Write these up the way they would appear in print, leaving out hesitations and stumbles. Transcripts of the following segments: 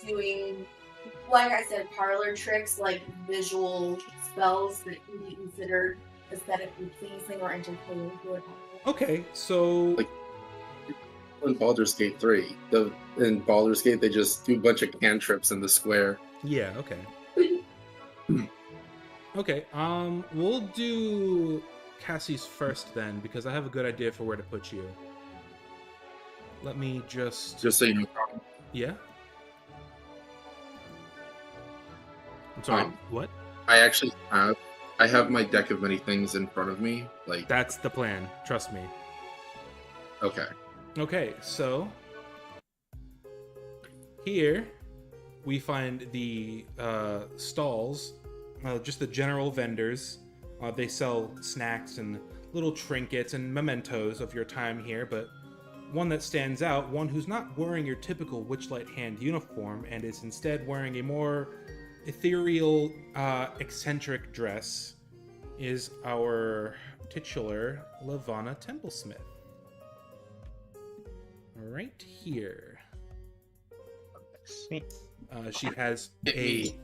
doing, like I said, parlor tricks like visual spells that can be considered aesthetically pleasing or entertaining to an audience. Okay, so Like in Baldur's Gate 3, in Baldur's Gate they just do a bunch of cantrips in the square. yeah, okay. Okay, we'll do Cassie's first then, because I have a good idea for where to put you. Let me just... Just so you know, Yeah? I'm sorry, Um, what? I have my deck of many things in front of me. Like, That's the plan, trust me. okay. Okay, so... Here, we find the stalls, just the general vendors. They sell snacks and little trinkets and mementos of your time here, but one that stands out, one who's not wearing your typical Witchlight Hand uniform and is instead wearing a more ethereal, eccentric dress, is our titular Levana Templesmith. Right here. She has a...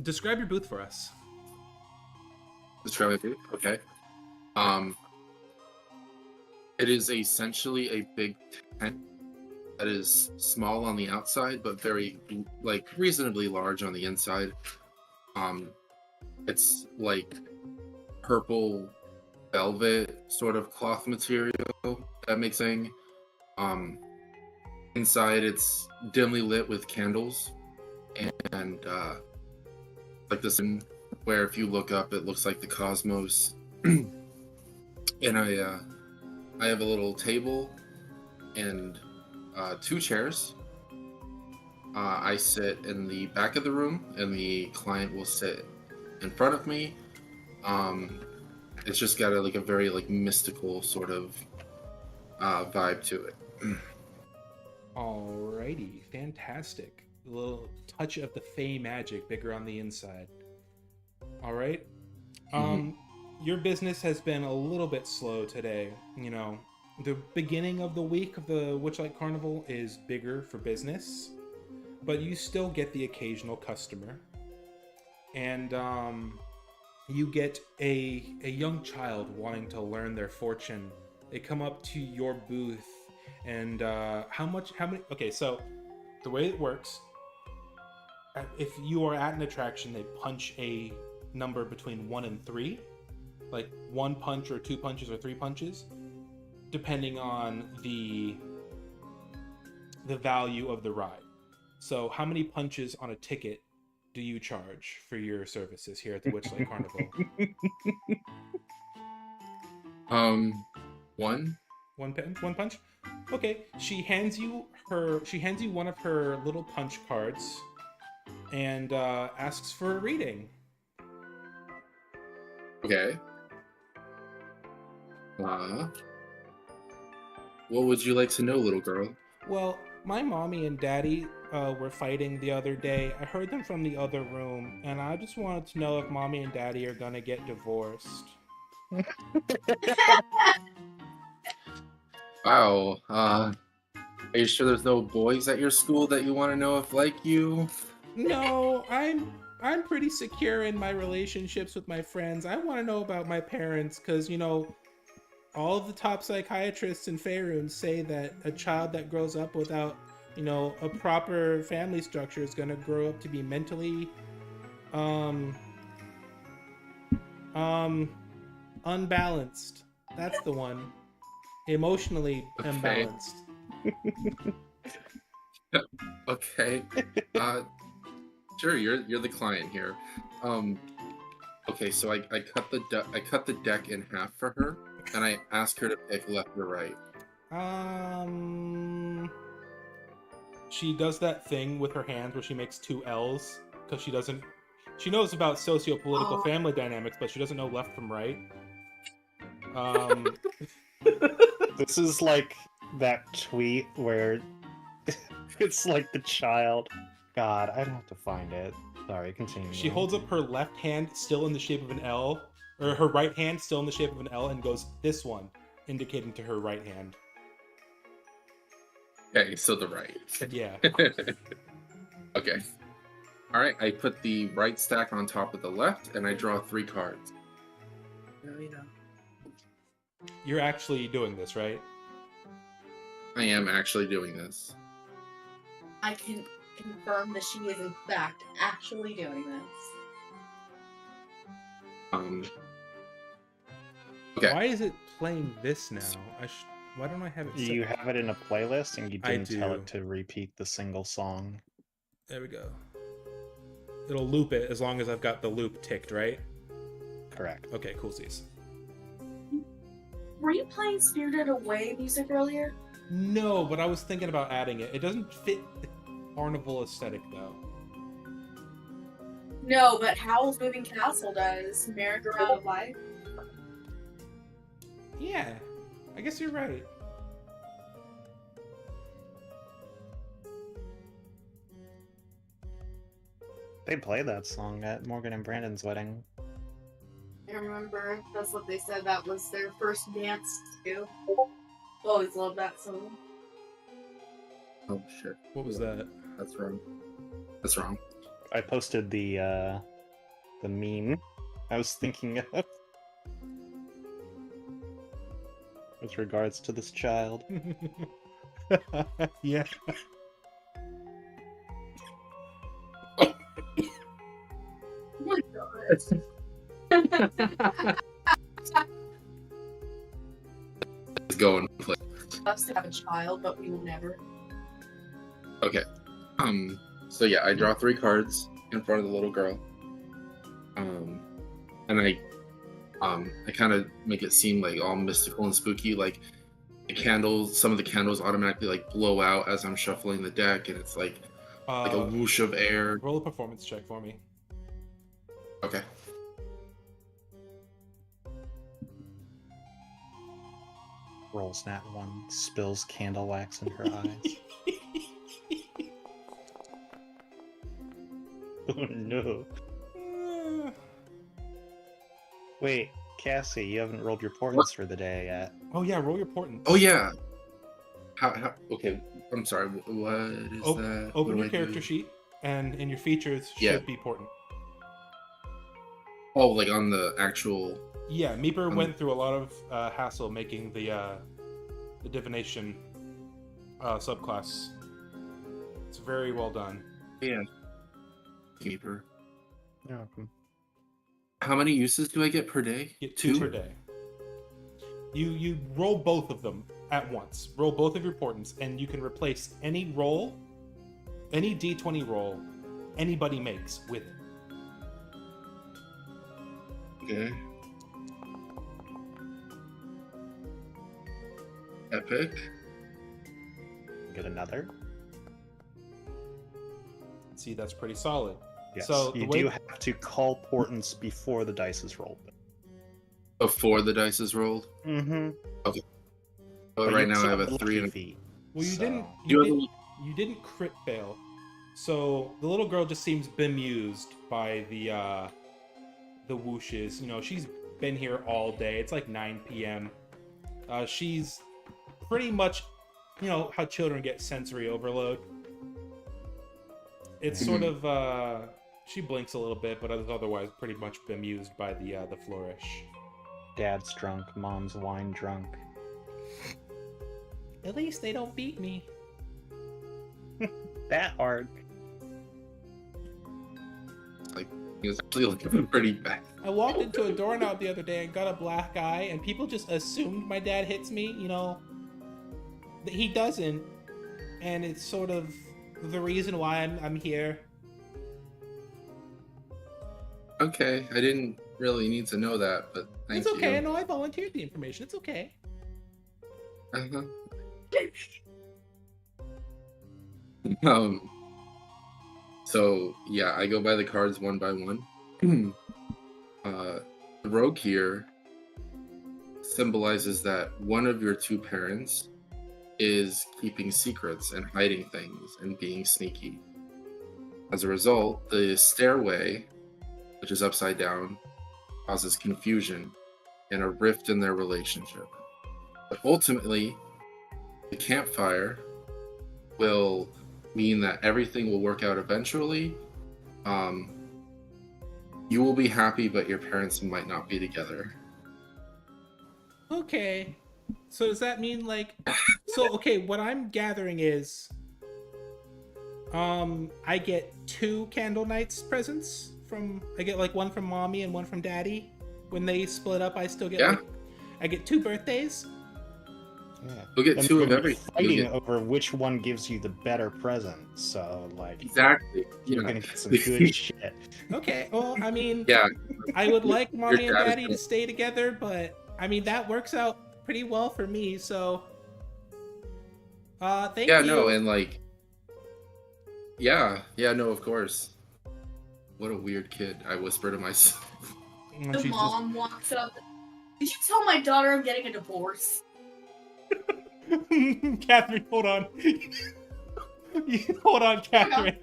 Describe your booth for us. Describe my booth? Okay. It is essentially a big tent that is small on the outside, but very, like, reasonably large on the inside. It's like purple velvet sort of cloth material, that makes sense. Inside it's dimly lit with candles and like this, where if you look up it looks like the cosmos. And I have a little table and 2 chairs. I sit in the back of the room and the client will sit in front of me. It's just got a very mystical sort of vibe to it. Alrighty, fantastic. A little touch of the Fey magic bigger on the inside. Alright. Your business has been a little bit slow today. You know, the beginning of the week of the Witchlight Carnival is bigger for business, but you still get the occasional customer. And you get a young child wanting to learn their fortune. They come up to your booth and how many... Okay, so the way it works, if you are at an attraction, they punch a number between 1 and 3, like 1 punch or 2 punches or 3 punches, depending on the value of the ride. So how many punches on a ticket do you charge for your services here at the Witchlight Carnival? 1. One punch? Okay, she hands you one of her little punch cards and asks for a reading. Okay. What would you like to know, little girl? Well, my mommy and daddy were fighting the other day. I heard them from the other room, and I just wanted to know if mommy and daddy are gonna get divorced. Wow. Are you sure there's no boys at your school that you want to know if like you? No, I'm pretty secure in my relationships with my friends. I want to know about my parents because, you know, all of the top psychiatrists in Faerun say that a child that grows up without, you know, a proper family structure is going to grow up to be mentally unbalanced. That's the one. Emotionally imbalanced. Okay. Sure, you're the client here. Okay, so I cut the deck in half for her, and I ask her to pick left or right. She does that thing with her hands where she makes 2 L's because she knows about socio-political family dynamics, but she doesn't know left from right. This is like that tweet where it's like the child. God, I'd have to find it. Sorry, continue. She holds up her left hand still in the shape of an L, or her right hand still in the shape of an L, and goes, "This one," indicating to her right hand. Okay, so the right. Yeah. Okay. All right. I put the right stack on top of the left, and I draw 3 cards. You're actually doing this, right? I am actually doing this. I can confirm that she is in fact actually doing this. Okay. Why is it playing this now? Why don't I have it set? You have it in a playlist, and you I didn't tell do. it to repeat the single song. There we go. It'll loop it as long as I've got the loop ticked, right? Correct. Okay, coolsies. Were you playing Spirited Away music earlier? No, but I was thinking about adding it. It doesn't fit the carnival aesthetic, though. No, but Howl's Moving Castle does. Merry-Go-Round of Life. Yeah, I guess you're right. They play that song at Morgan and Brandon's wedding. I remember that's what they said that was their first dance too. Always loved that song. Oh shit. What was that? That's wrong. That's wrong. I posted the meme I was thinking of with regards to this child. Yeah. Oh my god. Let's go and play. Loves to have a child, but we will never. Okay. So yeah, I draw 3 cards in front of the little girl. And I kind of make it seem like all mystical and spooky. Like the candles, some of the candles automatically like blow out as I'm shuffling the deck, and it's like a whoosh of air. Roll a performance check for me. Okay. Rolls nat 1, spills candle wax in her eyes. Oh no. Wait, Cassie, you haven't rolled your portents for the day yet. Oh yeah, roll your portents. Oh yeah. How? Okay. I'm sorry. What is that? What Open do your I character do? sheet, and in your features Yeah. should be portent. Oh, like on the actual. Yeah, Meeper went through a lot of hassle making the divination subclass. It's very well done. Yeah. Keeper. You're welcome. How many uses do I get per day? Get 2 per day. You roll both of them at once. Roll both of your portents, and you can replace any roll, any D20 roll anybody makes with it. Okay. Epic. Get another? See, that's pretty solid. Yes. So you the way- do have to call portents before the dice is rolled. Before the dice is rolled. Mm-hmm. But right now I have a 3 and feet. Well, you So- didn't. You have You didn't crit fail, so the little girl just seems bemused by the whooshes. You know, she's been here all day. It's like 9 p.m. She's pretty much, you know, how children get sensory overload. It's sort of she blinks a little bit, but is otherwise pretty much bemused by the flourish. Dad's drunk, mom's wine drunk. At least they don't beat me. That hard. He was actually looking pretty bad. I walked into a doorknob the other day and got a black eye, and people just assumed my dad hits me. You know, that he doesn't, and it's sort of the reason why I'm here. Okay, I didn't really need to know that, but thank It's okay. you. No, I volunteered the information. It's okay. Uh-huh. So yeah, I go by the cards one by one. The rogue here symbolizes that one of your 2 parents is keeping secrets and hiding things and being sneaky. As a result, the stairway, which is upside down, causes confusion and a rift in their relationship. But ultimately, the campfire will mean that everything will work out eventually. You will be happy, but your parents might not be together. Okay. So does that mean like okay, what I'm gathering is I get 2 candle nights presents from I get like one from mommy and one from daddy. When they split up, I still get Yeah. like I get 2 birthdays. Yeah. You'll get And 2 of you'll be everything. fighting You'll get... over which one gives you the better present. So, like, Exactly. you're Yeah. gonna get some good shit. Okay, well, I mean, Yeah. I would like mommy Your and dad is daddy to gonna- stay together, but I mean that works out pretty well for me, so thank Yeah, you. no, and like, yeah, no, of course. What a weird kid, I whisper to myself. And The she's mom walks up. Did you tell my daughter I'm getting a divorce? just... Catherine, hold on. Hold on, Catherine.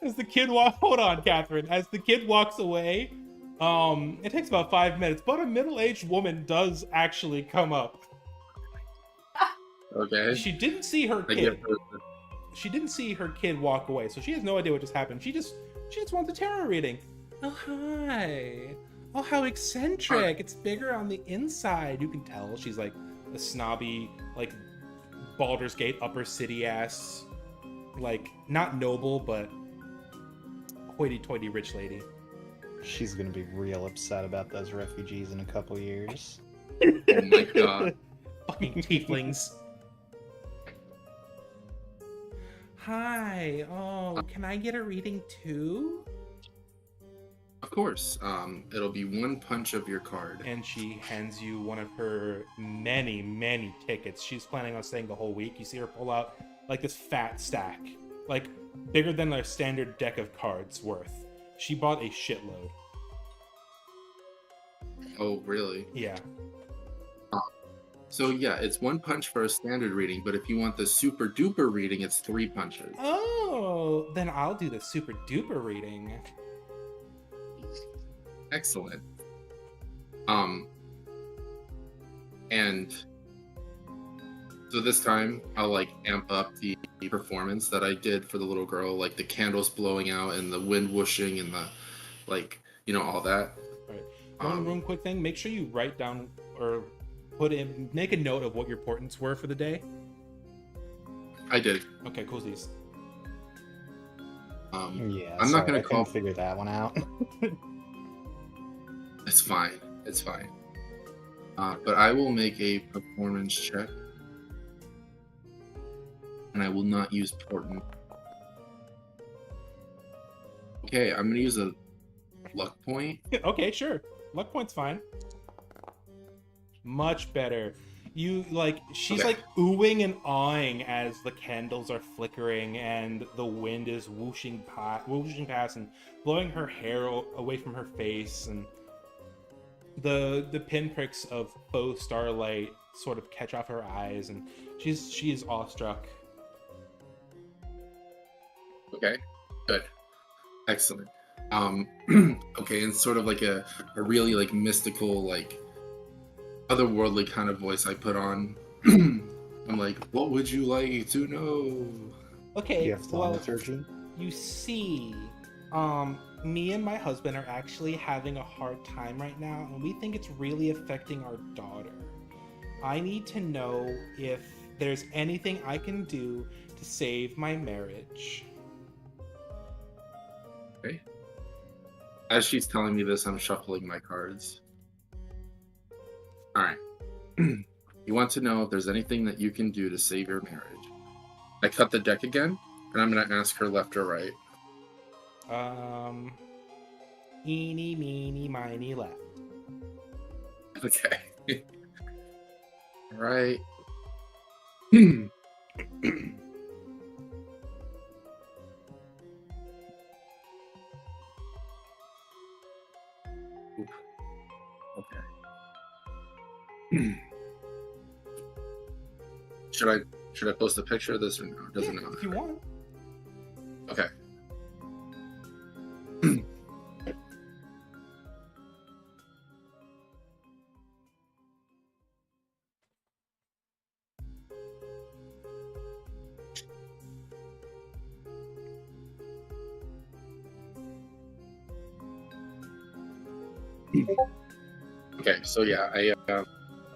As the kid hold on, Catherine. As the kid walks away, it takes about 5 minutes, but a middle-aged woman does actually come up. Okay. She didn't see her I kid. give her She didn't see her kid walk away, so she has no idea what just happened. She just wants a tarot reading. Oh hi. Oh how eccentric. It's bigger on the inside. You can tell she's like a snobby, like Baldur's Gate upper city ass, like not noble but hoity-toity rich lady. She's gonna be real upset about those refugees in a couple years. oh my god. Fucking tieflings. Hi. Oh, can I get a reading too? Of course. It'll be 1 punch of your card. And she hands you one of her many, many tickets. She's planning on staying the whole week. You see her pull out like this fat stack, like bigger than a standard deck of cards worth. She bought a shitload. Oh, really? Yeah. So yeah, it's 1 punch for a standard reading, but if you want the super duper reading, it's 3 punches. Oh, then I'll do the super duper reading. Excellent. And so this time I'll like amp up the performance that I did for the little girl, like the candles blowing out and the wind whooshing and the like, you know, all that. Right. One quick thing. Make sure you write down or make a note of what your portents were for the day. I did. Okay, coolsies. Yeah, I'm not gonna I call. couldn't figure that one out. It's fine. It's fine. But I will make a performance check, and I will not use portent. Okay, I'm gonna use a luck point. Okay, sure. Luck point's fine. Much better. You like she's Okay. like oohing and awing as the candles are flickering and the wind is whooshing past and blowing her hair away from her face, and the pinpricks of faux starlight sort of catch off her eyes, and she is awestruck. Okay, good, excellent. Okay, and sort of like a really like mystical, like otherworldly kind of voice I put on. I'm like, what would you like to know? Okay, You have well, thaumaturgy? you see, me and my husband are actually having a hard time right now, and we think it's really affecting our daughter. I need to know if there's anything I can do to save my marriage. Okay. As she's telling me this, I'm shuffling my cards. All right. You want to know if there's anything that you can do to save your marriage. I cut the deck again, and I'm going to ask her left or right. Eeny, meeny, miny, left. Okay. All right. Oop. Okay. Should I post a picture of this or no? It doesn't Yeah, know. if you want. Okay. Okay, so yeah,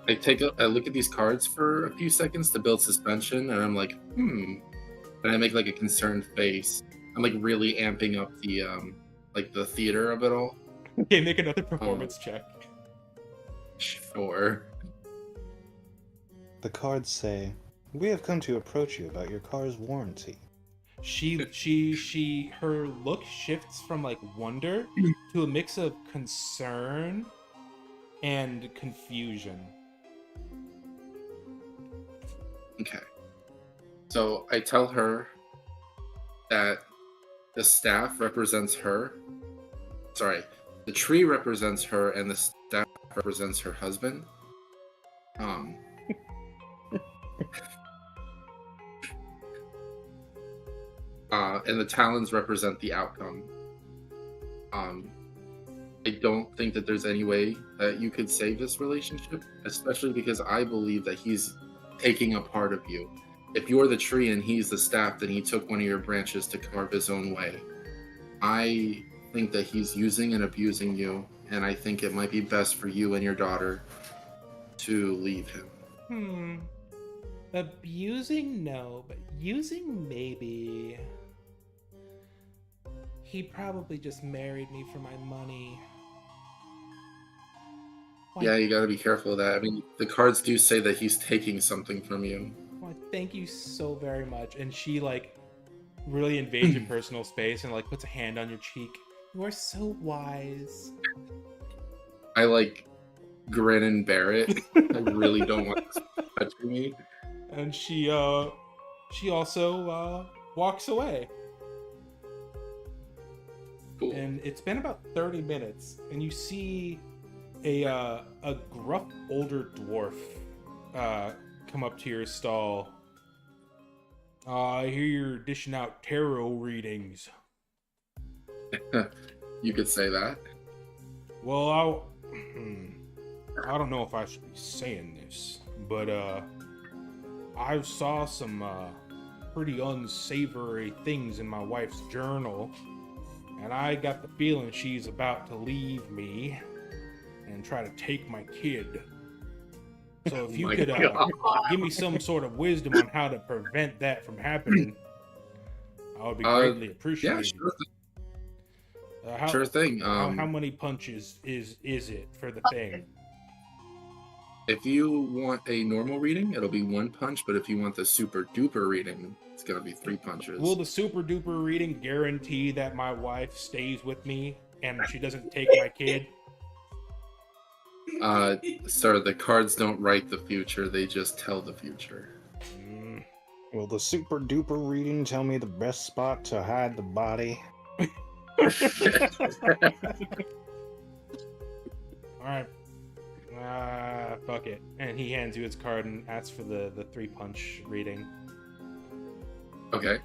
I take a look at these cards for a few seconds to build suspension, and I'm like, and I make like a concerned face. I'm like really amping up the like the theater of it all. Okay, make another performance check. Sure. The cards say, "We have come to approach you about your car's warranty." Her look shifts from like wonder to a mix of concern and confusion. Okay. So I tell her that the staff represents her. Sorry, the tree represents her, and the staff represents her husband. And the talons represent the outcome. I don't think that there's any way that you could save this relationship, especially because I believe that he's taking a part of you. If you're the tree and he's the staff, then he took one of your branches to carve his own way. I think that he's using and abusing you, and I think it might be best for you and your daughter to leave him. Abusing, no, but using, maybe. He probably just married me for my money. Why? Yeah, you gotta be careful of that. I mean, the cards do say that he's taking something from you. Why, thank you so very much. And she, like, really invades your personal space and, like, puts a hand on your cheek. You are so wise. I, like, grin and bear it. I really don't want this touching me. And she also walks away. Cool. And it's been about 30 minutes, and you see a gruff older dwarf come up to your stall. I hear you're dishing out tarot readings. You could say that. Well, I don't know if I should be saying this, but I saw some pretty unsavory things in my wife's journal, and I got the feeling she's about to leave me and try to take my kid. So if you could give me some sort of wisdom on how to prevent that from happening, I would be greatly appreciated. Yeah, sure. How, Sure thing. How many punches is it for the thing? If you want a normal reading, it'll be 1 punch, but if you want the super duper reading, it's gonna be 3 punches. Will the super duper reading guarantee that my wife stays with me and she doesn't take my kid? Sir, the cards don't write the future, they just tell the future. Will the super duper reading tell me the best spot to hide the body? Alright. Fuck it. And he hands you his card and asks for the 3 punch reading. Okay.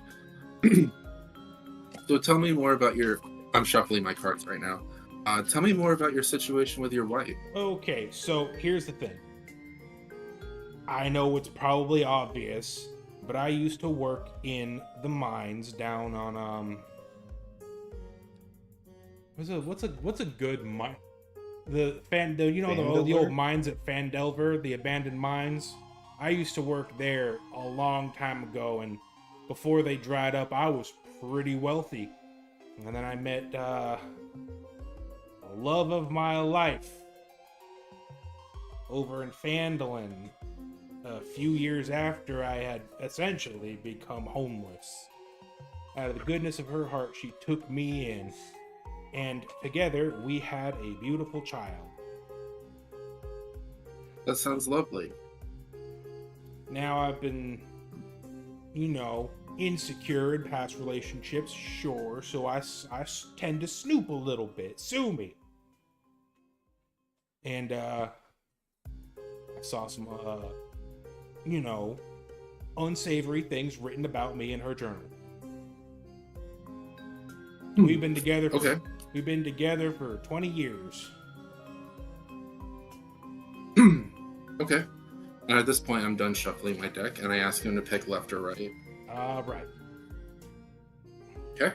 So tell me more about your... I'm shuffling my cards right now. Tell me more about your situation with your wife. Okay, so here's the thing. I know it's probably obvious, but I used to work in the mines down on what's a good mine? The old mines at Fandelver, the abandoned mines. I used to work there a long time ago, and before they dried up, I was pretty wealthy. And then I met the love of my life over in Phandalin a few years after I had essentially become homeless. Out of the goodness of her heart, she took me in, and together we had a beautiful child. That sounds lovely. Now I've been, insecure in past relationships, sure, so I tend to snoop a little bit. Sue me. And I saw some, unsavory things written about me in her journal. We've been together for 20 years. Okay. And at this point, I'm done shuffling my deck, and I ask him to pick left or right. Right. Okay.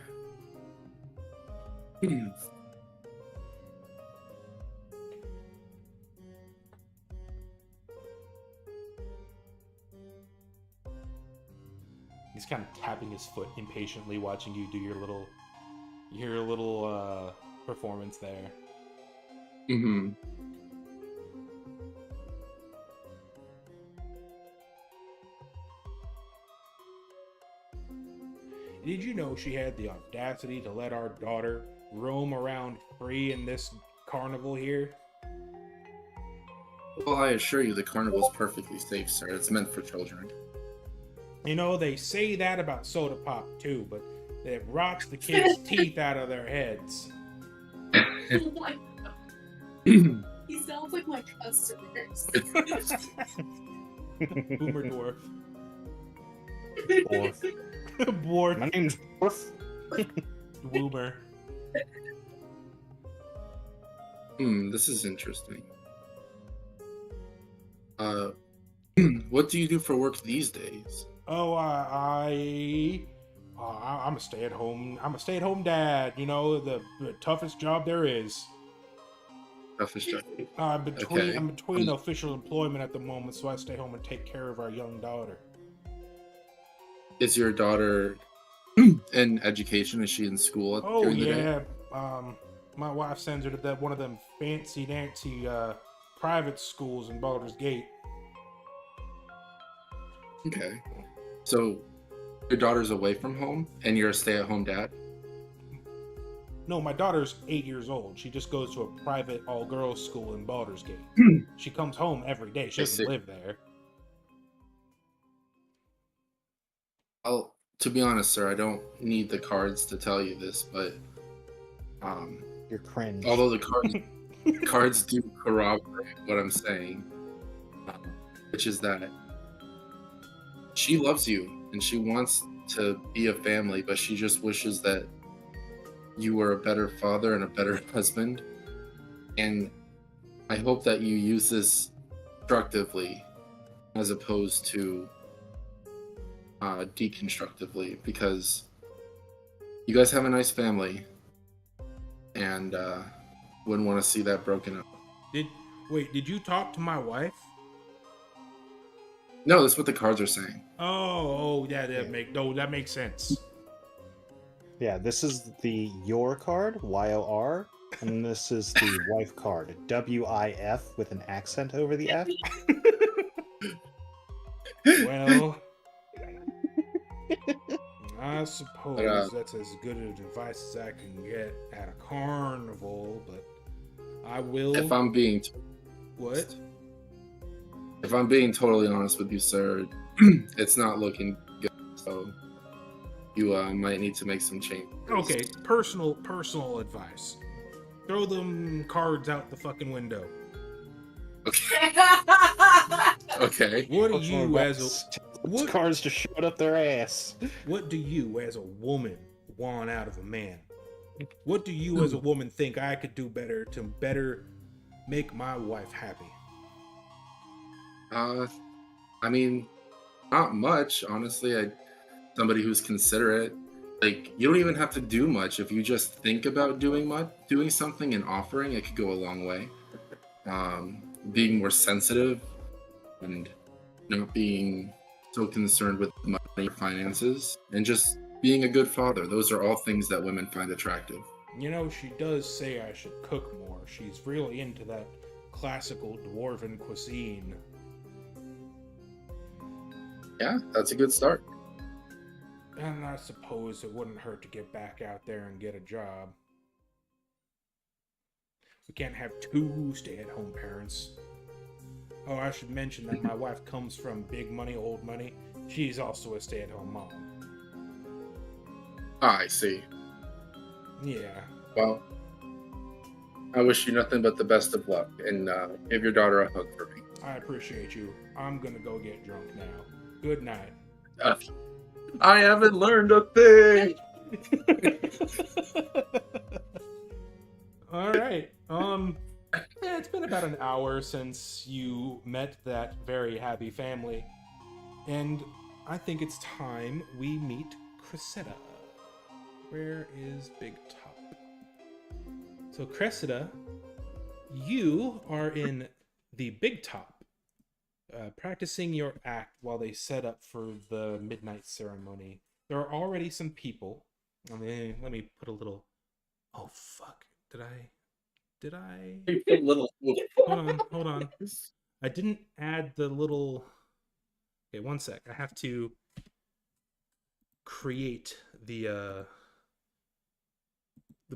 kind of tapping his foot impatiently, watching you do your little performance there. Mm-hmm. Did you know she had the audacity to let our daughter roam around free in this carnival here? Well, I assure you the carnival's perfectly safe, sir. It's meant for children. You know, they say that about soda pop too, but it rots the kids' teeth out of their heads. Oh my god. He sounds like my customers. Boomer dwarf. Dwarf. Dwarf. My name's Dwarf. Boomer. This is interesting. What do you do for work these days? Oh, I'm a stay-at-home dad. You know, the toughest job there is. Toughest job. I'm Okay. between official employment at the moment, so I stay home and take care of our young daughter. Is your daughter in education? Is she in school Oh during the day? yeah, my wife sends her to one of them fancy dancy private schools in Baldur's Gate. Okay. So your daughter's away from home and you're a stay-at-home dad? No, my daughter's 8 years old. She just goes to a private all-girls school in Baldur's Gate. She comes home every day. She I doesn't see. live there. Well, to be honest, sir, I don't need the cards to tell you this, but You're cringe. although the cards do corroborate what I'm saying, which is that she loves you and she wants to be a family, but she just wishes that you were a better father and a better husband. And I hope that you use this constructively as opposed to deconstructively, because you guys have a nice family and wouldn't want to see that broken up. Did you talk to my wife? No, that's what the cards are saying. Oh, yeah, that makes sense. Yeah, this is the your card, YOR, and this is the wife card, WIF with an accent over the F. Well, I suppose that's as good advice as I can get at a carnival, but I will... If I'm being What? If I'm being totally honest with you, sir, it's not looking good. So you might need to make some changes. Okay, personal advice. Throw them cards out the fucking window. Okay. Okay. What do you What cards just showed up their ass? What do you as a woman want out of a man? What do you as a woman think I could do better to better make my wife happy? I mean, not much, honestly. Somebody who's considerate. Like, you don't even have to do much. If you just think about doing something and offering, it could go a long way. Being more sensitive and not being so concerned with money or finances, and just being a good father. Those are all things that women find attractive. You know, she does say I should cook more. She's really into that classical dwarven cuisine. Yeah, that's a good start. And I suppose it wouldn't hurt to get back out there and get a job. We can't have two stay-at-home parents. Oh, I should mention that my wife comes from big money, old money. She's also a stay-at-home mom. I see. Yeah. Well, I wish you nothing but the best of luck, and give your daughter a hug for me. I appreciate you. I'm gonna go get drunk now. Good night. I haven't learned a thing. All right. Yeah, it's been about an hour since you met that very happy family, and I think it's time we meet Cressida. Where is Big Top? So Cressida, you are in the Big Top, practicing your act while they set up for the midnight ceremony. There are already some people. Let me put a little. Oh fuck! Did I? A little. Hold on. I didn't add the little. Okay, one sec. I have to create the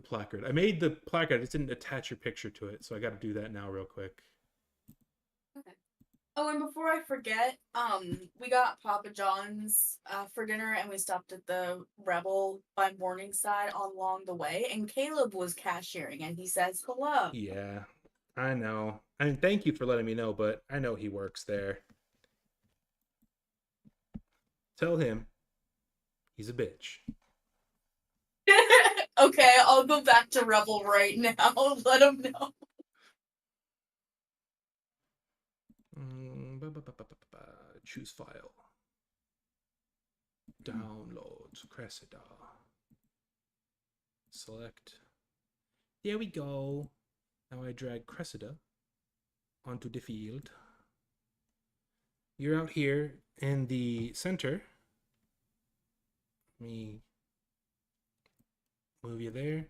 placard. I made the placard. I just didn't attach your picture to it, so I got to do that now, real quick. Okay. Oh, and before I forget, we got Papa John's for dinner, and we stopped at the Rebel by Morningside along the way, and Caleb was cashiering, and he says hello. Yeah, I know. I mean, thank you for letting me know, but I know he works there. Tell him he's a bitch. Okay, I'll go back to Rebel right now. Let him know. Choose file. Downloads. Cressida. Select. There we go. Now I drag Cressida onto the field. You're out here in the center. Let me move you there.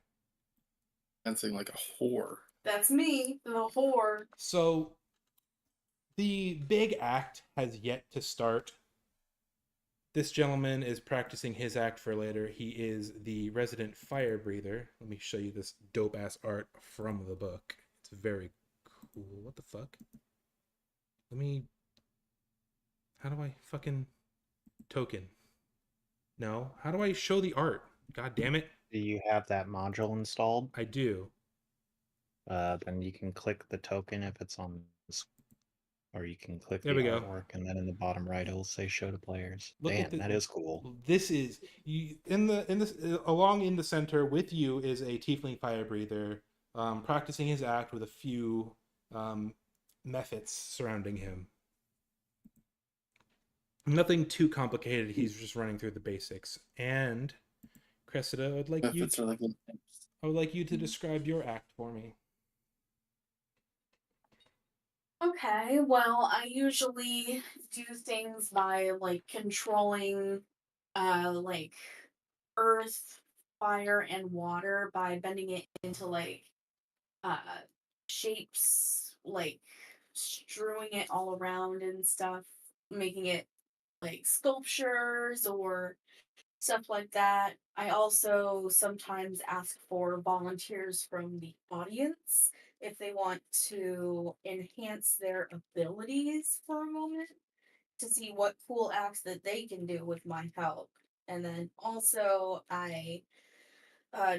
Dancing like a whore. That's me, the whore. So, the big act has yet to start. This gentleman is practicing his act for later. He is the resident fire breather. Let me show you this dope ass art from the book. It's very cool. What the fuck? How do I fucking token? No. How do I show the art? God damn it. Do you have that module installed? I do. Then you can click the token if it's on this, or you can click There the we go. artwork, and then in the bottom right it'll say show to players. Look at Damn, that is cool. This is you in this along in the center with you is a tiefling fire breather, practicing his act with a few methods surrounding him. Nothing too complicated. He's just running through the basics. And Cressida, I would like you to describe your act for me. Okay, well, I usually do things by controlling like earth, fire, and water by bending it into uh shapes, like strewing it all around and stuff, making it like sculptures or stuff like that. I also sometimes ask for volunteers from the audience if they want to enhance their abilities for a moment to see what cool acts that they can do with my help. And then also, I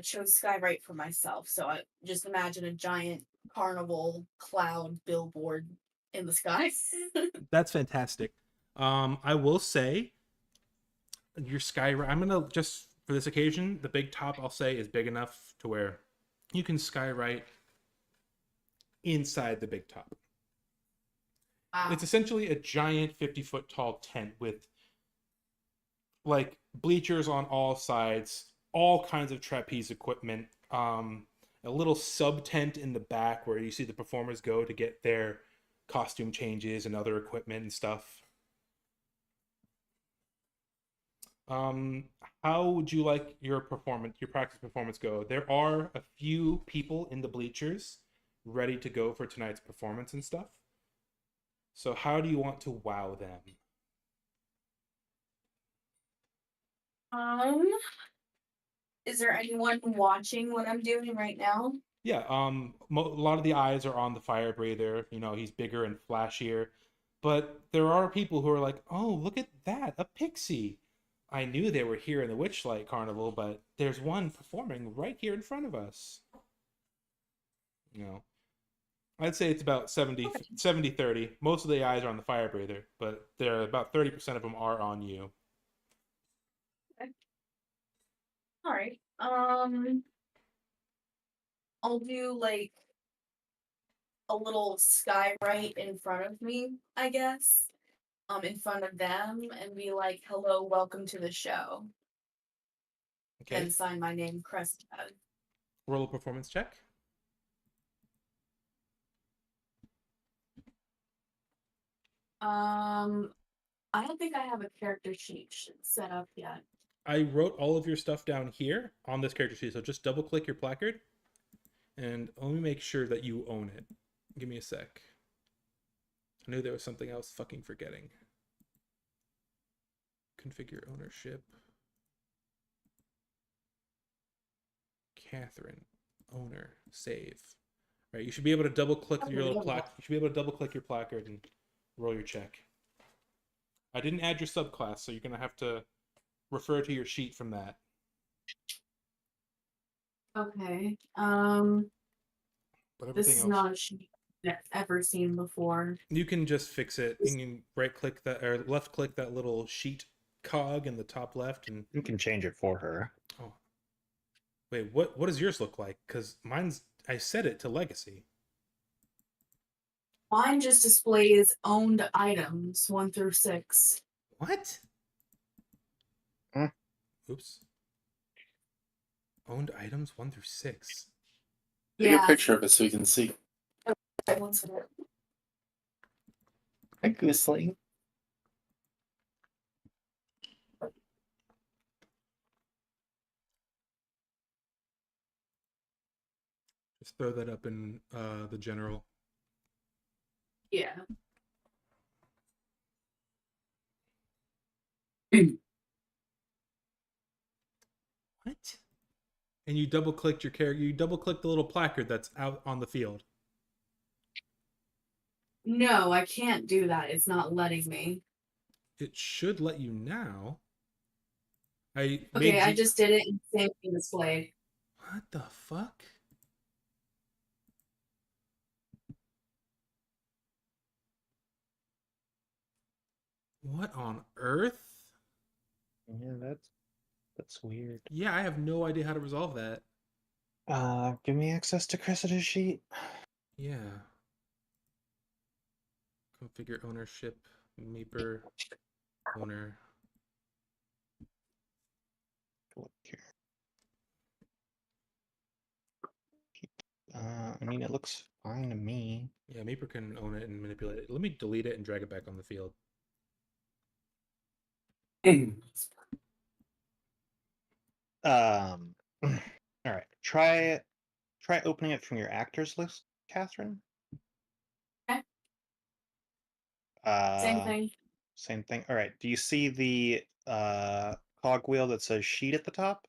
chose Skywrite for myself. So I just imagine a giant carnival cloud billboard in the sky. That's fantastic. I will say your skywrite. I'm gonna just for this occasion, the big top I'll say is big enough to where you can skywrite inside the big top. It's essentially a giant 50-foot tall tent with like bleachers on all sides, all kinds of trapeze equipment, a little sub tent in the back where you see the performers go to get their costume changes and other equipment and stuff. How would you like your practice performance go? There are a few people in the bleachers ready to go for tonight's performance and stuff. So how do you want to wow them? Is there anyone watching what I'm doing right now? Yeah, a lot of the eyes are on the fire breather. You know, he's bigger and flashier. But there are people who are like, oh, look at that, a pixie. I knew they were here in the Witchlight Carnival, but there's one performing right here in front of us. You know, I'd say it's about 70-30. Most of the eyes are on the fire breather, but there about 30% of them are on you. Okay. All right. I'll do like a little skywrite in front of me, I guess. In front of them and be like, "Hello, welcome to the show." Okay. And sign my name, Cressida. Roll a performance check. I don't think I have a character sheet set up yet. I wrote all of your stuff down here on this character sheet, so just double click your placard and let me make sure that you own it. Give me a sec. I knew there was something else fucking forgetting. Configure ownership. Catherine, owner, save. Right, you should be able to double click your little plaque. You should be able to double click your placard and roll your check. I didn't add your subclass, so you're gonna have to refer to your sheet from that. Okay. But This everything is else, not a sheet I've ever seen before. you can just fix it. You can right click that or left click that little sheet cog in the top left, and You can change it for her. oh, wait, what does yours look like? Because mine's I set it to legacy. Mine just displays owned items 1 through 6. What? Hmm. Oops. Owned items 1 through 6. Take Yeah. a picture of it so you can see. One second. Thank you, Sling. Just throw that up in the general. Yeah. What? And you double clicked your character. You double click the little placard that's out on the field. No, I can't do that. It's not letting me. It should let you now. I Okay, made I you... just did it and same thing displayed. What the fuck? What on earth? Yeah, that's weird. Yeah, I have no idea how to resolve that. Give me access to Cressida's sheet. Yeah. Configure ownership, Meeper, owner. Look here. I mean, it looks fine to me. Yeah, Meeper can own it and manipulate it. Let me delete it and drag it back on the field. All right. Try opening it from your actors list, Catherine. Okay. Same Uh, thing. Same thing. All right. Do you see the cogwheel that says sheet at the top?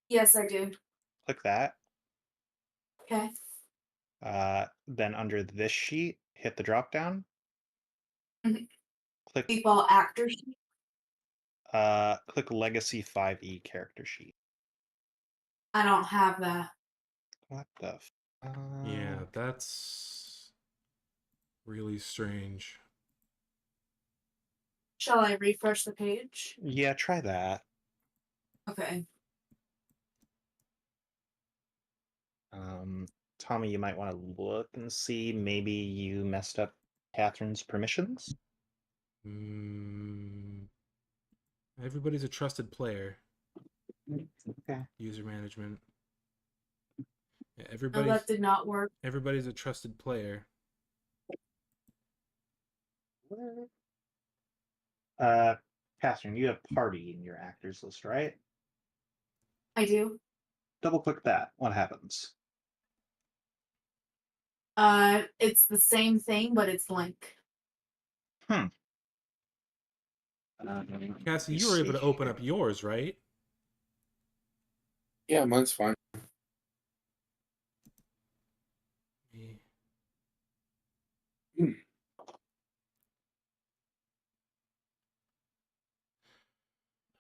Yes, I do. Click that. Okay. Then under this sheet, hit the drop down. Mhm. Click Default actor sheet. click Legacy 5e character sheet. I don't have that. What the Yeah, that's really strange. Shall I refresh the page? Yeah, try that. Okay. Tommy, you might want to look and see maybe you messed up Catherine's permissions. Everybody's a trusted player. Okay. User management. Yeah, No, that did not work. everybody's a trusted player. Catherine, you have party in your actors list, right? I do. Double click that. What happens? It's the same thing, but it's blank. Cassie, you were able to open up yours, right? Yeah, mine's fine.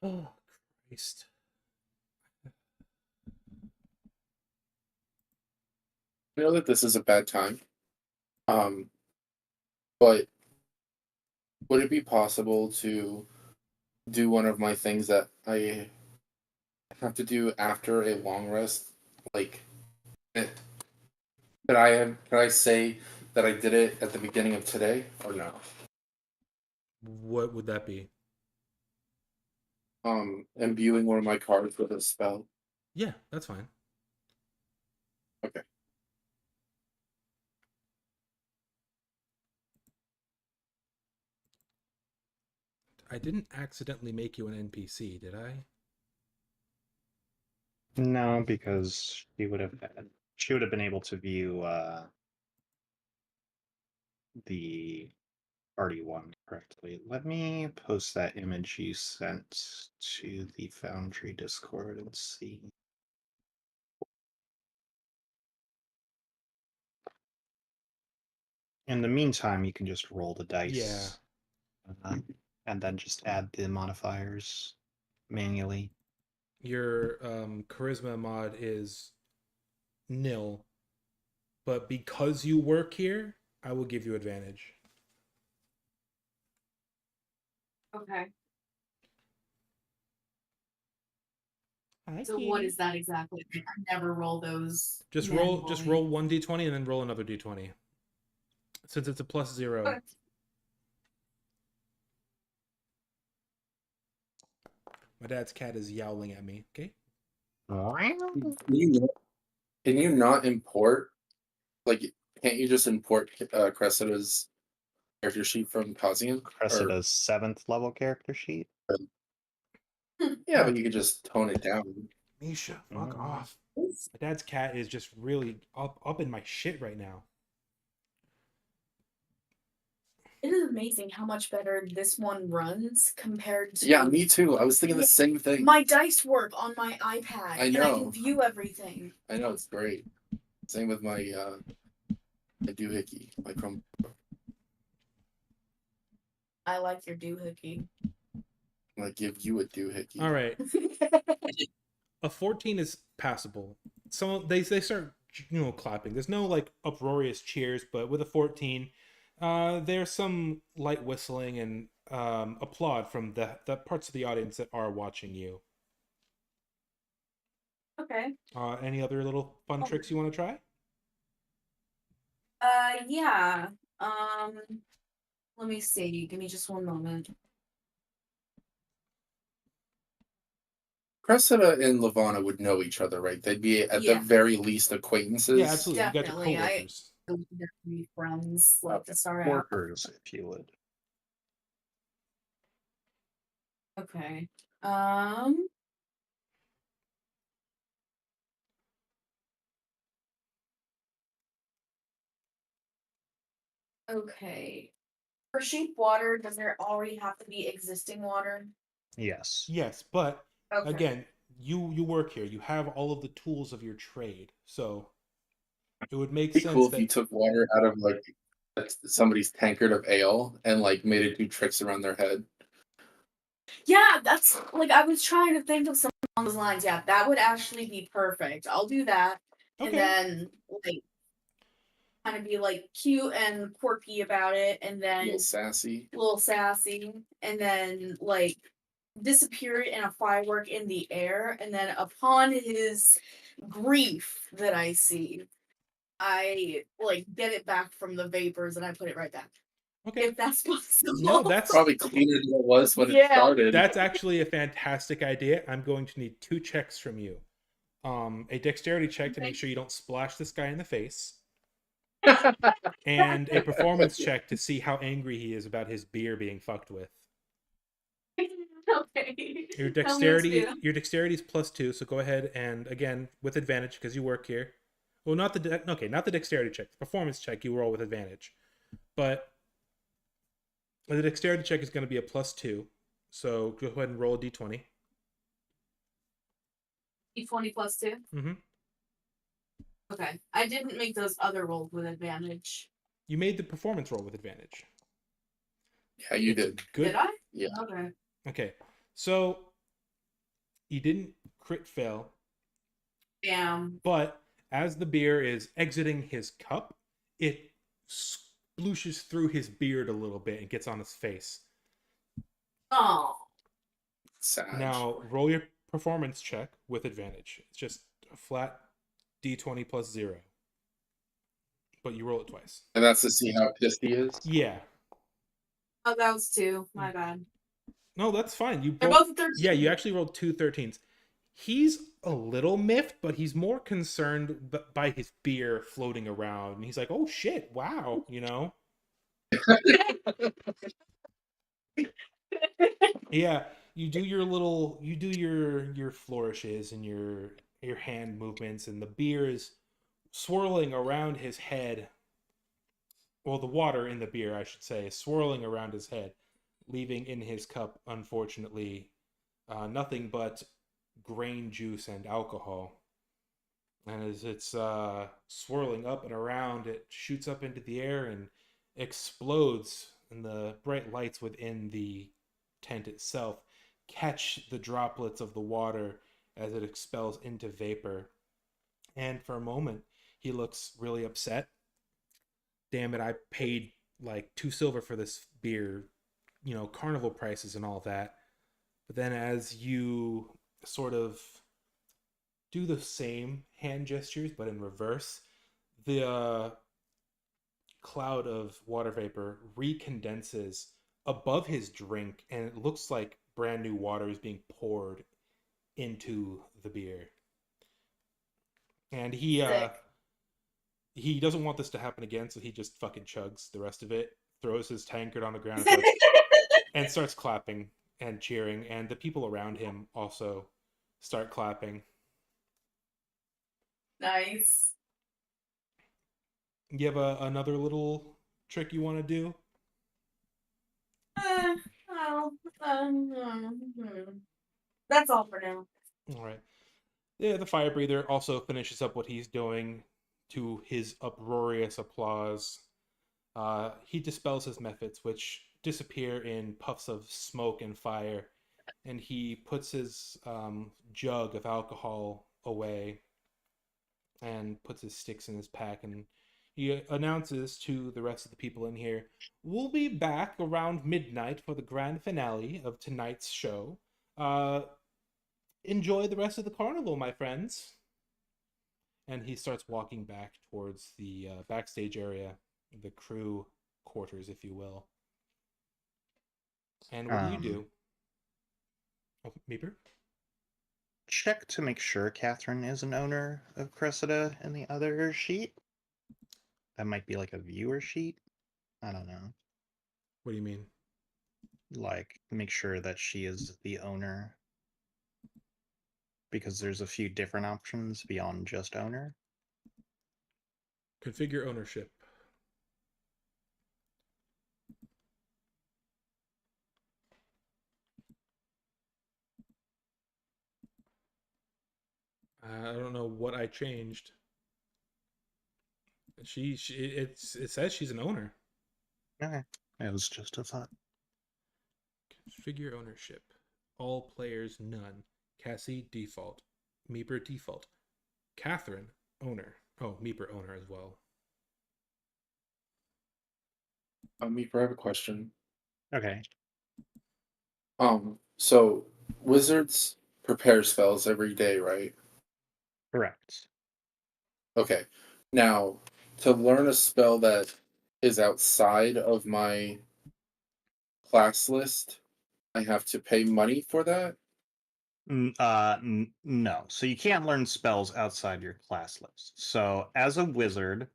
Oh, Christ. I know that this is a bad time. But would it be possible to do one of my things that I have to do after a long rest? Like, could I say that I did it at the beginning of today or no? What would that be? Imbuing one of my cards with a spell. Yeah, that's fine. Okay. I didn't accidentally make you an NPC, did I? No, because she would have been able to view the party one correctly. Let me post that image you sent to the Foundry Discord and see. In the meantime, you can just roll the Yeah. dice. And then just add the modifiers manually. Your charisma mod is nil, but because you work here, I will give you advantage. Okay. Hi, So what is that exactly? I never roll those. Just roll 1d20 and then roll another d20. Since it's a +0. Okay. My dad's cat is yowling at me. Okay. Can you not import? Like, can't you just import Cressida's character sheet from Kazian? Cressida's 7th level character sheet. Yeah, but you could just tone it down. Misha, fuck off. My dad's cat is just really up in my shit right now. It is amazing how much better this one runs compared to. Yeah, me too. I was thinking the same thing. My dice work on my iPad. I And I know. can view everything. I know, it's great. Same with my doohickey, my Chrome. I like your doohickey. I'm gonna give you a doohickey. All right. A 14 is passable. So they start clapping. There's no like uproarious cheers, but with a 14, there's some light whistling and applaud from the parts of the audience that are watching you. Okay. Any other little fun tricks you want to try? Yeah. Let me see. Give me just one moment. Cressida and Lavana would know each other, right? They'd be at the very least acquaintances. Yeah, absolutely. Definitely. You got your coworkers. They're be friends like to start out. Workers, if you would. Okay. Okay. For sheep water, does there already have to be existing water? Yes. Yes, but Okay. again, you work here. You have all of the tools of your trade, so it would make It'd be sense cool if that you took water out of like somebody's tankard of ale and like made it do tricks around their head. Yeah, that's like I was trying to think of something along those lines. Yeah, that would actually be perfect. I'll do that. Okay. And then like kind of be like cute and quirky about it, and then little sassy, and then like disappear in a firework in the air, and then upon his grief that I see, I like get it back from the vapors and I put it right back. Okay. If that's possible. No, that's probably cleaner than it was when it started. That's actually a fantastic idea. I'm going to need 2 checks from you. A dexterity check to make sure you don't splash this guy in the face. And a performance check to see how angry he is about his beer being fucked with. Okay. Your dexterity is +2, so go ahead and again with advantage because you work here. Well, not the dexterity check. The performance check you roll with advantage. But the dexterity check is going to be a +2. So go ahead and roll a d20. D20 +2? Mm-hmm. Okay. I didn't make those other rolls with advantage. You made the performance roll with advantage. Yeah, you did. Good. Did I? Yeah. Okay. Okay. So you didn't crit fail. Damn. But as the beer is exiting his cup, it splooshes through his beard a little bit and gets on his face. Oh. Sad. Now roll your performance check with advantage. It's just a flat d20 +0. But you roll it twice. And that's to see how pissed he is? Yeah. Oh, that was 2. My bad. No, that's fine. They're both 13. Yeah, you actually rolled 2 13s. He's a little miffed, but he's more concerned by his beer floating around. And he's like, oh shit, wow, you know? Yeah, you do your flourishes and your hand movements, and the beer is swirling around his head. Well, the water in the beer, I should say, is swirling around his head, leaving in his cup, unfortunately, nothing but grain juice and alcohol. And as it's swirling up and around, it shoots up into the air and explodes, and the bright lights within the tent itself catch the droplets of the water as it expels into vapor. And for a moment, he looks really upset. Damn it, I paid like 2 silver for this beer, carnival prices and all that. But then as you sort of do the same hand gestures, but in reverse, the cloud of water vapor recondenses above his drink, and it looks like brand new water is being poured into the beer. And Sick. he doesn't want this to happen again, so he just fucking chugs the rest of it, throws his tankard on the ground, and starts clapping and cheering, and the people around him also start clapping. Nice. You have another little trick you want to do? Uh, well, that's all for now. All right. Yeah, the fire breather also finishes up what he's doing to his uproarious applause. He dispels his methods, which disappear in puffs of smoke and fire, and he puts his jug of alcohol away and puts his sticks in his pack, and he announces to the rest of the people in here, we'll be back around midnight for the grand finale of tonight's show. Uh, Enjoy the rest of the carnival, my friends. And he starts walking back towards the backstage area, the crew quarters, if you will. And what do you Um, do? Oh, Meeper? check to make sure Catherine is an owner of Cressida in the other sheet. That might be like a viewer sheet. I don't know. What do you mean? Like, make sure that she is the owner because there's a few different options beyond just owner. Configure ownership. I don't know what I changed. It says she's an owner. Okay. It was just a thought. Configure ownership. All players none. Cassie default. Meeper default. Catherine owner. Oh, Meeper owner as well. Meeper, I have a question. Okay. So wizards prepare spells every day, right? Correct. Okay. Now, to learn a spell that is outside of my class list, I have to pay money for that? No. So you can't learn spells outside your class list. So as a wizard,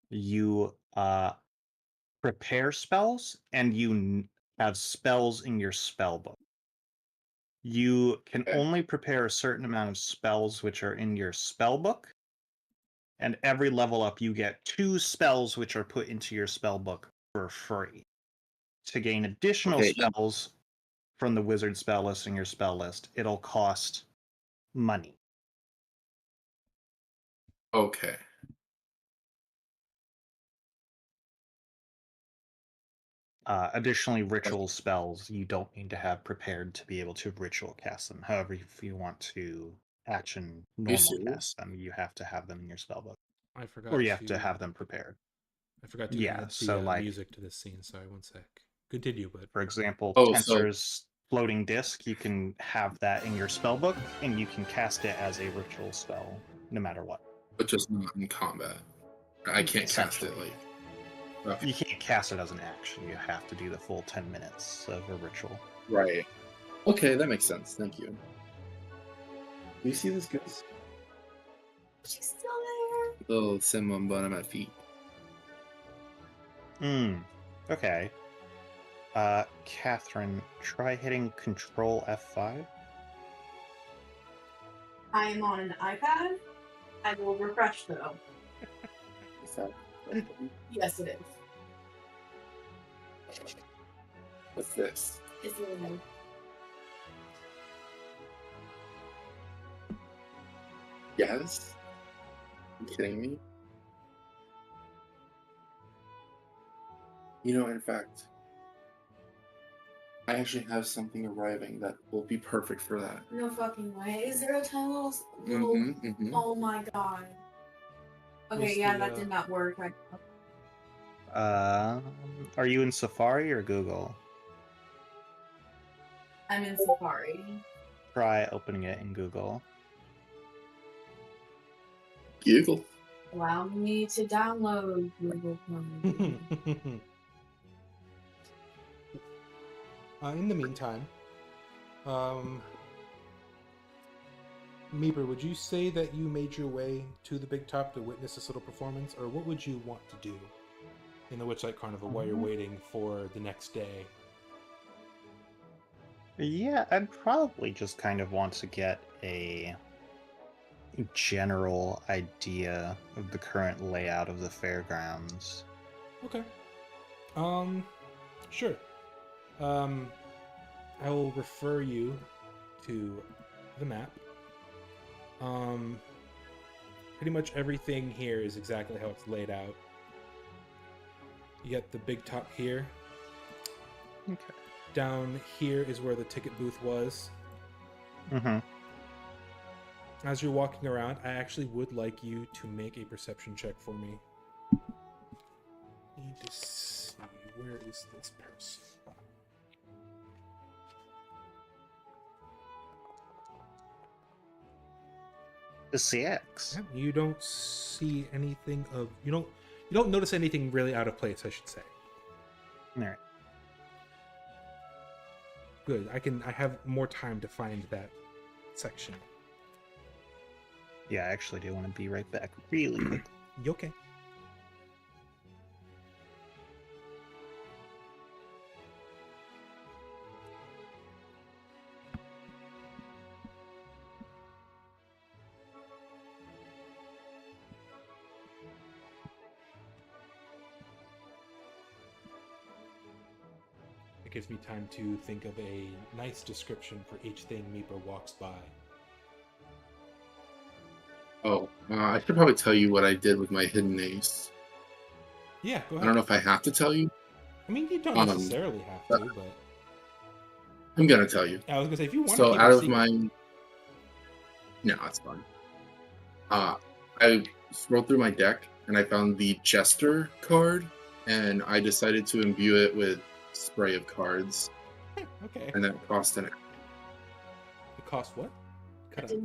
you prepare spells and have spells in your spell book. You can Okay. only prepare a certain amount of spells which are in your spell book, and every level up you get 2 spells which are put into your spell book for free. To gain additional Okay. spells from the wizard spell list in your spell list, it'll cost money. Okay. Additionally, ritual spells you don't need to have prepared to be able to ritual cast them. However, if you want to action Are you normal serious? cast them, you have to have them in your spellbook, I or forgot you have to to have them prepared. I forgot to Yeah. add the So, like, music to this scene. Sorry, one sec. Continue, but for example, Oh, so Tensor's floating disc, you can have that in your spellbook, and you can cast it as a ritual spell, no matter what. but just not in combat. I can't cast it Essentially, okay. you can't cast it as an action. You have to do the full 10 minutes of a ritual. Right. Okay, that makes sense. Thank you. Do you see this, guys? She's still Little cinnamon bun on my feet. Okay. Catherine, try hitting Control F5. I am on an iPad. I will refresh though. Is that- Yes, it is. What's this? It's really Yes? You kidding me? You know, in fact, I actually have something arriving that will be perfect for that. no fucking way. Is there a tiny little? Mm-hmm. Oh my god. Okay, What's yeah, the, that did not work. Are you in Safari or Google? I'm in Safari. Try opening it in Google. Giggle. Allow me to download Google Chrome. In the meantime, Meeper, would you say that you made your way to the big top to witness this little performance, or what would you want to do in the Witchlight Carnival while you're waiting for the next day? Yeah, I'd probably just kind of want to get a general idea of the current layout of the fairgrounds. Okay. Sure. I will refer you to the map. Pretty much everything here is exactly how it's laid out. You got the big top here. Okay. Down here is where the ticket booth was. Mm-hmm. As you're walking around, I actually would like you to make a perception check for me. Need to see, where is this person? The CX. Yeah, you don't see anything of you don't notice anything really out of place, I should say. Alright. Good. I have more time to find that section. Yeah, I actually do want to be right back really quick. You okay? It gives me time to think of a nice description for each thing Meeper walks by. Oh, I should probably tell you what I did with my hidden ace. Yeah, go I ahead. don't know if I have to tell you. I mean, you don't Um, necessarily have to, but I'm gonna tell you. I was gonna say if you want to So keep out it of secret. my, no, it's fine. I scrolled through my deck and I found the Jester card, and I decided to imbue it with spray of cards, Okay. and that cost an. It cost what? Cut out.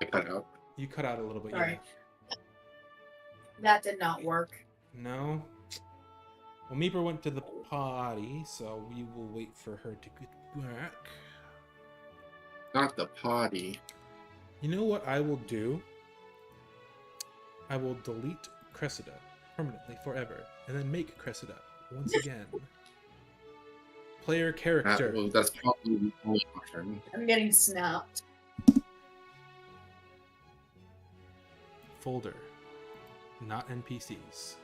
I cut out. You cut out a little bit. Sorry. Yeah. That did not work. No. Well, Meeper went to the potty, so we will wait for her to get back. Not the potty. You know what I will do? I will delete Cressida permanently forever, and then make Cressida once again. Player character. That's probably the only option. I'm getting snapped. Folder. Not NPCs.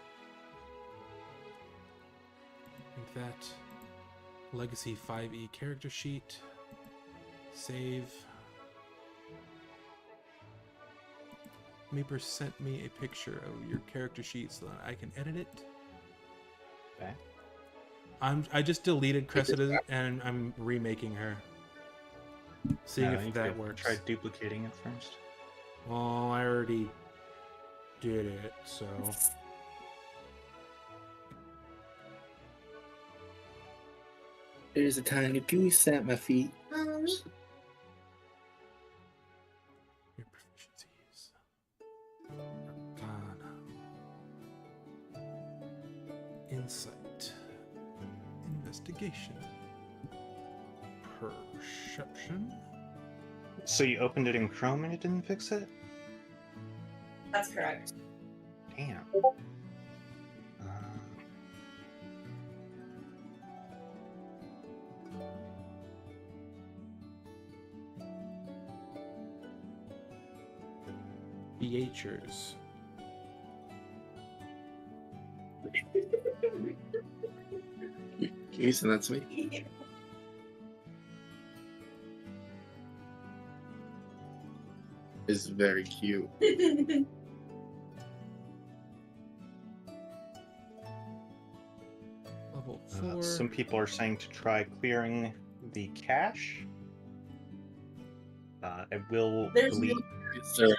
Like that. Legacy 5e character sheet. Save. Meeper sent me a picture of your character sheet so that I can edit it. Okay. I just deleted Cressida and I'm remaking her. Seeing No, if you that could works. Try duplicating it first. Well, I already did it, so. There's a tiny goose at my feet. Mommy. Your proficiencies. Arcana. Insight. Investigation. Perception. So you opened it in Chrome and it didn't fix it? That's correct. Damn. Beachers. Can you send that to me? Is very cute. Level 4. Some people are saying to try clearing the cache. It will There's delete. So,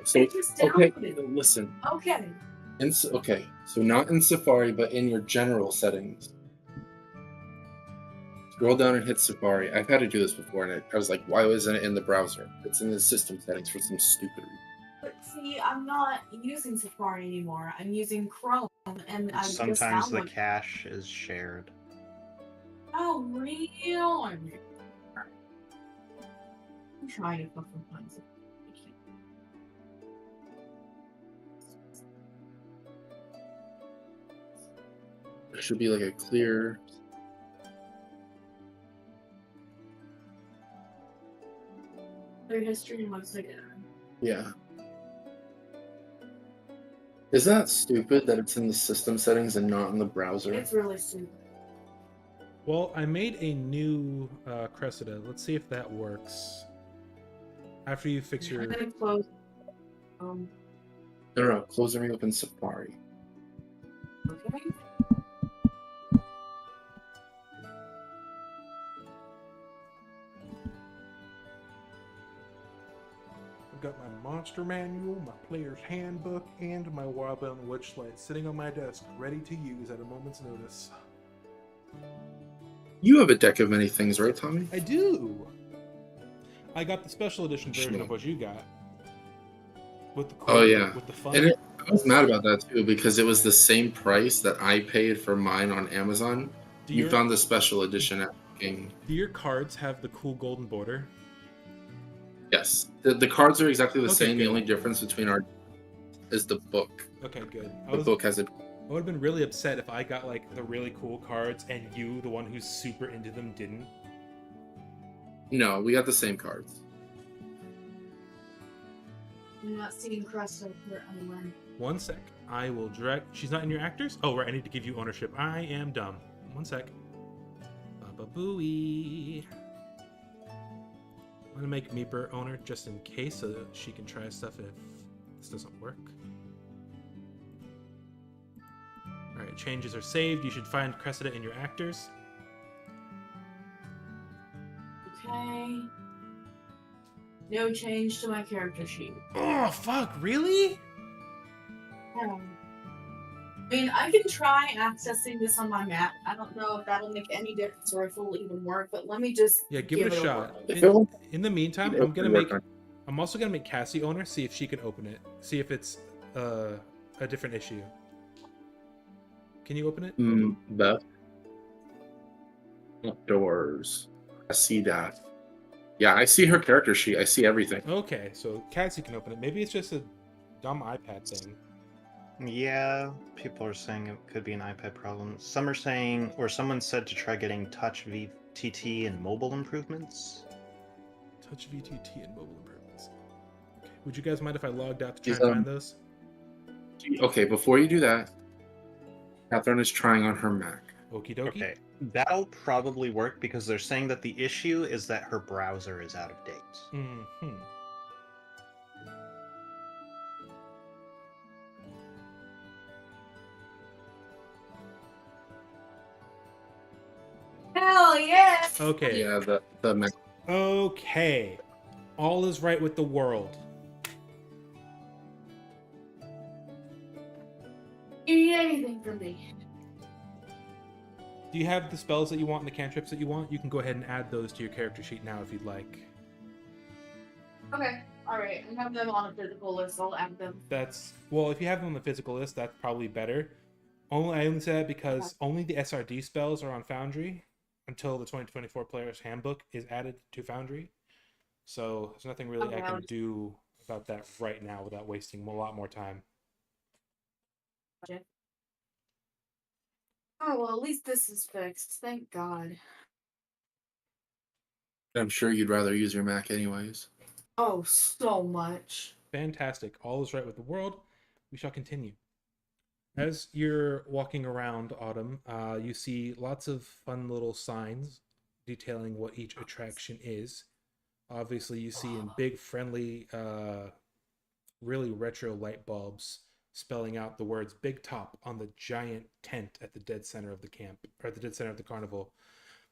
Just okay, download it. listen. Okay. Okay, so not in Safari, but in your general settings. Scroll down and hit Safari. I've had to do this before, and I was like, why wasn't it in the browser? It's in the system settings for some stupid reason. But see, I'm not using Safari anymore. I'm using Chrome, and I just Sometimes the downloaded. cache is shared. Oh, real? I'm trying to fucking find something. There should be like a clear. Their history looks like it. Yeah. Is that stupid that it's in the system settings and not in the browser? It's really stupid. Well, I made a new Cressida. Let's see if that works. After you fix your... I'm gonna close. No, close and reopen Safari. Okay. I've got my monster manual, my player's handbook, and my Wildbound Witchlight sitting on my desk, ready to use at a moment's notice. You have a deck of many things, right, Tommy? I do! I got the special edition version of what you got. With the Oh, yeah. With the fun. And I was mad about that, too, because it was the same price that I paid for mine on Amazon. You found the special edition at King. Do your cards have the cool golden border? Yes. The cards are exactly the Okay, same. good. The only difference between our is the book. Okay, good. The book has a... I would have been really upset if I got like the really cool cards and you, the one who's super into them, didn't. No, we got the same cards. I'm not seeing Cresta anywhere. One sec. I will direct. She's not in your actors? Oh, right. I need to give you ownership. I am dumb. One sec. Baba-booey. I'm gonna make Meeper owner just in case so that she can try stuff if this doesn't work. Alright, changes are saved. You should find Cressida in your actors. Okay. No change to my character sheet. Oh, fuck. Really? I mean, I can try accessing this on my map. I don't know if that'll make any difference or if it'll even work, but let me just Give it a shot. whirl. In the meantime, I'm also gonna make Cassie owner, see if she can open it. See if it's a different issue. Can you open it? Beth. Doors. I see that. Yeah, I see her character sheet. I see everything. Okay, so Cassie can open it. Maybe it's just a dumb iPad thing. Yeah, people are saying it could be an iPad problem. Some are saying, or someone said to try getting Touch VTT and mobile improvements. Touch VTT and mobile improvements. Okay. Would you guys mind if I logged out to try and find those? Okay, before you do that, Catherine is trying on her Mac. Okie dokie. Okay, that'll probably work because they're saying that the issue is that her browser is out of date. Mm-hmm. Hell yes! Okay. Yeah, the Mac. Okay. All is right with the world. You need anything from me? Do you have the spells that you want and the cantrips that you want? You can go ahead and add those to your character sheet now if you'd like. Okay, alright. I have them on a physical list. I'll add them. Well, if you have them on the physical list, that's probably better. I only say that because only the SRD spells are on Foundry until the 2024 Player's Handbook is added to Foundry. So there's nothing really I can do about that right now without wasting a lot more time. Oh, well, at least this is fixed. Thank God. I'm sure you'd rather use your Mac anyways. Oh, so much. Fantastic. All is right with the world. We shall continue. As you're walking around Autumn, you see lots of fun little signs detailing what each attraction is. Obviously, you see in big, friendly, really retro light bulbs spelling out the words Big Top on the giant tent at the dead center of the camp, or the dead center of the carnival.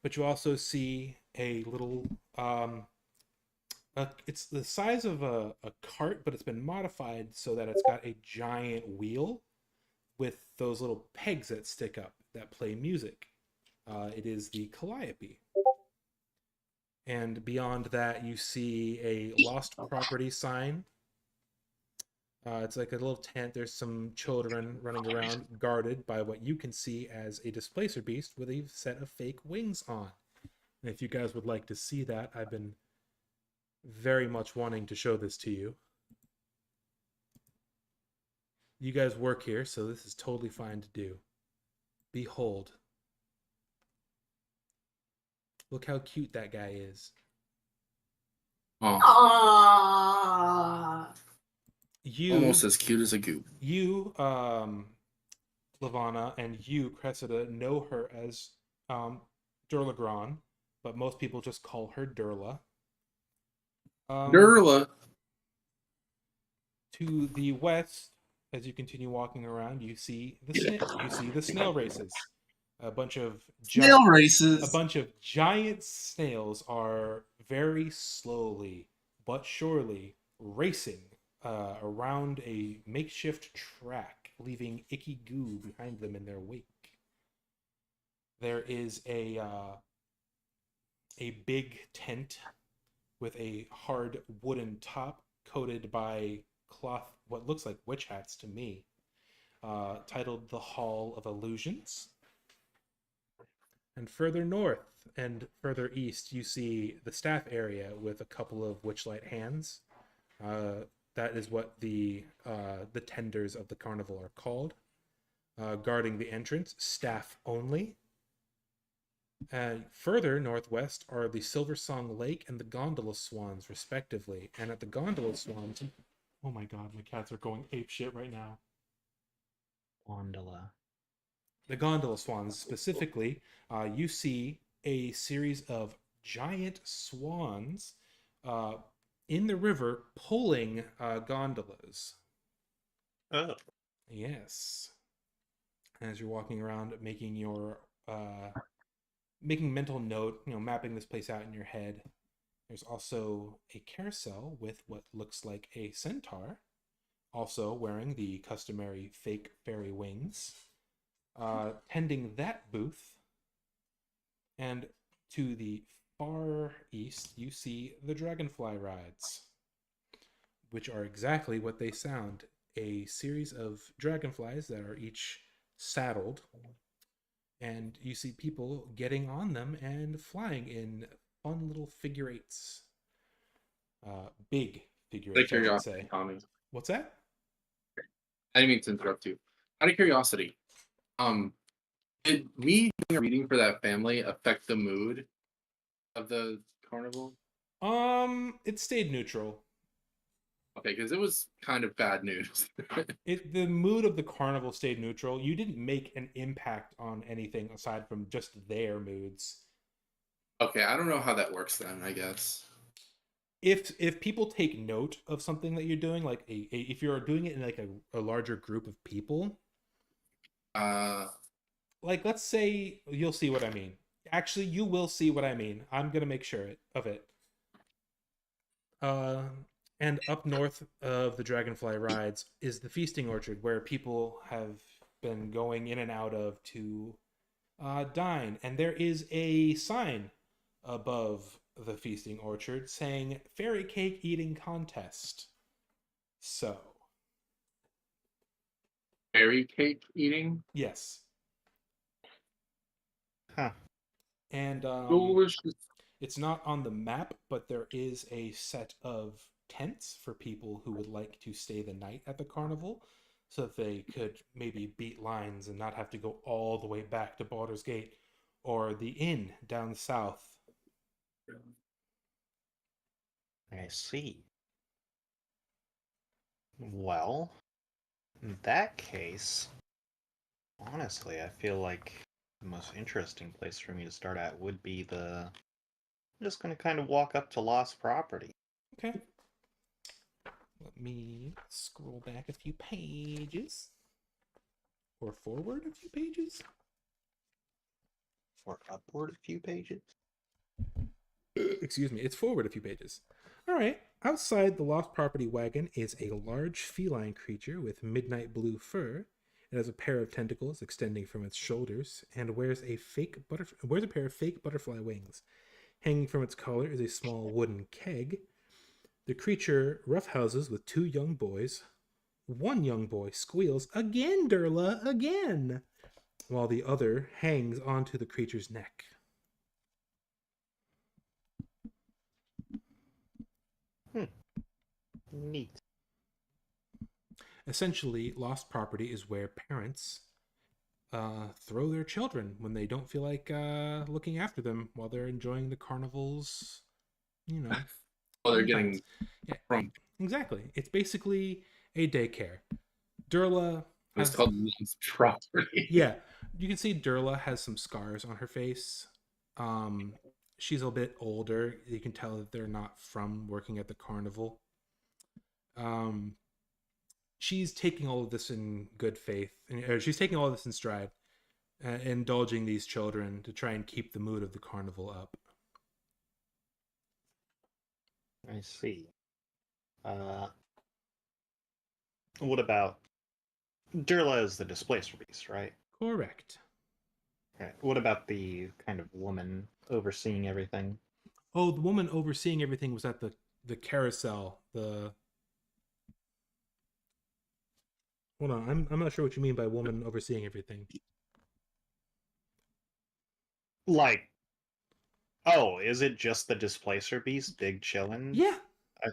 But you also see a little, it's the size of a cart, but it's been modified so that it's got a giant wheel with those little pegs that stick up that play music. It is the Calliope. And beyond that, you see a lost property sign. It's like a little tent. There's some children running around, guarded by what you can see as a displacer beast with a set of fake wings on. And if you guys would like to see that, I've been very much wanting to show this to you. You guys work here, so this is totally fine to do. Behold. Look how cute that guy is. Oh, Ah. almost as cute as a goop. You, Lavana, and you, Cressida, know her as Durlagron, but most people just call her Durla. Durla. To the west, as you continue walking around, you see the snail races. A bunch of Snail races. a bunch of giant snails are very slowly but surely racing around a makeshift track, leaving icky goo behind them in their wake. There is a big tent with a hard wooden top coated by cloth, what looks like witch hats to me, titled the Hall of Illusions. And further north and further east, you see the staff area with a couple of Witchlight hands. That is what the tenders of the carnival are called. Guarding the entrance, staff only. And further northwest are the Silver Song Lake and the Gondola Swans, respectively. And at the Gondola Swans, oh my god, my cats are going ape shit right now. Gondola. The Gondola Swans, specifically, you see a series of giant swans in the river pulling gondolas. Oh. Yes. As you're walking around, making your making mental note, mapping this place out in your head. There's also a carousel with what looks like a centaur, also wearing the customary fake fairy wings, tending that booth. And to the far east, you see the dragonfly rides, which are exactly what they sound. A series of dragonflies that are each saddled, and you see people getting on them and flying in fun little figure eights. Big figure Out of eights, I should curiosity, say. Tommy. What's that? I didn't mean to interrupt you. Out of curiosity, did me doing a reading for that family affect the mood of the carnival? It stayed neutral. Okay, because it was kind of bad news. The mood of the carnival stayed neutral. You didn't make an impact on anything aside from just their moods. Okay, I don't know how that works then, I guess. If people take note of something that you're doing, like if you're doing it in like a larger group of people, like let's say, you'll see what I mean. Actually, you will see what I mean. I'm gonna make sure of it. Uh, and up north of the Dragonfly rides is the feasting orchard, where people have been going in and out of to dine. And there is a sign above the feasting orchard saying "Fairy Cake Eating Contest." So, fairy cake eating? yes. Huh. And Delicious. it's not on the map, but there is a set of tents for people who would like to stay the night at the carnival, so that they could maybe beat lines and not have to go all the way back to Baldur's Gate or the inn down south. I see. Well, in that case, honestly, I feel like the most interesting place for me to start at would be the. I'm just gonna kind of walk up to lost property. Okay. Let me scroll back a few pages. Or forward a few pages. Or upward a few pages. Excuse me, it's forward a few pages. All right. Outside the lost property wagon is a large feline creature with midnight blue fur. It has a pair of tentacles extending from its shoulders and wears a pair of fake butterfly wings. Hanging from its collar is a small wooden keg. The creature roughhouses with two young boys. One young boy squeals, "Again, Durla, again!" while the other hangs onto the creature's neck. Neat. Essentially, lost property is where parents throw their children when they don't feel like looking after them while they're enjoying the carnival's, you know, Well, they're fun times. getting Yeah, from. exactly. It's basically a daycare. Durla It's has, called lost property. yeah, you can see Durla has some scars on her face. Um, she's a bit older. You can tell that they're not from working at the carnival. Um, she's taking all of this in good faith, or she's taking all of this in stride, indulging these children to try and keep the mood of the carnival up. I see. Uh, what about Durla is the displacer beast, right? Correct. Right. What about the kind of woman overseeing everything? Oh, the woman overseeing everything was at the carousel. The hold on, I'm not sure what you mean by woman overseeing everything. Like, oh, is it just the displacer beast, big chillin'? Yeah. I,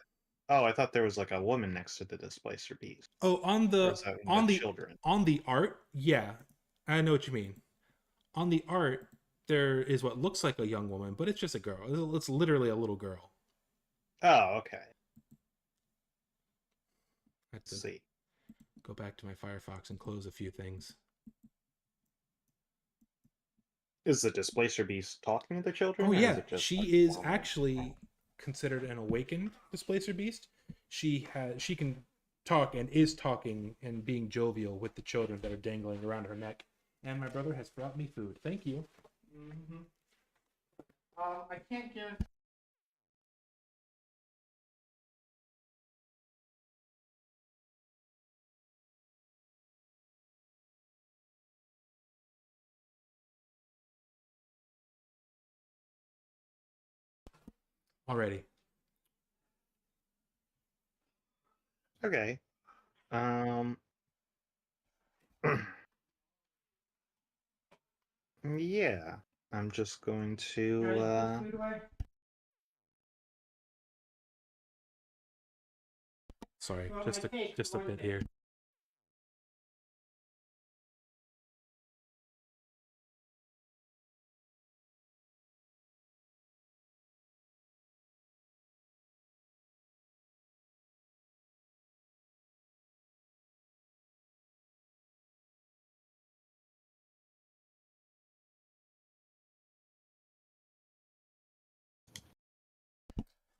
oh, I thought there was like a woman next to the displacer beast, Oh, or is that one of the children? on the art, yeah, I know what you mean. On the art, there is what looks like a young woman, but it's just a girl. It's literally a little girl. Oh, okay. I have to Let's see. go back to my Firefox and close a few things. Is the displacer beast talking to the Oh children, or is yeah, it just like she is normal? actually considered an awakened displacer beast. She can talk and is talking and being jovial with the children that are dangling around her neck. And my brother has brought me food. Thank you. Mm-hmm. I can't give. Already. Okay. Um. Yeah. I'm just going to. Sorry, just a bit here.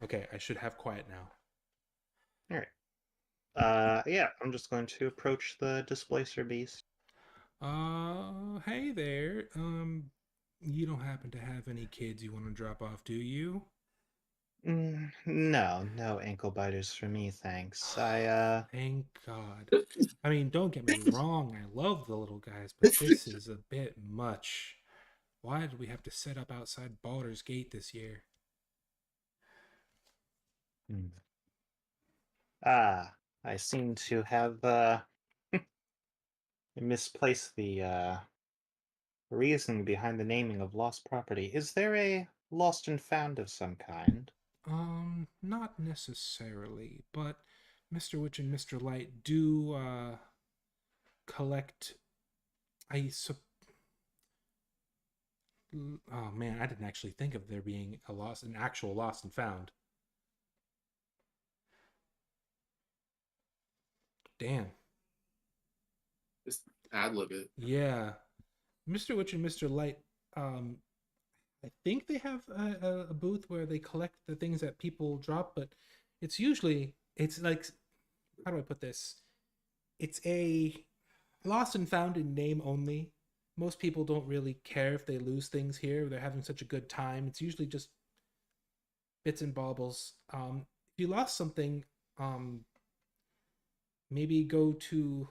Okay, I should have quiet now. All right. Yeah. I'm just going to approach the displacer beast. Hey there. You don't happen to have any kids you want to drop off, do you? No, no ankle biters for me, thanks. Thank God. I mean, don't get me wrong, I love the little guys, but this is a bit much. Why did we have to set up outside Baldur's Gate this year? Hmm. I seem to have misplaced the reason behind the naming of lost property. Is there a lost and found of some kind? Not necessarily, but Mr. Witch and Mr. Light do, collect. I sup- Oh man, I didn't actually think of there being an actual lost and found. Damn. Just ad lib it. Yeah. Mr. Witch and Mr. Light, um, I think they have a booth where they collect the things that people drop, but it's like, how do I put this? It's a lost and found in name only. Most people don't really care if they lose things here. They're having such a good time. It's usually just bits and baubles. If you lost something, um, maybe go to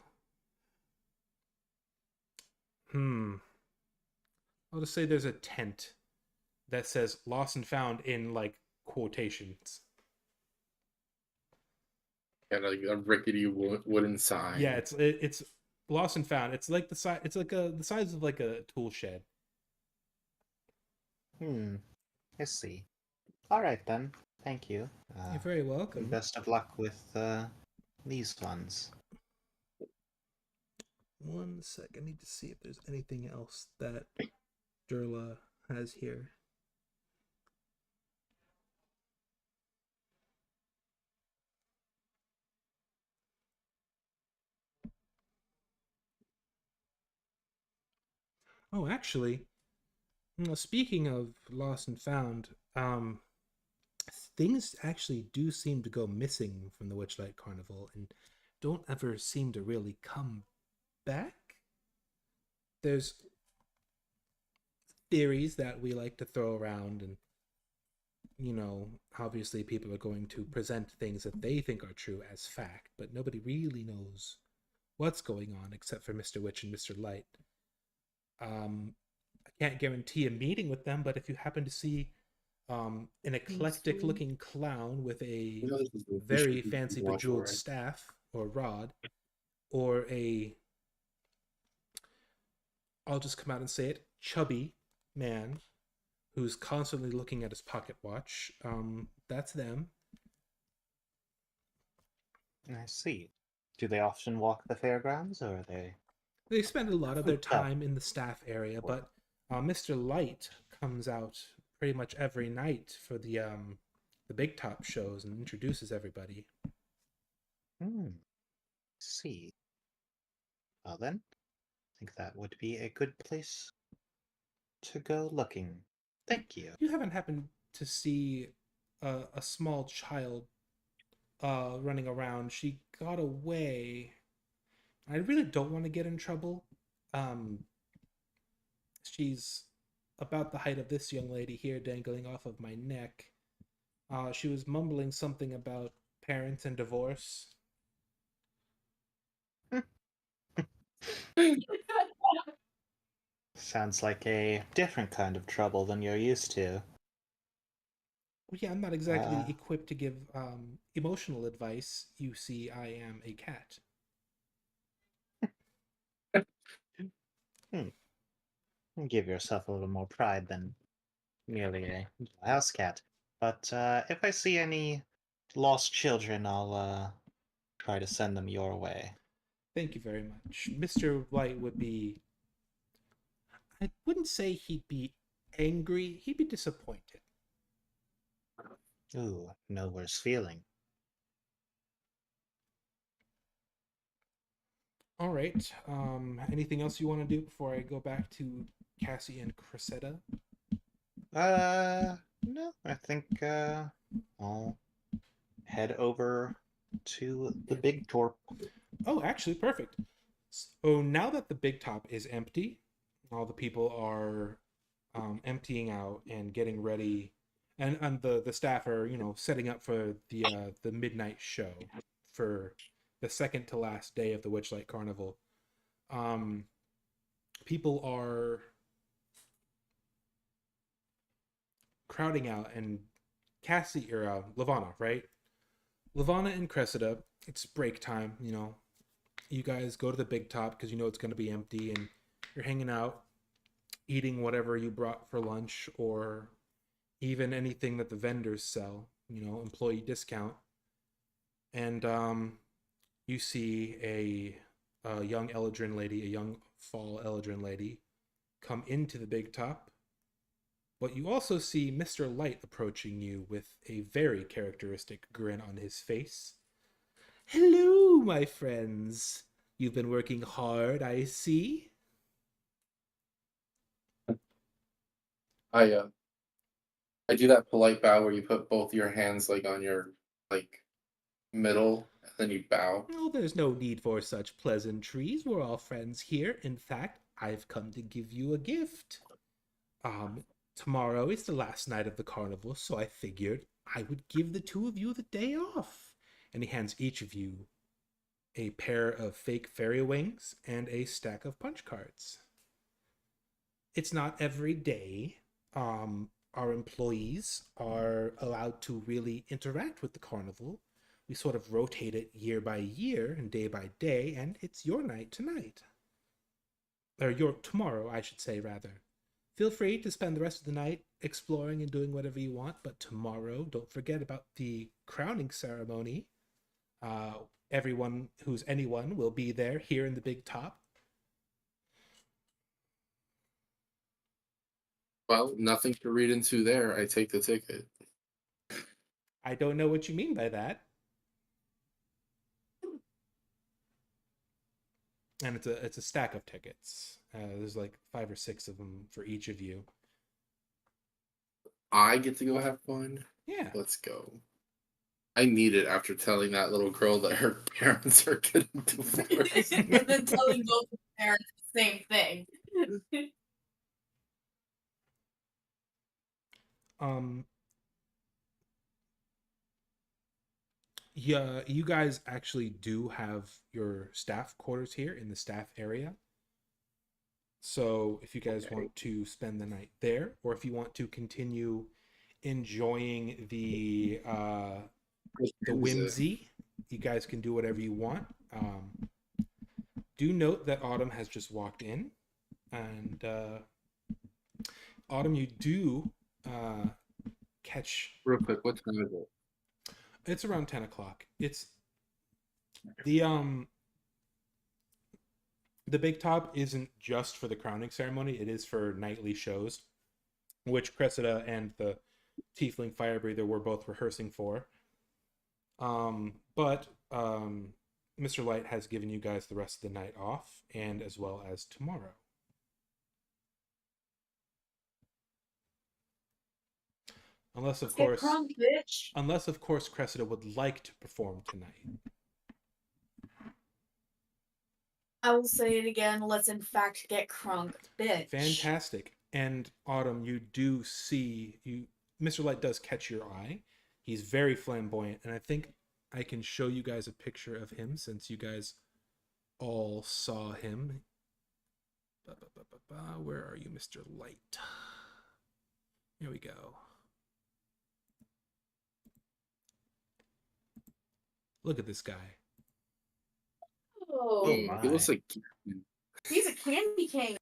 hmm. I'll just say there's a tent that says "lost and found" in like quotations. And a rickety wooden Yeah, sign. it's lost and found. It's like the size. It's like the size of like a tool shed. Hmm. I see. All right then. Thank you. You're very welcome. Best of luck with these ones. One sec. I need to see if there's anything else that Durla has here. Oh, actually, speaking of lost and found, things actually do seem to go missing from the Witchlight Carnival and don't ever seem to really come back. There's theories that we like to throw around, and obviously people are going to present things that they think are true as fact, but nobody really knows what's going on except for Mr. Witch and Mr. Light. I can't guarantee a meeting with them, but if you happen to see an eclectic looking clown with a You know, this is a very official fancy module, bejeweled right? staff or rod, or I'll just come out and say it, chubby man who's constantly looking at his pocket watch, that's them. I see. Do they often walk the fairgrounds, or are they? They spend a lot of their Oh, time in the staff area, but Mr. Light comes out pretty much every night for the big top shows and introduces everybody. See. Well then, I think that would be a good place to go looking. Thank you. You haven't happened to see a small child running around. She got away. I really don't want to get in trouble. Um, she's about the height of this young lady here dangling off of my neck. She was mumbling something about parents and divorce. Sounds like a different kind of trouble than you're used to. Well, yeah, I'm not Uh, exactly equipped to give emotional advice. You see, I am a cat. hmm. Give yourself a little more pride than merely a house cat. But if I see any lost children, I'll try to send them your way. Thank you very much. Mr. White would be, I wouldn't say he'd be angry, he'd be disappointed. Ooh, no worse feeling. All right. Anything else you want to do before I go back to Cassie and Cressida? No, I think I'll head over to the big torp. Oh, actually, perfect. So now that the big top is empty, all the people are emptying out and getting ready, and the staff are setting up for the midnight show for the second to last day of the Witchlight Carnival. Um, People are crowding out, and Cassie or Lavana, right? Lavana and Cressida, it's break time. You guys go to the big top because it's going to be empty, and you're hanging out, eating whatever you brought for lunch, or even anything that the vendors sell. Employee discount, and you see a young Eldrin lady, a young fall Eldrin lady, come into the big top. But you also see Mr. Light approaching you with a very characteristic grin on his face. Hello, my friends. You've been working hard, I see. I I do that polite bow where you put both your hands like on your like middle, and then you bow. Oh, there's no need for such pleasantries. We're all friends here. In fact, I've come to give you a gift. Um, Tomorrow is the last night of the carnival, so I figured I would give the two of you the day off. And he hands each of you a pair of fake fairy wings and a stack of punch cards. It's not every day our employees are allowed to really interact with the carnival. We sort of rotate it year by year and day by day, and it's your night tonight. Or your tomorrow, I should say, rather. Feel free to spend the rest of the night exploring and doing whatever you want, but tomorrow, don't forget about the crowning ceremony. Everyone who's anyone will be there here in the big top. Well, nothing to read into there. I take the ticket. I don't know what you mean by that. And it's a stack of tickets. There's like 5 or 6 of them for each of you. I get to go have fun. Yeah. Let's go. I need it after telling that little girl that her parents are getting divorced. And then telling both of the parents the same thing. Um. Yeah, you guys actually do have your staff quarters here in the staff area. So if you guys want to spend the night there, or if you want to continue enjoying the whimsy, you guys can do whatever you want. Do note that Autumn has just walked in, and Autumn, you do catch. Real quick, what time is it? It's around 10 o'clock. It's the big top isn't just for the crowning ceremony. It is for nightly shows, which Cressida and the Tiefling Fire Breather were both rehearsing for. But Mr. Light has given you guys the rest of the night off, and as well as tomorrow. Unless of course, crunk, bitch. unless of course Cressida would like to perform tonight. I will say it again. Let's in fact get crunk, bitch. Fantastic. And Autumn, you do see Mr. Light does catch your eye. He's very flamboyant, and I think I can show you guys a picture of him since you guys all saw him. Where are you, Mr. Light? Here we go. Look at this guy. Oh, my. He looks like he's a candy cane.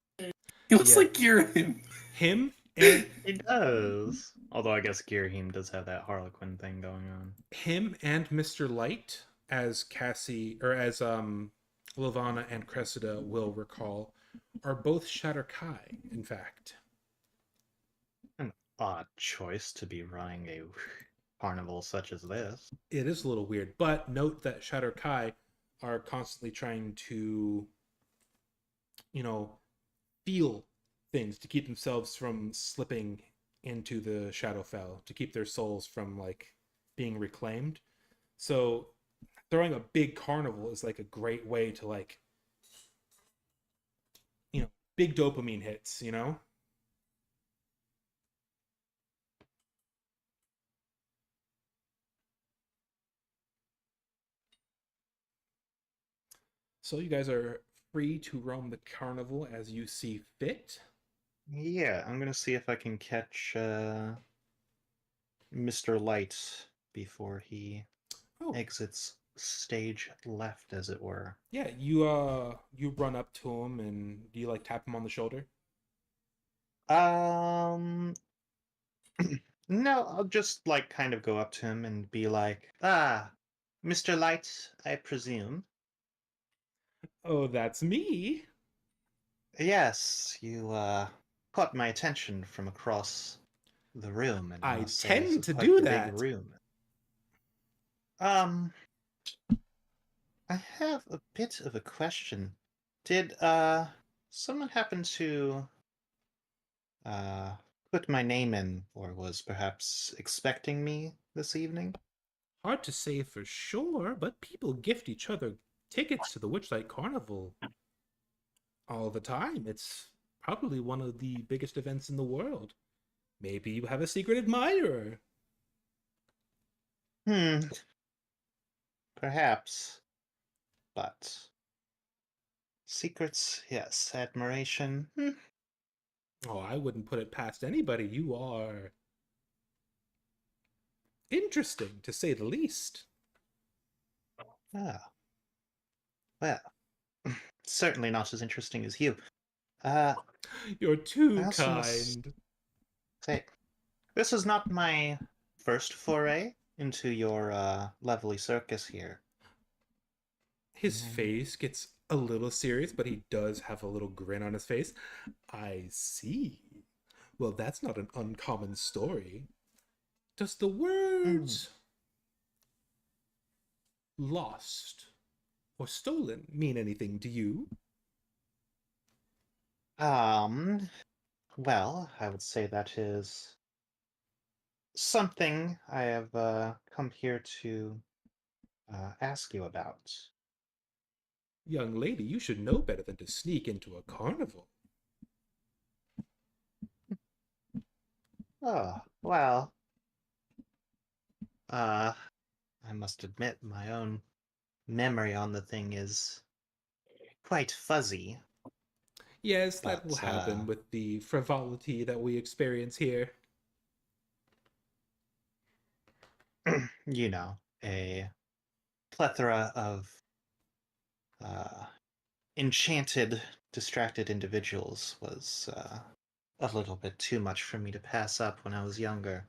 he looks Yeah. like Girahim. Him and He does. Although I guess Girahim does have that Harlequin thing going on. Mr. Light, as Cassie or as Lavana and Cressida will recall, are both Shatterkai, in fact. An odd choice to be running a carnival such as this. It is a little weird, but note that Shatterkai are constantly trying to, feel things to keep themselves from slipping into the Shadowfell, to keep their souls from being reclaimed. So throwing a big carnival is like a great way to big dopamine hits, So you guys are free to roam the carnival as you see fit. Yeah, I'm gonna see if I can catch Mr. Light before he exits stage left, as it were. Yeah, you run up to him and do you tap him on the shoulder? No, I'll just kind of go up to him and be like, "Ah, Mr. Light, I presume." Oh, that's me. Yes, you caught my attention from across the room, and I must say tend it's to quite do the that. big room. I have a bit of a question. Did someone happen to uh put my name in or was perhaps expecting me this evening? Hard to say for sure, but people gift each other tickets to the Witchlight Carnival all the time. It's probably one of the biggest events in the world. Maybe you have a secret admirer. Hmm, perhaps. But secrets, yes. Admiration. Oh, I wouldn't put it past anybody. You are interesting, to say the least. Ah, well, certainly not as interesting as you. Uh, You're I too also must kind. say, this is not my first foray into your lovely circus here. His Mm, face gets a little serious, but he does have a little grin on his face. I see. Well, that's not an uncommon story. Does the mm. words lost or stolen mean anything to you? Um, well, I would say that is something I have come here to ask you about. Young lady, you should know better than to sneak into a carnival. Oh, well, uh, I must admit my own memory on the thing is quite fuzzy, Yes, that will but, happen with the frivolity that we experience here. you know, a plethora of uh, enchanted, distracted individuals was a little bit too much for me to pass up when I was younger.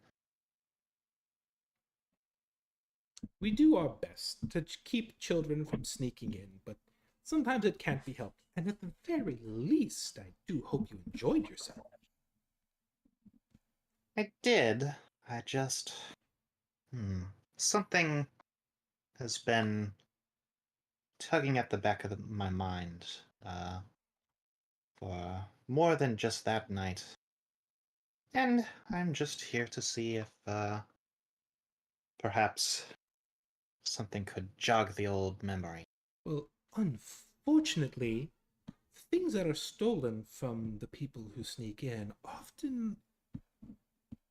We do our best to keep children from sneaking in, but sometimes it can't be helped. And at the very least, I do hope you enjoyed yourself. I did. I just. Something has been tugging at the back of my mind uh, for more than just that night. And I'm just here to see if perhaps something could jog the old memory. Well, unfortunately, things that are stolen from the people who sneak in often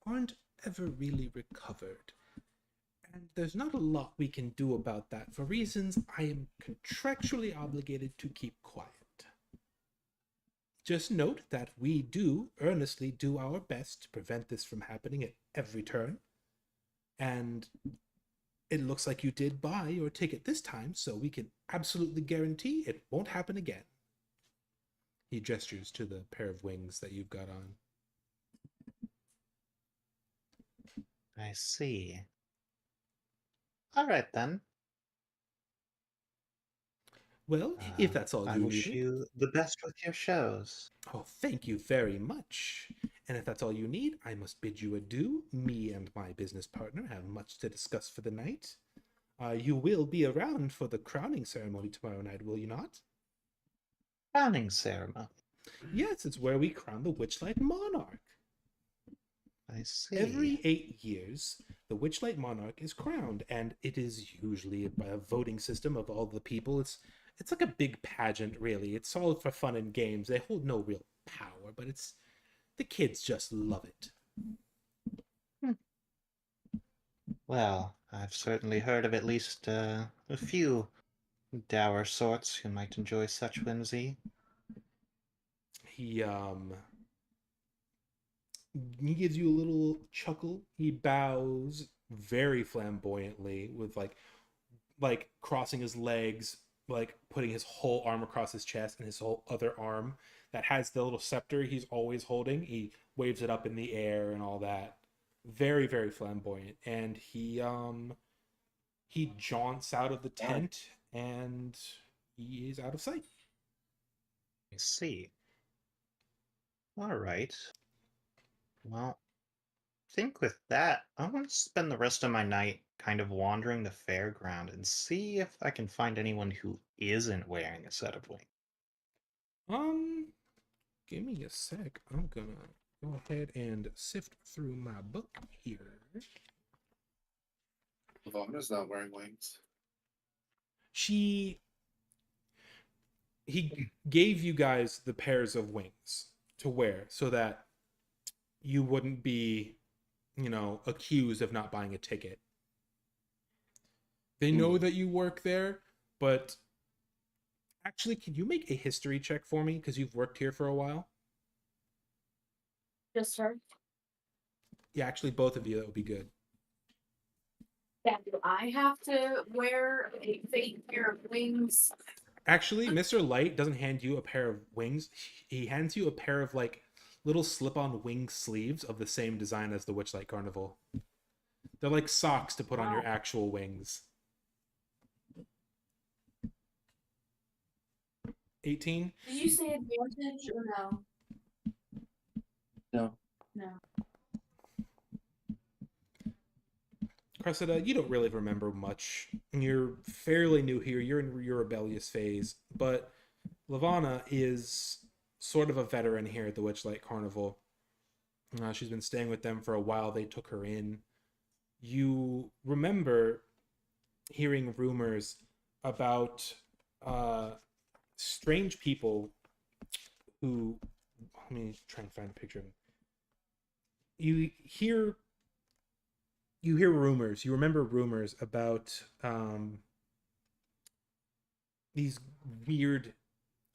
aren't ever really recovered. And there's not a lot we can do about that for reasons I am contractually obligated to keep quiet. Just note that we do earnestly do our best to prevent this from happening at every turn. And it looks like you did buy your ticket this time, so we can absolutely guarantee it won't happen again. He gestures to the pair of wings that you've got on. I see. All right then. Well, if that's all I you wish needed. you the best with your shows. Oh, thank you very much. And if that's all you need, I must bid you adieu. Me and my business partner have much to discuss for the night. You will be around for the crowning ceremony tomorrow night, will you not? Crowning ceremony. Yes, it's where we crown the Witchlight Monarch. I see. Every 8 years, the Witchlight Monarch is crowned, and it is usually by a voting system of all the people. It's like a big pageant, really. It's all for fun and games. They hold no real power, but it's the kids just love it. Hmm. Well, I've certainly heard of at least a few dour sorts who might enjoy such whimsy. He um he gives you a little chuckle. He bows very flamboyantly with like crossing his legs, like putting his whole arm across his chest and his whole other arm that has the little scepter he's always holding. He waves it up in the air and all that. Very, very flamboyant. And he jaunts out of the tent and he is out of sight. I see. All right. Well, think with that, I want to spend the rest of my night kind of wandering the fairground and see if I can find anyone who isn't wearing a set of wings. Um, Give me a sec. I'm gonna go ahead and sift through my book here. Lavana's not wearing wings. He gave you guys the pairs of wings to wear so that you wouldn't be, accused of not buying a ticket. They know that you work there, but actually, can you make a history check for me because you've worked here for a while? Just her. Yeah, actually, both of you, that would be good. Yeah, do I have to wear a fake pair of wings? Actually, Mr. Light doesn't hand you a pair of wings. He hands you a pair of like little slip-on wing sleeves of the same design as the Witchlight Carnival. They're like socks to put on your actual wings. 18? Did you say advantage or no? No. No. Cressida, you don't really remember much. You're fairly new here. You're in your rebellious phase, but Lavana is sort of a veteran here at the Witchlight Carnival. She's been staying with them for a while. They took her in. You remember hearing rumors about strange people who. Let me try and find a picture of them. You hear rumors. You remember rumors about these weird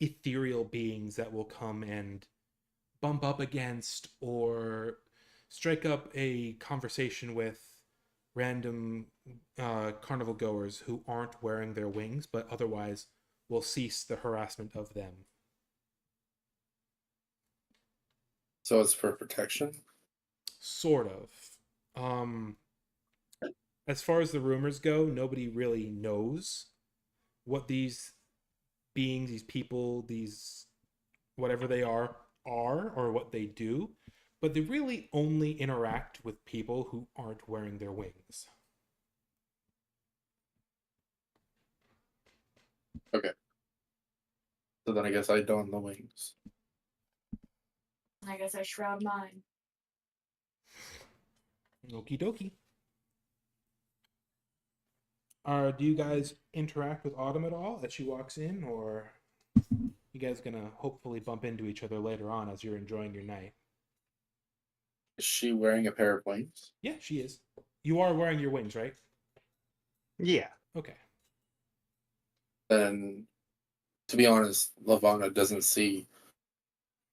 ethereal beings that will come and bump up against or strike up a conversation with random carnival goers who aren't wearing their wings but otherwise will cease the harassment of them. So it's for protection? Sort of. As far as the rumors go, nobody really knows what these beings, these people, these whatever they are or what they do, but they really only interact with people who aren't wearing their wings. Okay. So then I guess I don the wings. I guess I shroud mine. Okie dokie. Do you guys interact with Autumn at all as she walks in, or you guys gonna hopefully bump into each other later on as you're enjoying your night? Is she wearing a pair of wings? Yeah, she is. You are wearing your wings, right? Yeah. Okay. Then, to be honest, Lavana doesn't see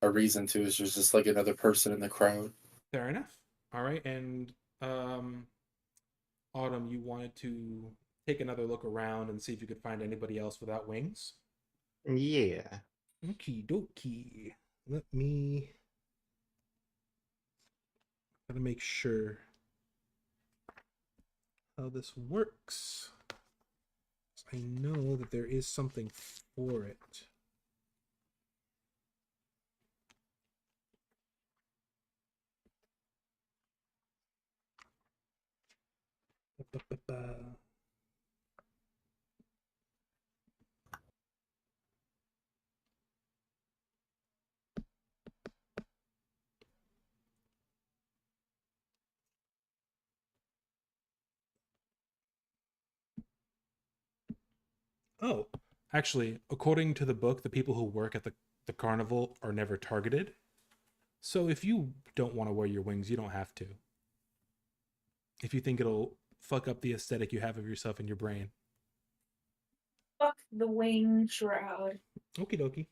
a reason to. It's just like another person in the crowd. Fair enough. All right, and Autumn, you wanted to take another look around and see if you could find anybody else without wings? Yeah. Okie dokie. Let me. Gotta make sure how this works. I know that there is something for it. Oh, actually, according to the book, the people who work at the carnival are never targeted. So if you don't want to wear your wings, you don't have to. If you think it'll fuck up the aesthetic you have of yourself in your brain. Fuck the wing shroud. Okie dokie.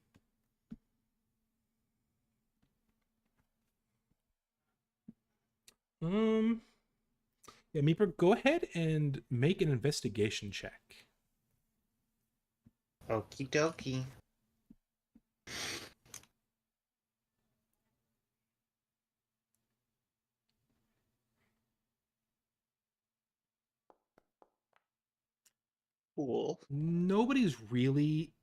Yeah, Meeper, go ahead and make an investigation check. Okie dokie. Cool. Nobody's really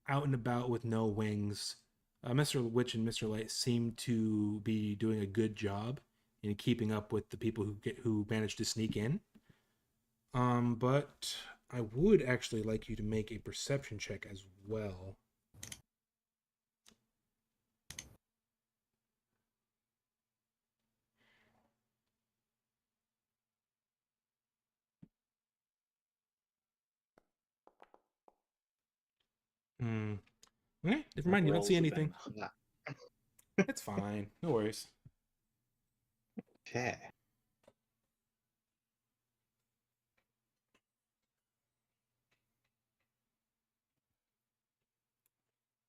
out and about with no wings. Mr. Witch and Mr. Light seem to be doing a good job in keeping up with the people who managed to sneak in. But I would actually like you to make a perception check as well. Hmm. Okay, never mind. You don't see Rolls have anything. been hot. It's fine. No worries. Okay.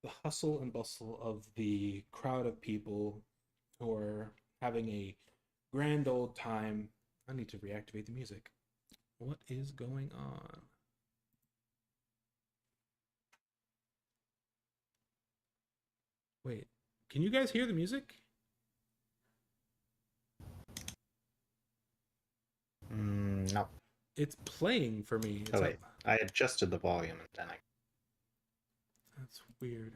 The hustle and bustle of the crowd of people who are having a grand old time. I need to reactivate the music. What is going on? Wait, can you guys hear the music? No. It's playing for me. It's Oh, up. wait. I adjusted the volume and then I... That's weird.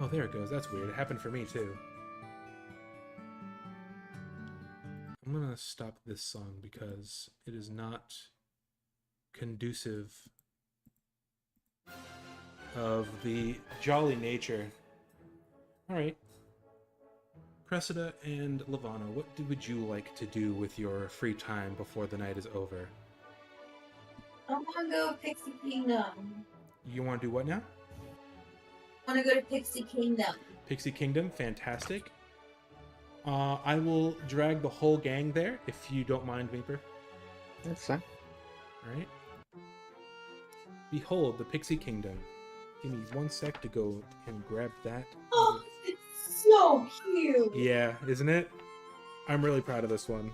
Oh, there it goes. That's weird. It happened for me too. I'm gonna stop this song because it is not conducive of the jolly nature. All right. Cressida and Lavana, what would you like to do with your free time before the night is over? I want to go Pixie Kingdom. You want to do what now? I want to go to Pixie Kingdom. Pixie Kingdom, fantastic. I will drag the whole gang there, if you don't mind, Vapor. That's fine. All right. Behold, the Pixie Kingdom. Give me 1 sec to go and grab that. Oh, it's so cute. Yeah, isn't it? I'm really proud of this one.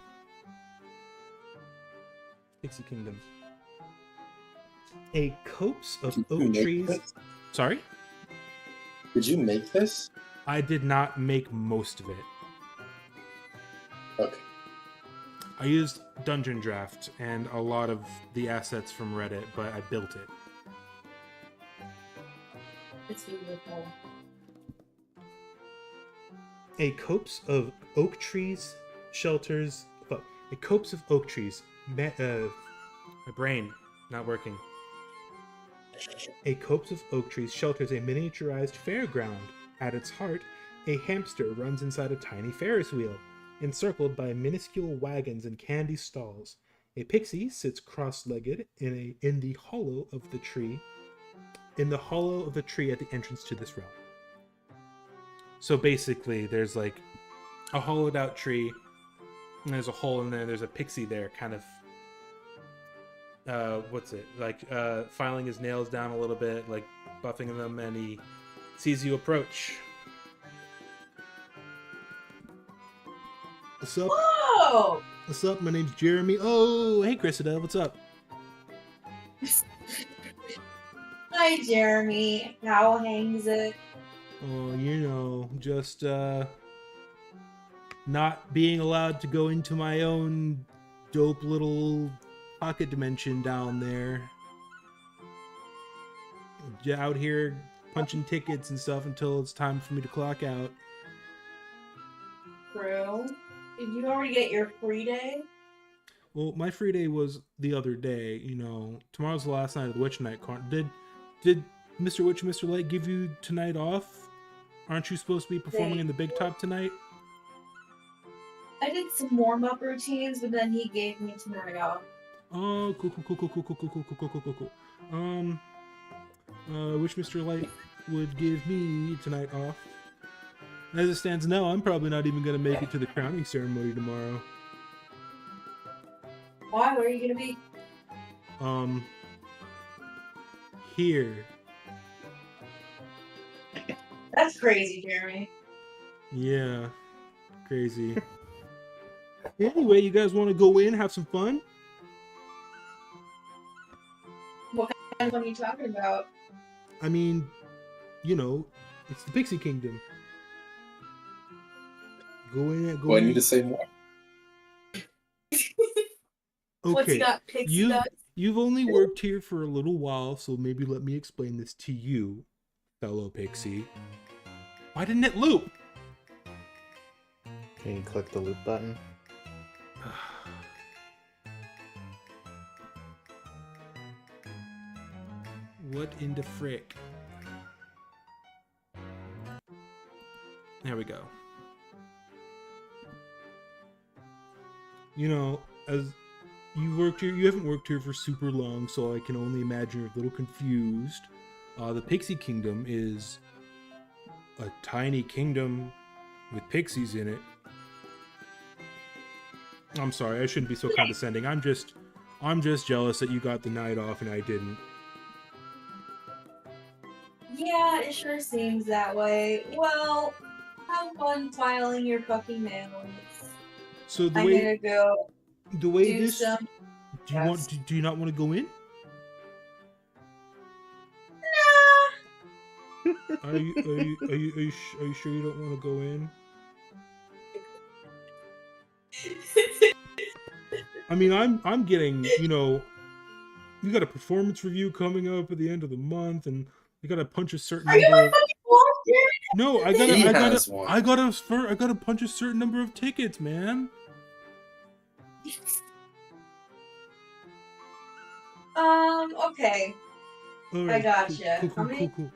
Pixie Kingdom. A copse of Did you oak make trees. this? Sorry? Did you make this? I did not make most of it. Okay. I used Dungeon Draft and a lot of the assets from Reddit, but I built it. It's beautiful. A copse of oak trees shelters. A copse of oak trees. My brain not working. A copse of oak trees shelters a miniaturized fairground. At its heart, a hamster runs inside a tiny Ferris wheel, encircled by minuscule wagons and candy stalls. A pixie sits cross-legged in the hollow of the tree. In the hollow of the tree at the entrance to this realm. So basically, there's like a hollowed out tree, and there's a hole in there. There's a pixie there, kind of. Filing his nails down a little bit, like buffing them, and he sees you approach. What's up? Whoa! What's up? My name's Jeremy. Oh, hey, Cressida. What's up? Hi, Jeremy. How hangs it? Oh, just not being allowed to go into my own dope little pocket dimension down there. Out here punching tickets and stuff until it's time for me to clock out. True. Did you already get your free day? Well, my free day was the other day. Tomorrow's the last night of the Witchlight. Did Mr. Witch and Mr. Light give you tonight off? Aren't you supposed to be performing in the Big Top tonight? I did some warm-up routines, but then he gave me tonight off. Oh, cool. Which Mr. Light would give me tonight off. As it stands now, I'm probably not even going to make it to the crowning ceremony tomorrow. Why? Where are you gonna be? Here. That's crazy, Jeremy. Yeah. Crazy. Anyway, you guys want to go in, have some fun? What are you talking about? I mean, it's the Pixie Kingdom. Go in. Do I need to say more? What's he Okay, got? Pixie dust? you've only worked here for a little while, so maybe let me explain this to you, fellow Pixie. Why didn't it loop? Can you click the loop button? What in the frick? There we go. You know, as you worked here, you haven't worked here for super long, so I can only imagine you're a little confused. The Pixie Kingdom is a tiny kingdom with pixies in it. I'm sorry, I shouldn't be so condescending. I'm just jealous that you got the night off and I didn't. Yeah, it sure seems that way. Well, have fun filing your fucking nails. So I'm gonna go the way do this, some. do you not want to go in? Nah. Are you sure you don't want to go in? I mean, I'm getting, you know, you got a performance review coming up at the end of the month, and you got to punch a certain Are you number my of. fucking boss, Jared? No, I gotta punch a certain number of tickets, man. Okay. All I right, gotcha. cool.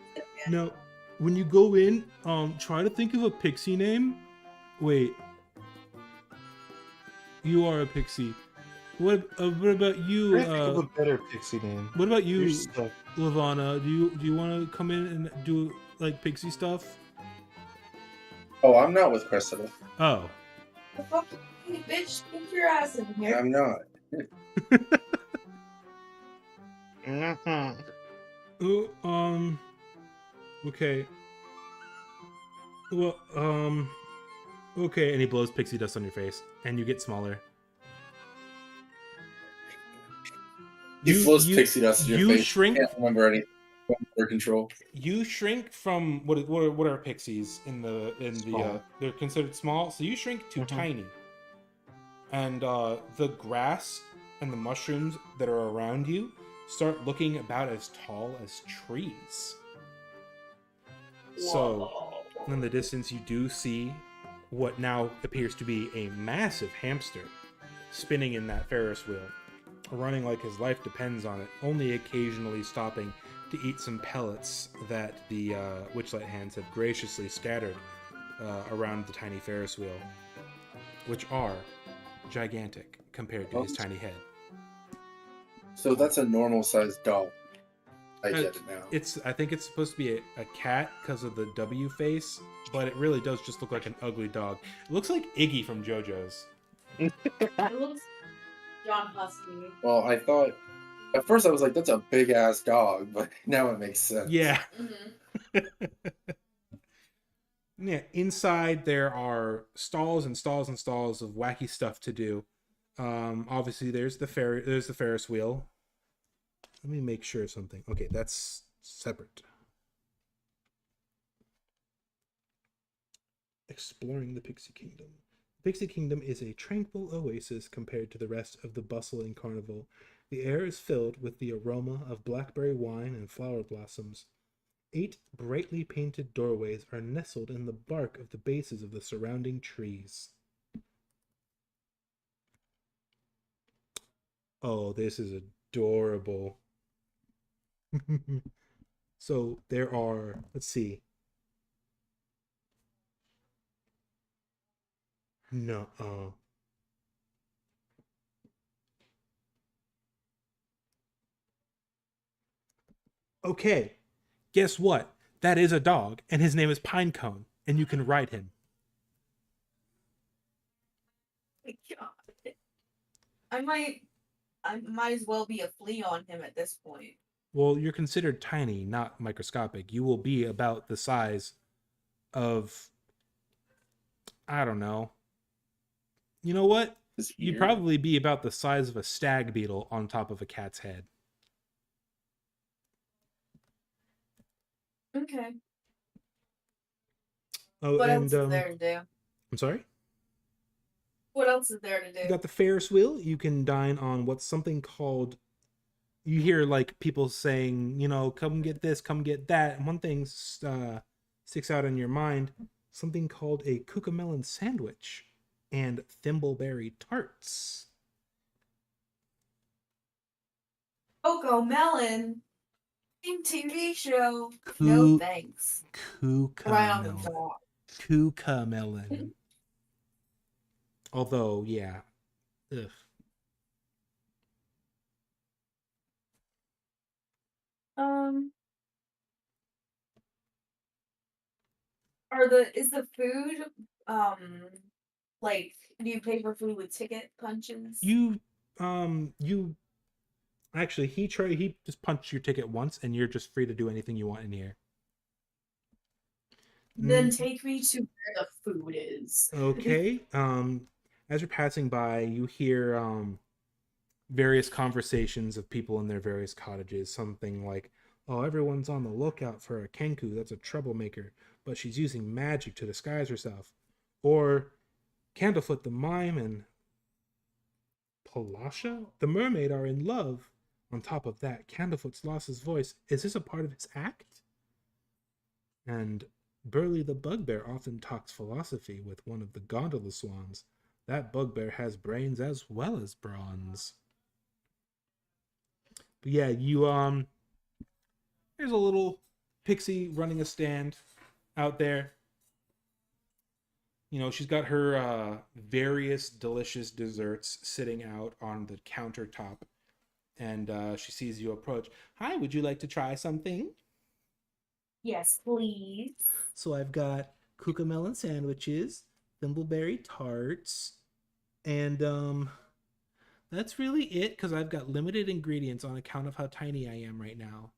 Now, when you go in, try to think of a pixie name. Wait, you are a pixie. What about you? Try to think of a better pixie name. What about you, You're stuck. Lavana? Do you want to come in and do like pixie stuff? Oh, I'm not with Cressida. Oh. The fucking bitch, get your ass in here. I'm not. Okay. Well, okay, and he blows pixie dust on your face, and you get smaller. He flows pixie dust in your face. Shrink. Can't remember anything under control. You shrink from what are pixies in the Small. they're considered small, so you shrink to tiny. And the grass and the mushrooms that are around you start looking about as tall as trees. So, in the distance, you do see what now appears to be a massive hamster spinning in that Ferris wheel, running like his life depends on it, only occasionally stopping to eat some pellets that the Witchlight hands have graciously scattered around the tiny Ferris wheel, which are gigantic compared to his tiny head. So that's a normal sized dog. I get it now. I think it's supposed to be a cat because of the W face, but it really does just look like an ugly dog. It looks like Iggy from JoJo's. It looks John Husky. Well, I thought at first I was like, that's a big ass dog, but now it makes sense. Yeah. Mm-hmm. Yeah. Inside there are stalls and stalls and stalls of wacky stuff to do. Obviously there's the Ferris wheel. Let me make sure of something. Okay, that's separate. Exploring the Pixie Kingdom. The Pixie Kingdom is a tranquil oasis compared to the rest of the bustling carnival. The air is filled with the aroma of blackberry wine and flower blossoms. 8 brightly painted doorways are nestled in the bark of the bases of the surrounding trees. Oh, this is adorable. So there are, let's see. No, okay, guess what? That is a dog, and his name is Pinecone, and you can ride him. God. I might as well be a flea on him at this point. Well, you're considered tiny, not microscopic. You will be about the size of, I don't know. You know what? You'd probably be about the size of a stag beetle on top of a cat's head. Okay. Oh, What and else is there to do? I'm sorry? What else is there to do? You got the Ferris wheel. You can dine on what's something called, you hear like people saying, you know, come get this, come get that. And one thing sticks out in your mind, something called a cucamelon sandwich. and thimbleberry tarts. Coco Melon. Same TV show. No Coo- thanks. Kuka Right on the melon. dot. Kuka melon. Although, yeah. Ugh. Is the food um like do you pay for food with ticket punches? You actually he just punched your ticket once and you're just free to do anything you want in here. Then take me to where the food is. Okay. As you're passing by, you hear various conversations of people in their various cottages. Something like, "Oh, everyone's on the lookout for a Kenku. That's a troublemaker, but she's using magic to disguise herself." Or Candlefoot the mime and Palasha the mermaid are in love. On top of that, Candlefoot's lost his voice. Is this a part of his act? And Burley the bugbear often talks philosophy with one of the gondola swans. That bugbear has brains as well as bronze. But yeah, there's a little pixie running a stand out there. You know, she's got her various delicious desserts sitting out on the countertop, and she sees you approach. Hi, would you like to try something? Yes, please. So I've got cucamelon sandwiches, thimbleberry tarts, and that's really it because I've got limited ingredients on account of how tiny I am right now.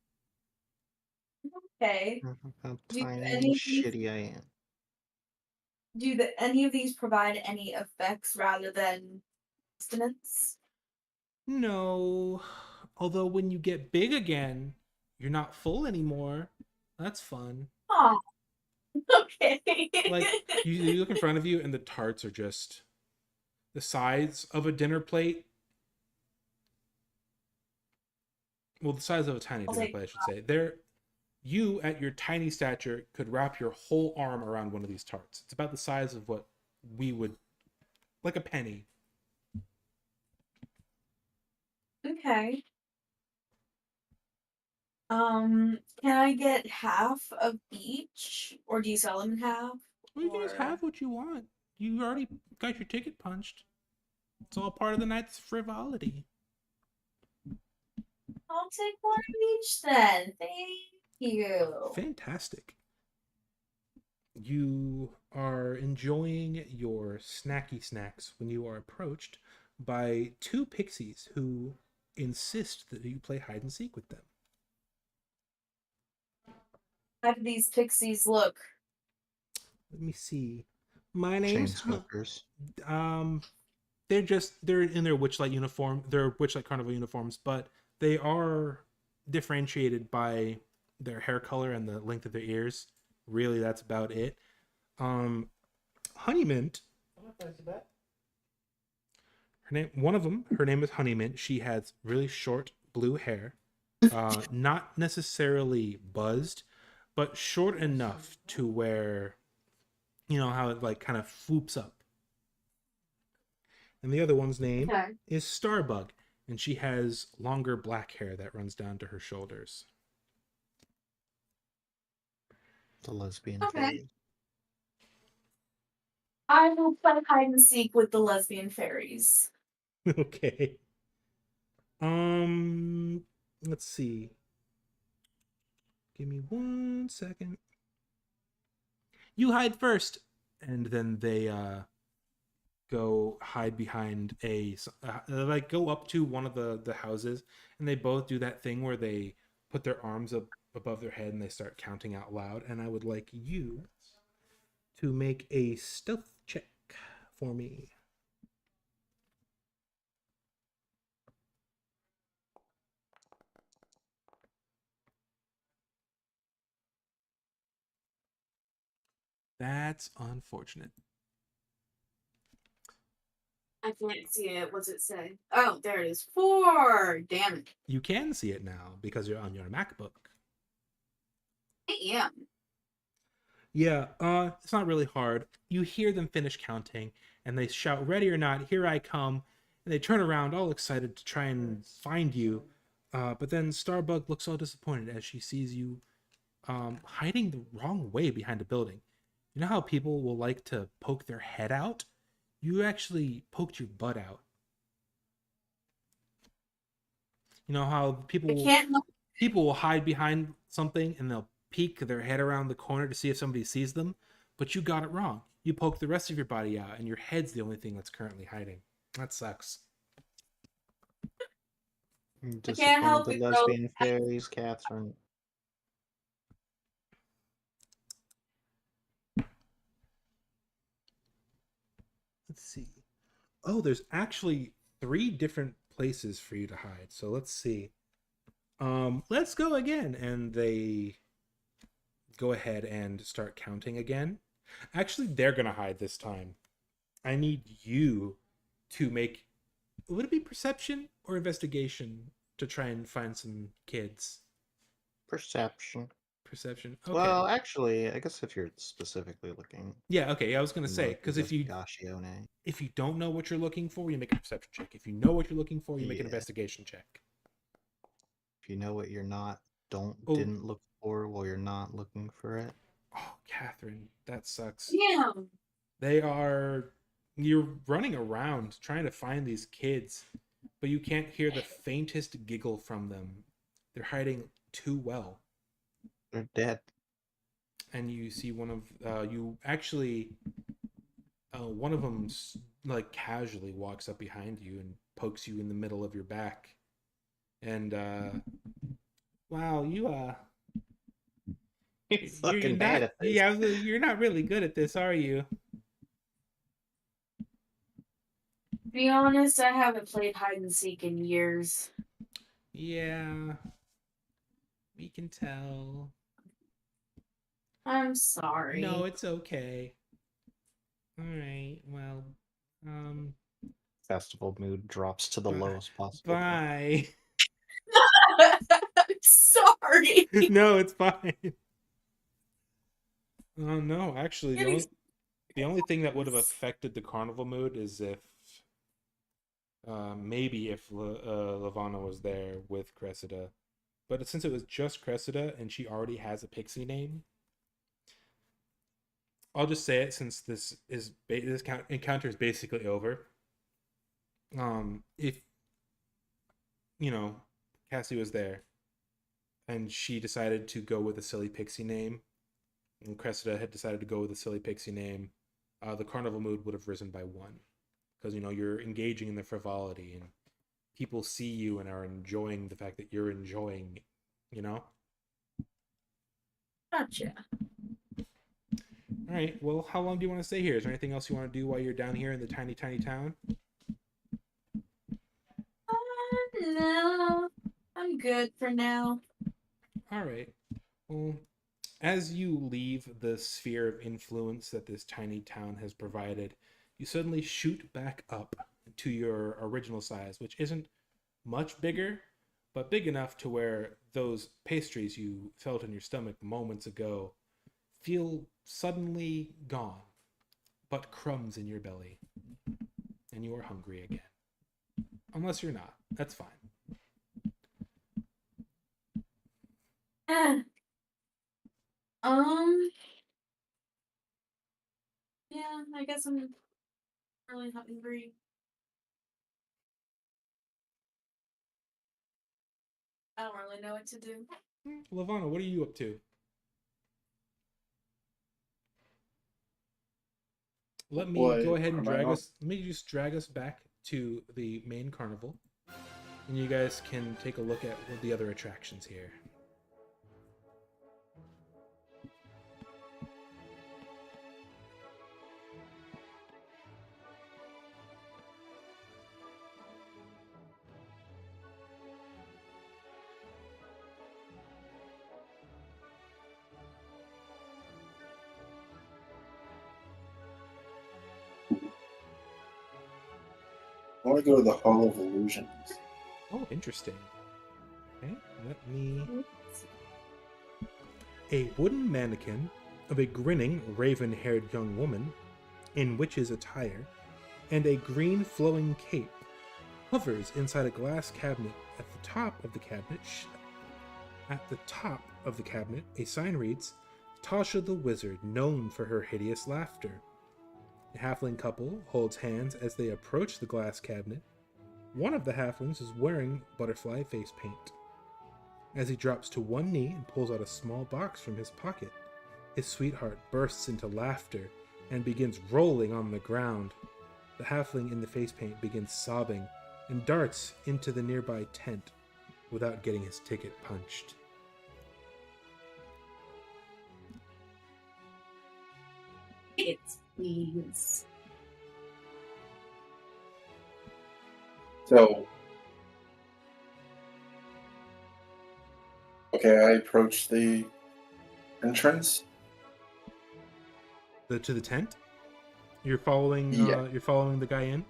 Okay. How Do tiny any and of these shitty I am. any of these provide any effects rather than sustenance? No. Although when you get big again, you're not full anymore. That's fun. Oh, okay. Like you look in front of you and the tarts are just the size of a dinner plate. Well, the size of a tiny I'll dinner take plate, I should say. You at your tiny stature could wrap your whole arm around one of these tarts. It's about the size of what we would, like a penny. Okay. Can I get half of each, or do you sell them in half? Well, you can just Or have what you want. You already got your ticket punched. It's all part of the night's frivolity. I'll take one of each then. Thank you. Fantastic. You are enjoying your snacky snacks when you are approached by two pixies who insist that you play hide and seek with them. How do these pixies look? Let me see. My Chain name's smokers. they're in their Witchlight uniform, their Witchlight Carnival uniforms, but they are differentiated by their hair color and the length of their ears. Really, that's about it. Honeymint. Her name is Honeymint. She has really short blue hair, not necessarily buzzed, but short enough to where, you know how it like kind of swoops up. And the other one's name Okay. is Starbug, and she has longer black hair that runs down to her shoulders. The lesbian Okay. fairy. I will play hide and seek with the lesbian fairies. Okay. Let's see. Give me 1 second. You hide first, and then they go hide behind like go up to one of the houses, and they both do that thing where they put their arms up above their head and they start counting out loud. And I would like you to make a stealth check for me. That's unfortunate. I can't see it. What's it say? Oh, there it is. 4. Damn it. You can see it now because you're on your MacBook. I am. Yeah, it's not really hard. You hear them finish counting, and they shout, "Ready or not, here I come!" And they turn around, all excited to try and find you. But then Starbug looks all disappointed as she sees you hiding the wrong way behind a building. You know how people will like to poke their head out? You actually poked your butt out. You know how I can't help. people will hide behind something and they'll peek their head around the corner to see if somebody sees them, but you got it wrong. You poked the rest of your body out, and your head's the only thing that's currently hiding. That sucks. I can't help Disappointed it, though. lesbian fairies, Catherine. Let's see. Oh, there's actually 3 different places for you to hide. So let's see. Let's go again. And they go ahead and start counting again. Actually, they're gonna hide this time. I need you to make, would it be perception or investigation to try and find some kids? Perception. Perception. Okay. Well, actually, I guess if you're specifically looking, Yeah. Okay. I was gonna say, because if you Investigatione. don't know what you're looking for, you make a perception check. If you know what you're looking for, you make an Yeah. investigation check. If you know what you're not, Oh. didn't look for, well, you're not looking for it. Oh, Catherine, that sucks. Damn. You're running around trying to find these kids, but you can't hear the faintest giggle from them. They're hiding too well. They're dead. And you see one of one of them like casually walks up behind you and pokes you in the middle of your back. And wow, you're fucking bad at this. Yeah, you're not really good at this, are you? To be honest, I haven't played hide and seek in years. Yeah, we can tell. I'm sorry. No, it's okay. All right. Well, Festival mood drops to the lowest possible. Bye. I'm sorry. No, it's fine. No, actually, the only thing that would have affected the carnival mood is if maybe if Lavana was there with Cressida, but since it was just Cressida and she already has a pixie name, I'll just say it since this encounter is basically over. If Cassie was there and she decided to go with a silly pixie name, and Cressida had decided to go with a silly pixie name, the carnival mood would have risen by 1. Because, you're engaging in the frivolity and people see you and are enjoying the fact that you're enjoying, Gotcha. All right, well, how long do you want to stay here? Is there anything else you want to do while you're down here in the tiny, tiny town? No. I'm good for now. All right. Well, as you leave the sphere of influence that this tiny town has provided, you suddenly shoot back up to your original size, which isn't much bigger, but big enough to where those pastries you felt in your stomach moments ago feel suddenly gone, but crumbs in your belly, and you are hungry again. Unless you're not. That's fine. Yeah, I guess I'm really hungry. I don't really know what to do. Lavana, what are you up to? Let me go ahead and drag us. Let me just drag us back to the main carnival, and you guys can take a look at the other attractions here. I want to go to the Hall of Illusions. Oh, interesting. Okay, let me. A wooden mannequin of a grinning, raven-haired young woman in witch's attire and a green flowing cape hovers inside a glass cabinet. At the top of the cabinet, a sign reads, Tasha the Wizard, known for her hideous laughter. The halfling couple holds hands as they approach the glass cabinet. One of the halflings is wearing butterfly face paint. As he drops to one knee and pulls out a small box from his pocket, his sweetheart bursts into laughter and begins rolling on the ground. The halfling in the face paint begins sobbing and darts into the nearby tent without getting his ticket punched. Tickets, please. So, okay, I approach the entrance. To the tent? You're following Yeah. you're following the guy in?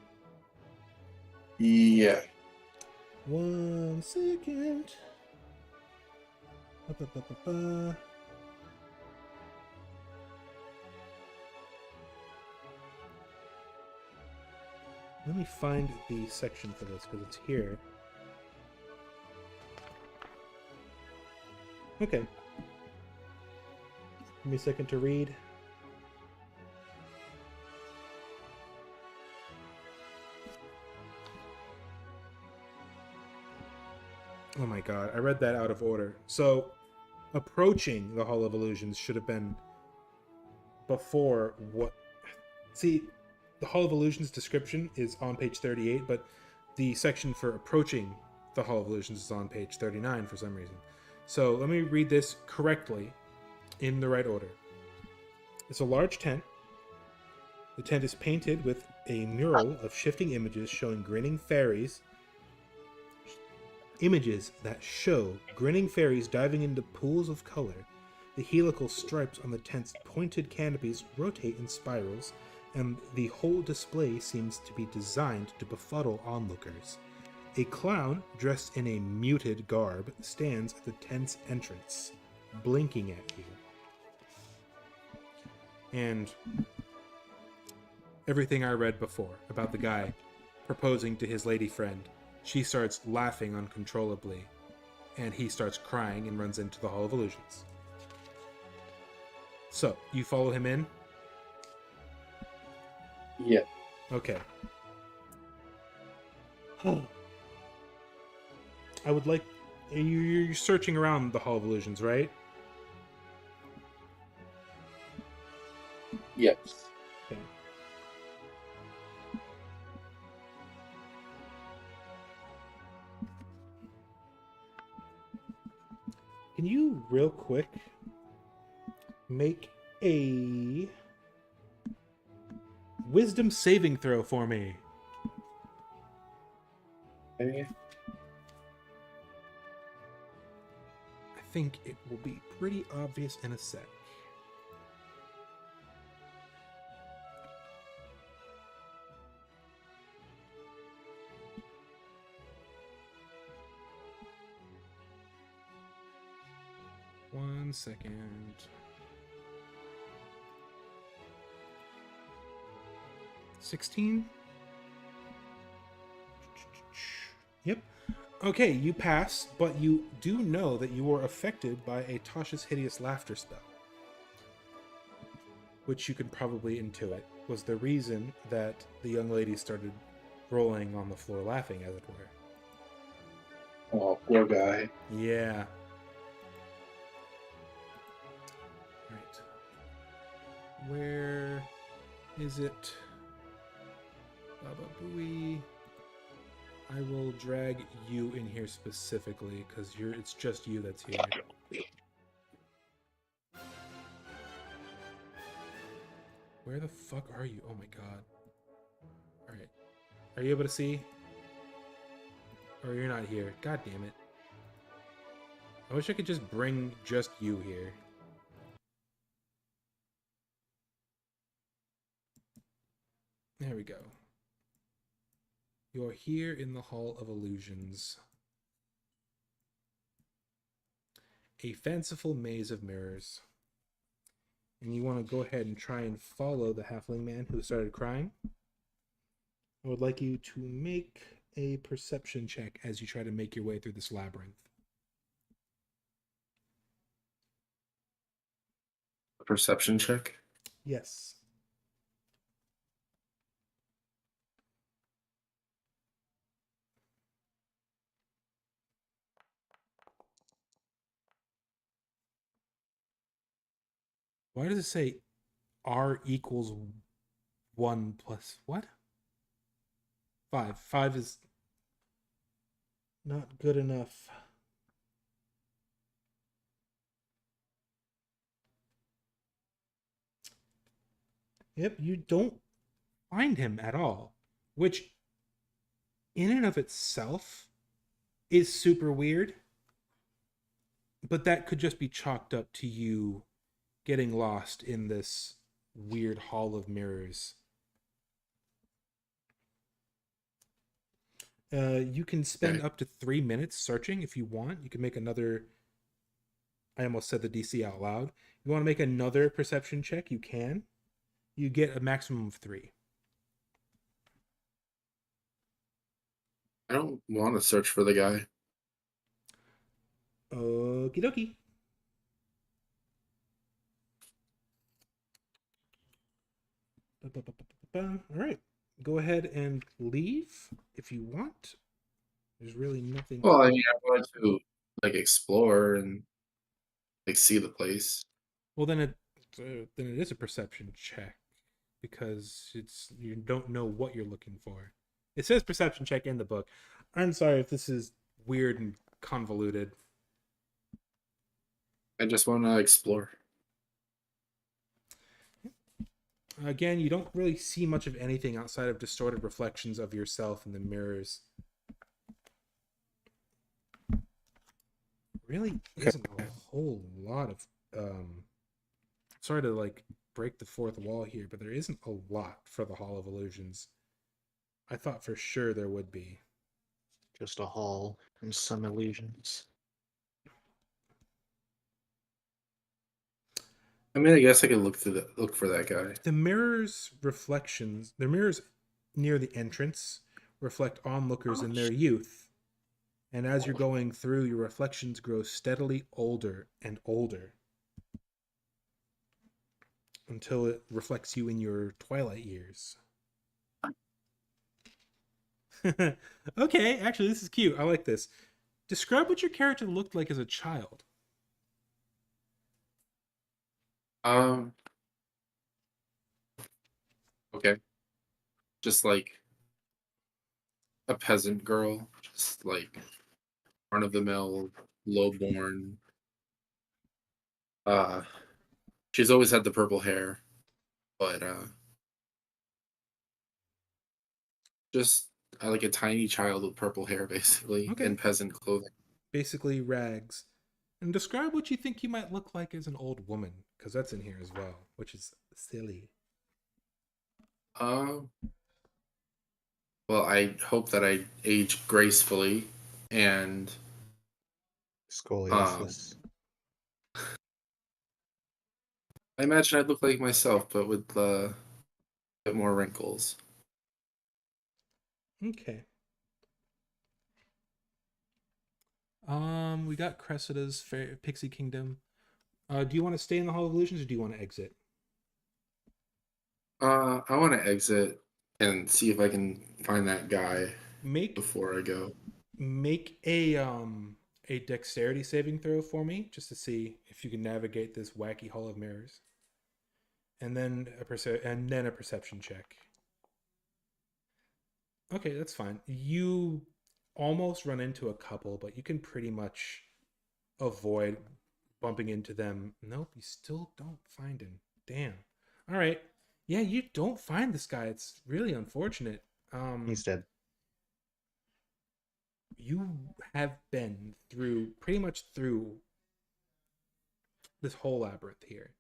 Yeah. 1 second. Ba-ba-ba-ba-ba. Let me find the section for this because it's here. Okay. Give me a second to read. Oh my god, I read that out of order. So, approaching the Hall of Illusions should have been before what... See, the Hall of Illusions description is on page 38, but the section for approaching the Hall of Illusions is on page 39 for some reason. So let me read this correctly in the right order. It's a large tent. The tent is painted with a mural of shifting images showing grinning fairies. Images that show grinning fairies diving into pools of color. The helical stripes on the tent's pointed canopies rotate in spirals, and the whole display seems to be designed to befuddle onlookers. A clown dressed in a muted garb stands at the tent's entrance, blinking at you. And everything I read before about the guy proposing to his lady friend, she starts laughing uncontrollably, and he starts crying and runs into the Hall of Illusions. So, you follow him in? Yeah. Okay. I would like... You're searching around the Hall of Illusions, right? Yes. Okay. Can you, real quick, make a wisdom saving throw for me? Okay. I think it will be pretty obvious in a sec. One second. $16? Yep. Okay, you pass, but you do know that you were affected by a Tasha's Hideous Laughter spell, which you can probably intuit was the reason that the young lady started rolling on the floor laughing, as it were. Oh, poor guy. Yeah. Right. Where is it? Baba Booey. I will drag you in here specifically because it's just you that's here. Where the fuck are you? Oh my god. Alright. Are you able to see? Or you're not here. God damn it. I wish I could just bring just you here. There we go. You're here in the Hall of Illusions. A fanciful maze of mirrors. and you want to go ahead and try and follow the halfling man who started crying, I would like you to make a perception check as you try to make your way through this labyrinth. A perception check. Yes. Why does it say R equals 1 plus what? 5. 5 is not good enough. Yep, you don't find him at all, which in and of itself is super weird, but that could just be chalked up to you getting lost in this weird hall of mirrors. You can spend up to 3 minutes searching if you want. You can make another. I almost said the DC out loud. You want to make another perception check? You can. You get a maximum of 3. I don't want to search for the guy. Okie dokie. All right. Go ahead and leave if you want. There's really nothing. Well, I mean, I wanted to like explore and like see the place. Well, then it is a perception check because you don't know what you're looking for. It says perception check in the book. I'm sorry if this is weird and convoluted. I just want to explore. Again, you don't really see much of anything outside of distorted reflections of yourself in the mirrors. Really isn't a whole lot of sorry to like break the fourth wall here, but there isn't a lot for the Hall of Illusions. I thought for sure there would be. Just a hall and some illusions. I mean, I guess I could look for that guy. The mirrors reflections, the mirrors near the entrance reflect onlookers in their youth. And as you're going through, your reflections grow steadily older and older until it reflects you in your twilight years. Okay, actually, this is cute. I like this. Describe what your character looked like as a child. Okay. Just like a peasant girl, just like run of the mill, low born. She's always had the purple hair, but just like a tiny child with purple hair, basically, Okay. in peasant clothing. Basically, rags. And describe what you think you might look like as an old woman, because that's in here as well, which is silly. Well, I hope that I age gracefully and Scoliosis. I imagine I'd look like myself, but with a bit more wrinkles. Okay. We got Cressida's Pixie Kingdom. Do you want to stay in the Hall of Illusions or do you want to exit? I want to exit and see if I can find that guy before I go. Make a dexterity saving throw for me, just to see if you can navigate this wacky Hall of Mirrors. And then a perception check. Okay, that's fine. You almost run into a couple, but you can pretty much avoid bumping into them. Nope, you still don't find him. Damn. All right. Yeah, you don't find this guy. It's really unfortunate. He's dead. You have been pretty much through this whole labyrinth here.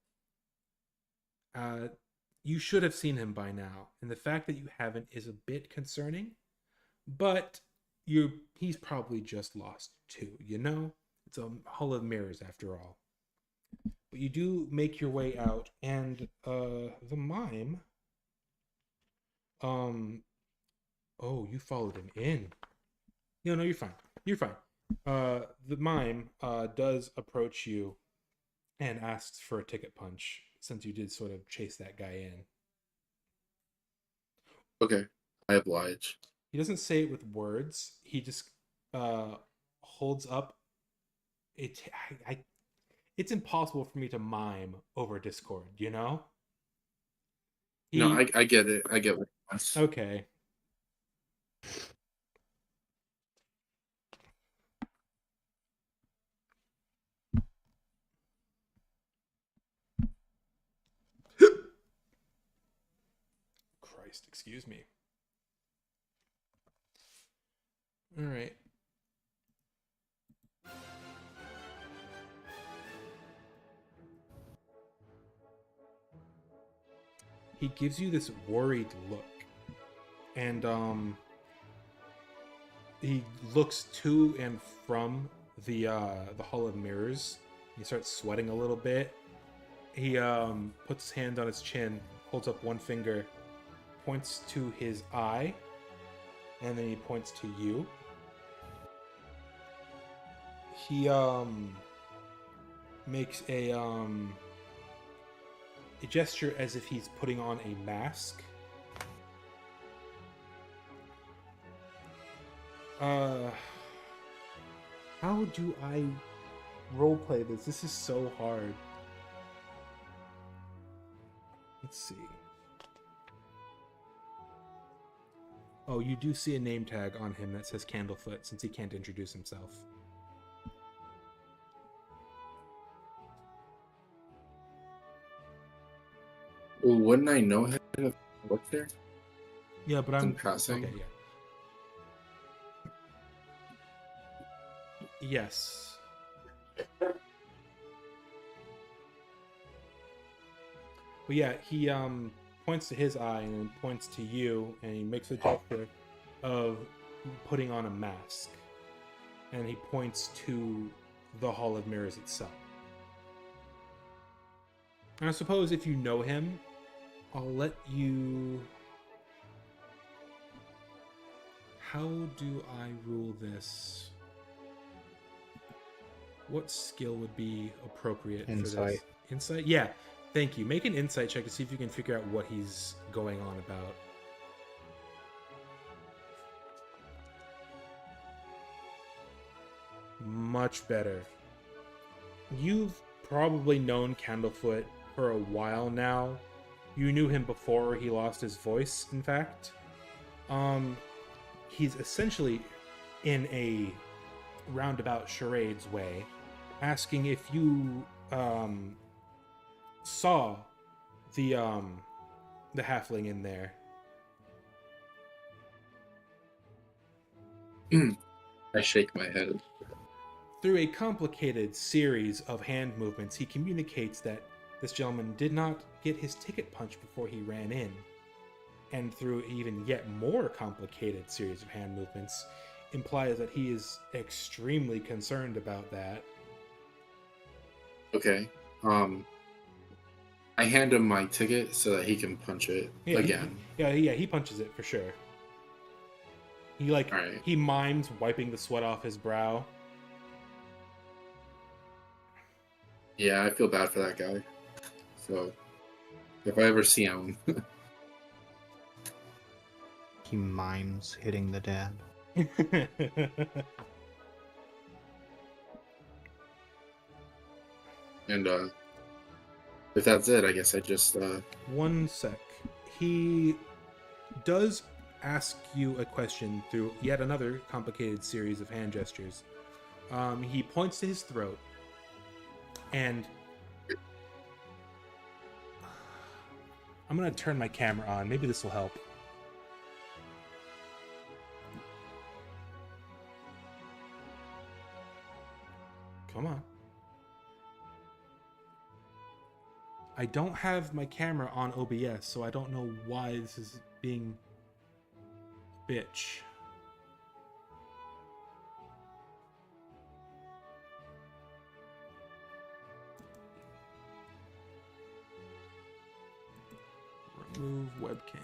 You should have seen him by now, and the fact that you haven't is a bit concerning, but he's probably just lost too, you know? It's a Hall of Mirrors after all. But you do make your way out, and the mime. Oh, you followed him in. No, you're fine. You're fine. The mime does approach you and asks for a ticket punch, since you did sort of chase that guy in. Okay, I oblige. He doesn't say it with words. He just holds up. It. It's impossible for me to mime over Discord. You know. No, He. I get it. I get what you want. Okay. Christ, excuse me. All right. He gives you this worried look, and he looks to and from the Hall of Mirrors. He starts sweating a little bit. He puts his hand on his chin, holds up one finger, points to his eye, and then he points to you. He makes a gesture as if he's putting on a mask. How do I roleplay this? This is so hard. Let's see. Oh, you do see a name tag on him that says Candlefoot, since he can't introduce himself. Well, wouldn't I know him if I worked there? Yeah, but In passing? Okay, yeah. Yes. But yeah, he points to his eye and then points to you, and he makes a gesture of putting on a mask. And he points to the Hall of Mirrors itself. And I suppose if you know him, I'll let you... How do I rule this? What skill would be appropriate for this? Insight. Insight? Yeah. Thank you. Make an insight check to see if you can figure out what he's going on about. Much better. You've probably known Candlefoot for a while now. You knew him before he lost his voice, in fact. He's essentially in a roundabout charades way, asking if you saw the halfling in there. I shake my head. Through a complicated series of hand movements, he communicates that this gentleman did not get his ticket punched before he ran in. And through even yet more complicated series of hand movements, implies that he is extremely concerned about that. Okay. I hand him my ticket so that he can punch it again. He punches it for sure. He Alright. he mimes wiping the sweat off his brow. Yeah, I feel bad for that guy. So, if I ever see him, He mimes hitting the dad. and if that's it, I guess I just One sec. He does ask you a question through yet another complicated series of hand gestures. He points to his throat, and I'm gonna turn my camera on. Maybe this will help. Come on. I don't have my camera on OBS, so I don't know why this is being bitch. Move webcam.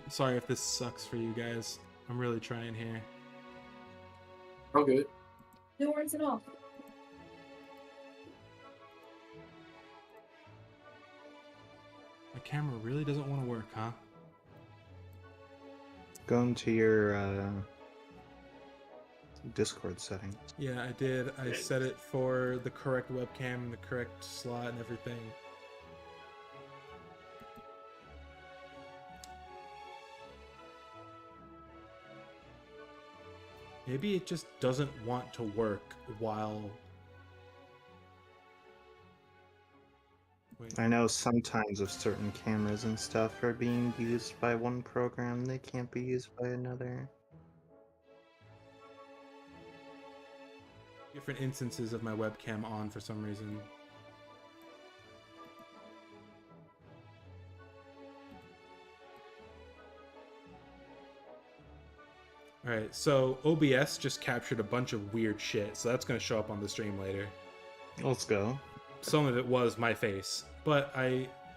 Sorry if this sucks for you guys. I'm really trying here. Oh, good. No worries at all. My camera really doesn't want to work, huh? Go into your Discord settings. Yeah, I did. I set it for the correct webcam and the correct slot and everything. Maybe it just doesn't want to work while... Wait. I know sometimes if certain cameras and stuff are being used by one program, they can't be used by another. Different instances of my webcam on for some reason. Alright, so OBS just captured a bunch of weird shit, so that's going to show up on the stream later. Let's go. Some of it was my face, but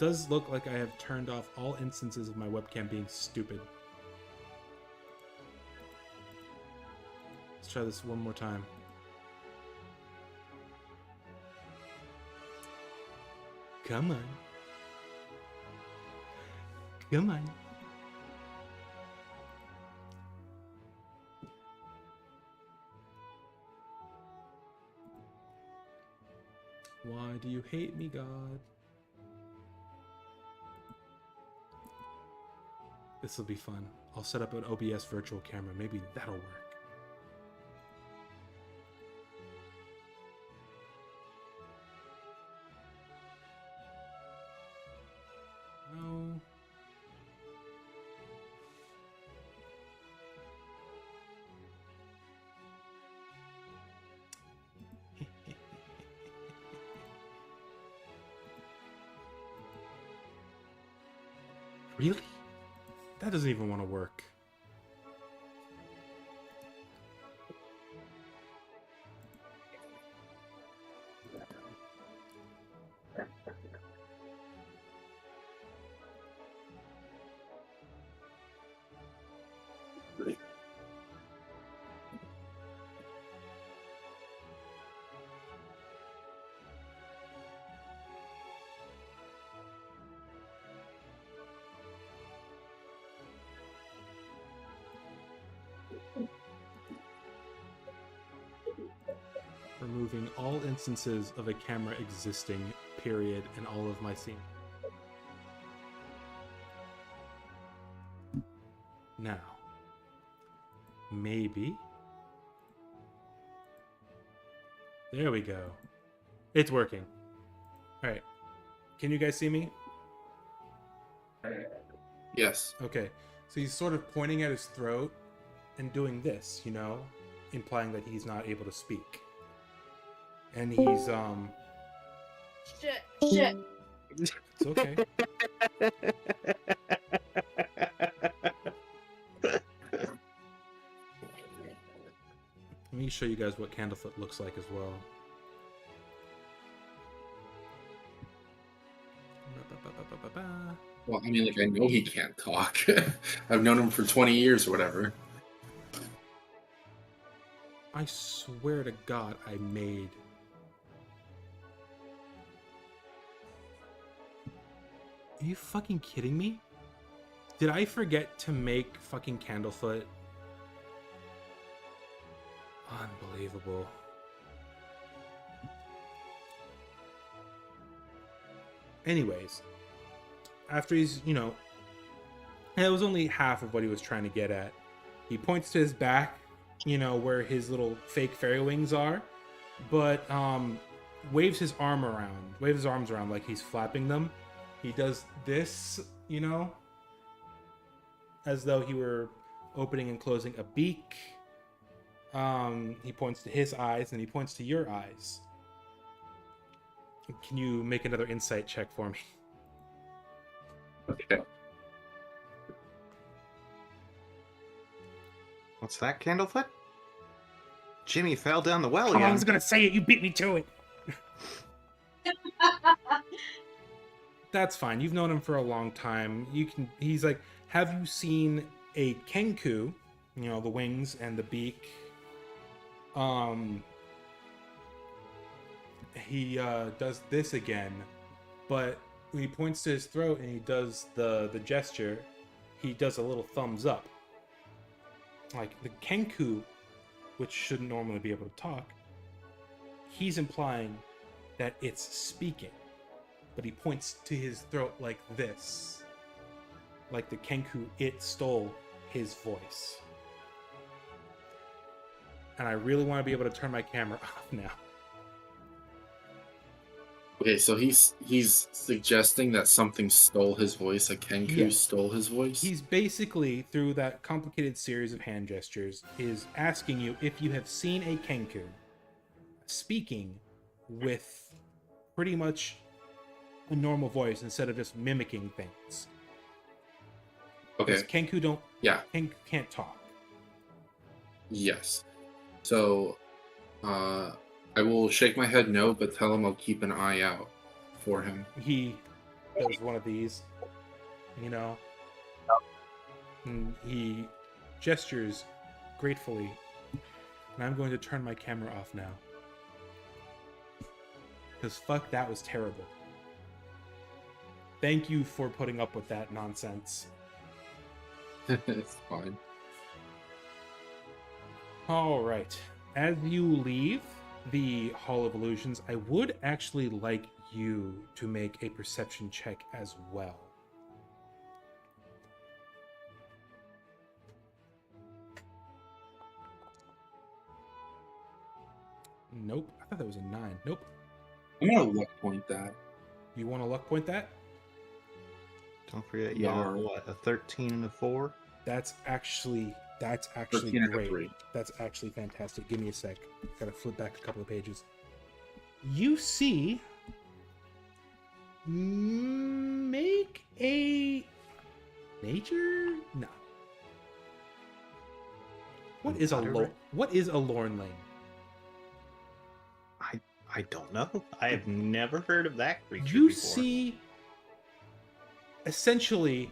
does look like I have turned off all instances of my webcam being stupid. Let's try this one more time. Come on. Come on. Why do you hate me, God? This will be fun. I'll set up an OBS virtual camera. Maybe that'll work. No. Really? That doesn't even want to work. Removing all instances of a camera existing, period, in all of my scenes. Now, maybe. There we go. It's working. All right. Can you guys see me? Yes. Okay. So he's sort of pointing at his throat and doing this, you know, implying that he's not able to speak. And he's Shit. it's okay. Let me show you guys what Candlefoot looks like as well. Well, I mean, like, I know he can't talk. I've known him for 20 years or whatever. I swear to God, I made... Are you fucking kidding me? Did I forget to make fucking Candlefoot? Unbelievable. Anyways, after he's, you know, that was only half of what he was trying to get at. He points to his back, you know, where his little fake fairy wings are, but waves his arms around like he's flapping them. He does this, you know, as though he were opening and closing a beak. He points to his eyes and he points to your eyes. Can you make another insight check for me? Okay. What's that, Candlefoot? Jimmy fell down the well Oh, I again. was gonna say it. You beat me to it. That's fine. You've known him for a long time. You can. He's like, have you seen a kenku? You know, the wings and the beak. He does this again, but when he points to his throat and he does the gesture, he does a little thumbs up. Like the kenku, which shouldn't normally be able to talk, he's implying that it's speaking, but he points to his throat like this, like the kenku, it stole his voice. And I really want to be able to turn my camera off now. Okay, so he's suggesting that something stole his voice. A Kenku Yes. stole his voice. He's basically, through that complicated series of hand gestures, is asking you if you have seen a kenku speaking with pretty much a normal voice instead of just mimicking things. Okay. Because kenku can't talk. Yes. So, I will shake my head no, but tell him I'll keep an eye out for him. He does one of these, you know, and he gestures gratefully, and I'm going to turn my camera off now. Because fuck, that was terrible. Thank you for putting up with that nonsense. It's fine. All right. As you leave the Hall of Illusions, I would actually like you to make a perception check as well. Nope. I thought that was a 9. Nope. I'm gonna luck point that. You want to luck point that? Don't forget, you got No. what, a 13 and a 4? That's actually 13 and a great. 3. That's actually fantastic. Give me a sec. Gotta flip back a couple of pages. You see, make a nature? No. What is a Lornling? I don't know. I have never heard of that creature You before. see essentially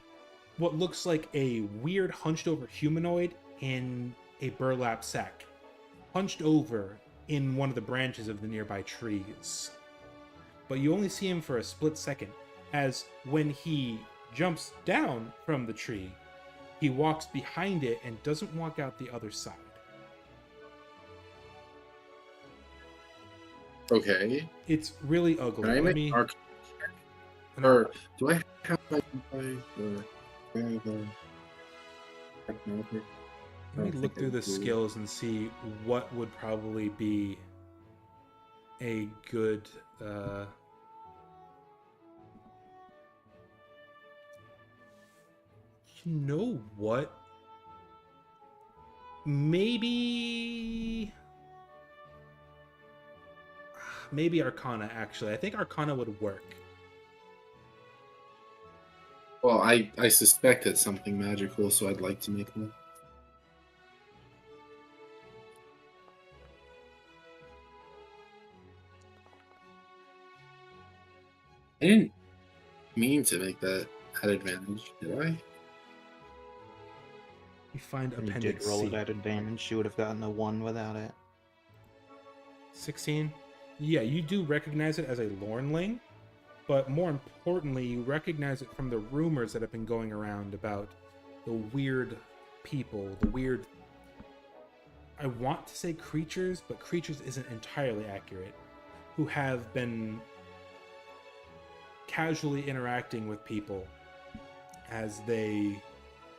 what looks like a weird hunched over humanoid in a burlap sack, hunched over in one of the branches of the nearby trees. But you only see him for a split second, as when he jumps down from the tree, he walks behind it and doesn't walk out the other side. Okay. It's really ugly. Can I Let make me, arc? an Or arc- do I have my Let me look through the skills and see what would probably be a good you know what? Maybe Arcana, actually. I think Arcana would work. Well, I suspect it's something magical, so I'd like to make one. I didn't mean to make that at advantage, did I? You find You did Appendix roll C. it at advantage. You would have gotten a 1 without it. 16. Yeah, you do recognize it as a Lornling, but more importantly, you recognize it from the rumors that have been going around about the weird people, the weird, I want to say creatures, but creatures isn't entirely accurate, who have been casually interacting with people as they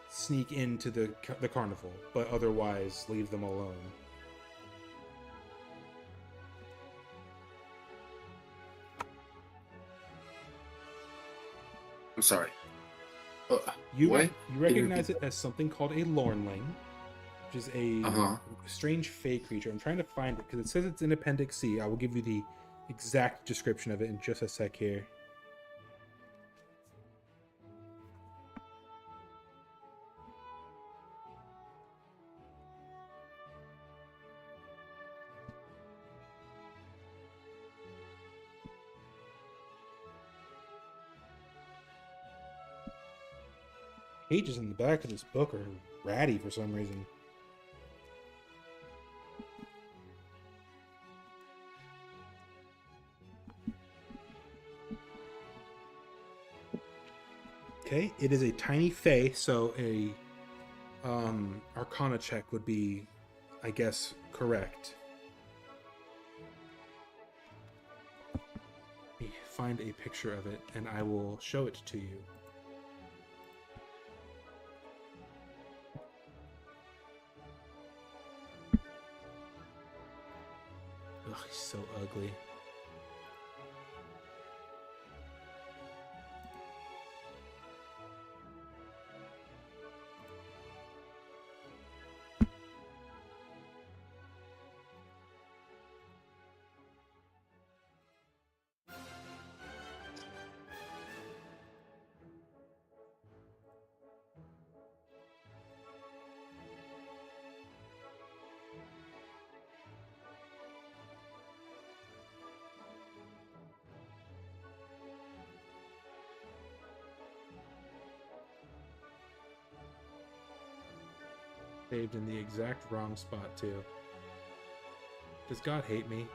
sneak into the carnival, but otherwise leave them alone. I'm sorry. You What? you recognize it as something called a Lornling, which is a strange fey creature. I'm trying to find it because it says it's in Appendix C. I will give you the exact description of it in just a sec here. pages in the back of this book are ratty for some reason. Okay, it is a tiny fae, so a Arcana check would be, I guess, correct. Let me find a picture of it, and I will show it to you. Ugh, he's so ugly. Saved in the exact wrong spot, too. Does God hate me?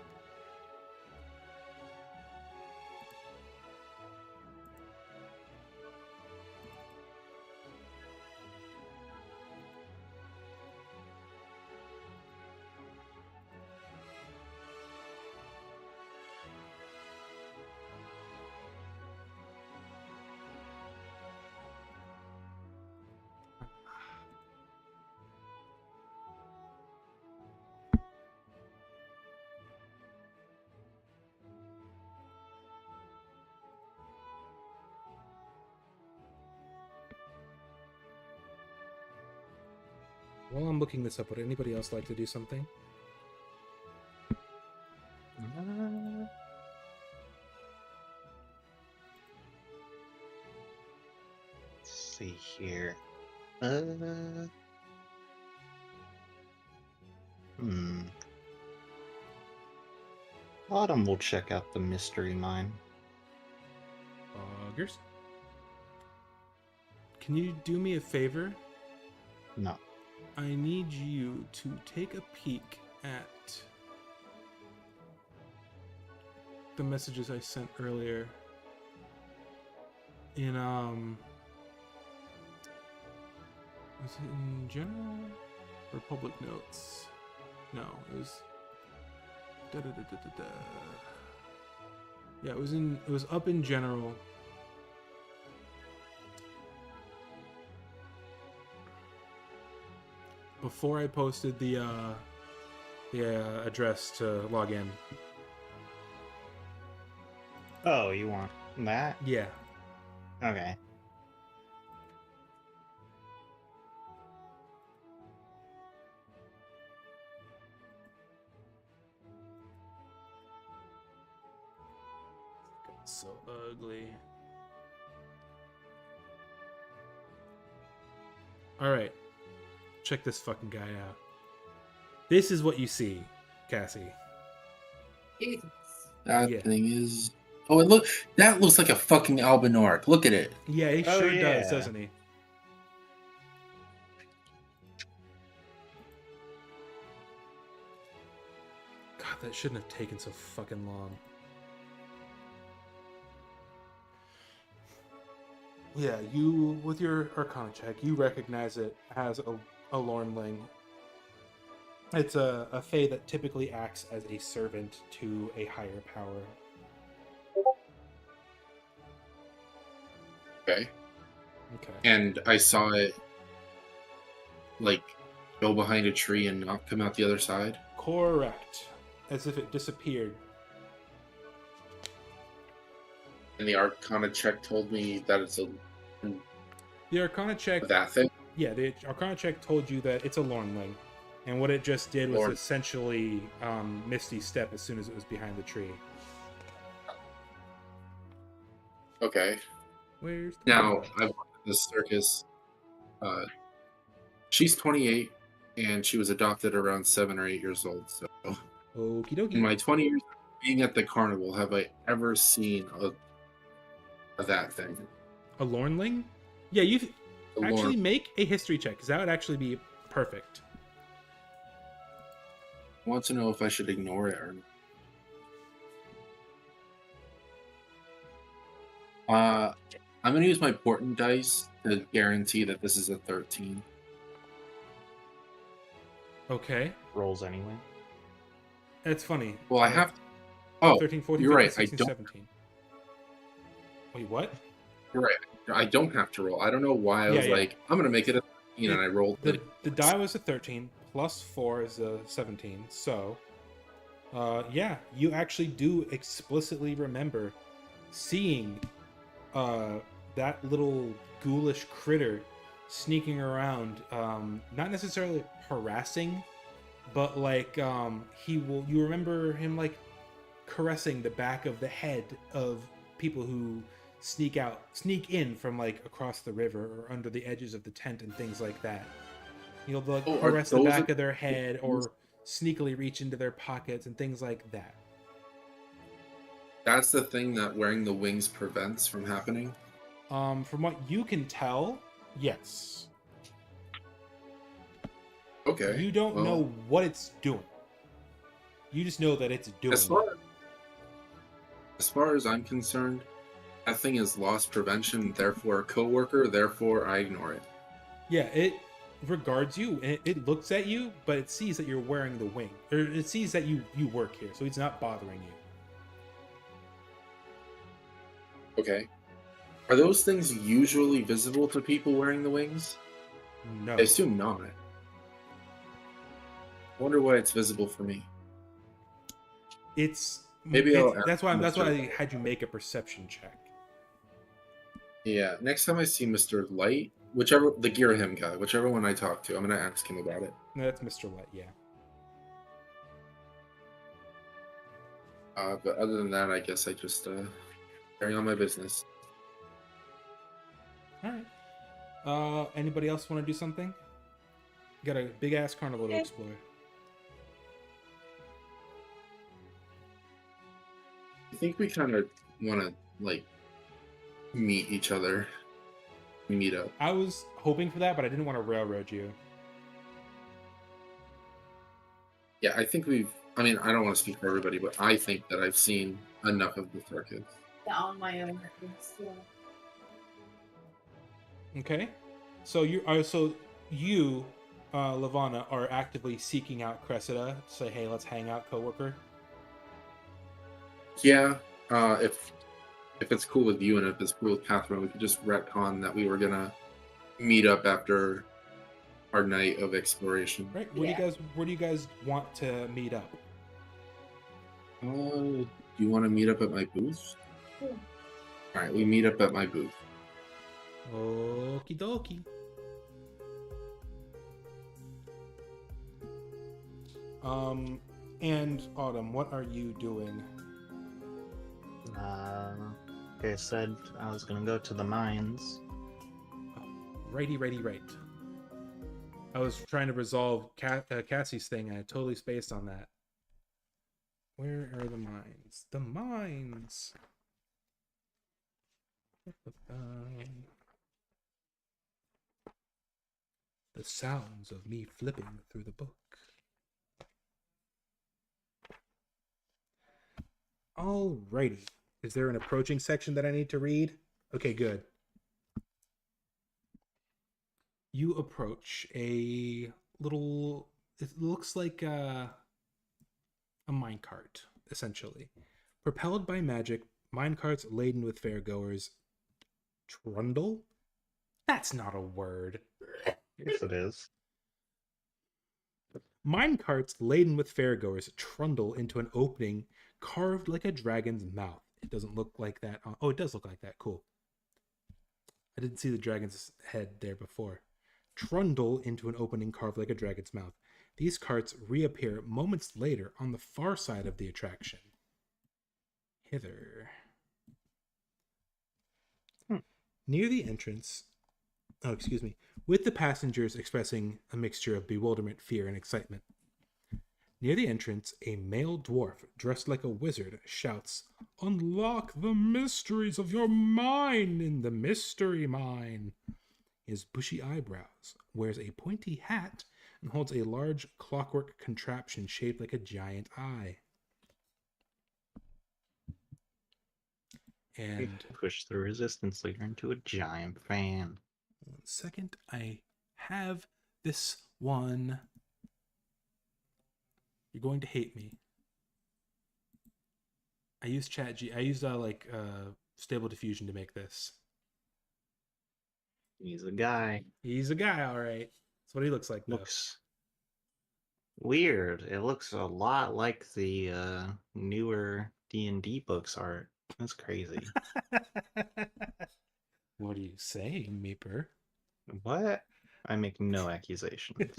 While I'm looking this up, would anybody else like to do something? Let's see here. Autumn will check out the mystery mine. Augers? Can you do me a favor? No. I need you to take a peek at the messages I sent earlier in was it in general or public notes? No, it was yeah, it was up in general. Before I posted the address to log in. Oh, you want that? Yeah. Okay. So ugly. All right. Check this fucking guy out. This is what you see, Cassie. That Yeah. thing is. Oh, that looks like a fucking albinork. Look at it. Yeah, he Oh, sure yeah. does, doesn't he? God, that shouldn't have taken so fucking long. Yeah, you, with your Arcana check, you recognize it as a Lornling. It's a fae that typically acts as a servant to a higher power. Okay. Okay. And I saw it like go behind a tree and not come out the other side. Correct. As if it disappeared. And the Arcana check told me that it's The Arcana check... that thing. Yeah, the Arcana check told you that it's a Lornling. And what it just did was Lorn. essentially Misty Step as soon as it was behind the tree. Okay. Where's the Now box? I've worked at this circus. She's 28, and she was adopted around 7 or 8 years old. So, Okie in dokie. my 20 years of being at the carnival, have I ever seen a that thing? A Lornling? Yeah, The lore. Actually, make a history check, because that would actually be perfect. I want to know if I should ignore it or not. I'm going to use my portent dice to guarantee that this is a 13. Okay. Rolls anyway. That's funny. Well, I have... Oh, 13, 14, you're 15, right. 16, I don't. 17. Wait, what? You're right. I don't have to roll. I don't know why I was Yeah. like, I'm going to make it a 13, and I rolled The die was a 13, plus 4 is a 17. So, yeah, you actually do explicitly remember seeing that little ghoulish critter sneaking around, not necessarily harassing, but like you remember him like caressing the back of the head of people who sneak in from like across the river or under the edges of the tent and things like that. They'll like caress the back of their head or sneakily reach into their pockets and things like that. That's the thing that wearing the wings prevents from happening? From what you can tell, yes. Okay. You don't know what it's doing. You just know that it's doing As far as I'm concerned, that thing is loss prevention, therefore a coworker, therefore I ignore it. Yeah, it regards you, and it looks at you, but it sees that you're wearing the wing. Or it sees that you work here, so it's not bothering you. Okay. Are those things usually visible to people wearing the wings? No. I assume not. I wonder why it's visible for me. That's why I had you make a perception check. Yeah, next time I see Mr. Light, the Girahim guy, whichever one I talk to, I'm gonna ask him about it. No, that's Mr. Light, yeah. But other than that, I guess I just carry on my business. Alright. Anybody else want to do something? Got a big ass carnival to explore. I think we kind of want to like meet each other, meet up. I was hoping for that, but I didn't want to railroad you. Yeah, I think I don't want to speak for everybody, but I think that I've seen enough of the circus. Yeah, on my own. Yeah. Okay, so you, Lavana, are actively seeking out Cressida to say, "Hey, let's hang out, coworker." Yeah, if it's cool with you and if it's cool with Catherine, we could just retcon that we were gonna meet up after our night of exploration. Right? Where do you guys want to meet up? Do you want to meet up at my booth? Yeah. All right, we meet up at my booth. Okie dokie. And Autumn, what are you doing? Okay, I said I was gonna go to the mines. Righty. I was trying to resolve Cassie's thing, and I totally spaced on that. Where are the mines? The mines! The sounds of me flipping through the book. Alrighty. Is there an approaching section that I need to read? Okay, good. You approach a little... It looks like a minecart, essentially. Propelled by magic, minecarts laden with fairgoers... Trundle? That's not a word. Yes, it is. Minecarts laden with fairgoers trundle into an opening carved like a dragon's mouth. It doesn't look like that. Oh, it does look like that. Cool. I didn't see the dragon's head there before. Trundle into an opening carved like a dragon's mouth. These carts reappear moments later on the far side of the attraction. Hither. Near the entrance... Oh, excuse me. With the passengers expressing a mixture of bewilderment, fear, and excitement. Near the entrance, a male dwarf dressed like a wizard shouts, "Unlock the mysteries of your mind in the mystery mine." He has bushy eyebrows, wears a pointy hat, and holds a large clockwork contraption shaped like a giant eye. And Push the resistance leader into a giant fan. 1 second, I have this one. You're going to hate me. I used Stable Diffusion to make this. He's a guy. He's a guy, all right. That's what he looks like, though. Looks weird. It looks a lot like the newer D&D books art. That's crazy. What are you saying, Meeper? What? I make no accusations.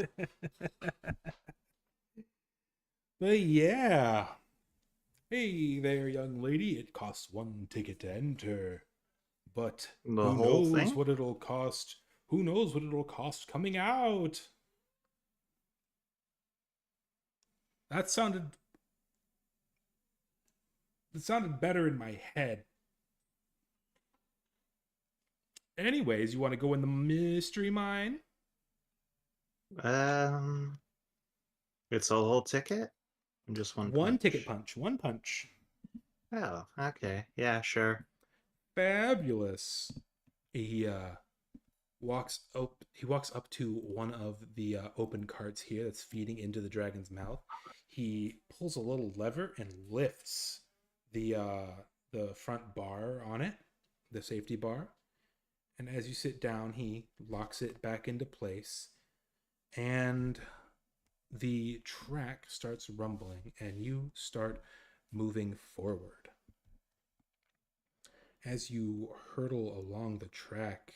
But yeah. Hey there, young lady. It costs 1 ticket to enter. But The who whole knows thing? what it'll cost? Who knows what it'll cost coming out? That sounded better in my head. Anyways, you want to go in the mystery mine? It's a whole ticket? Just one One punch? ticket punch. One punch. Oh, okay. Yeah, sure. Fabulous. He walks up to one of the open carts here that's feeding into the dragon's mouth. He pulls a little lever and lifts the front bar on it, the safety bar. And as you sit down, he locks it back into place, and the track starts rumbling, and you start moving forward. As you hurtle along the track,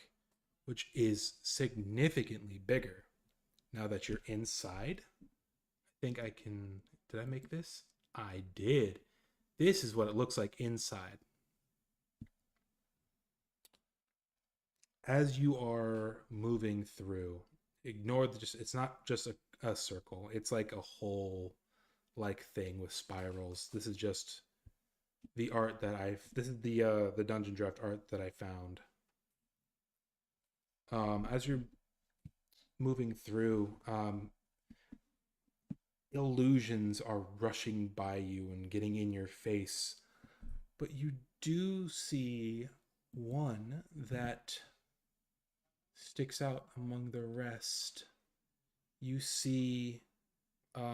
which is significantly bigger now that you're inside. I think I can... Did I make this? I did. This is what it looks like inside. As you are moving through, ignore it's not just a circle. It's like a whole thing with spirals. This is just the art that this is the dungeon draft art that I found. As you're moving through, illusions are rushing by you and getting in your face, but you do see one that sticks out among the rest. You see a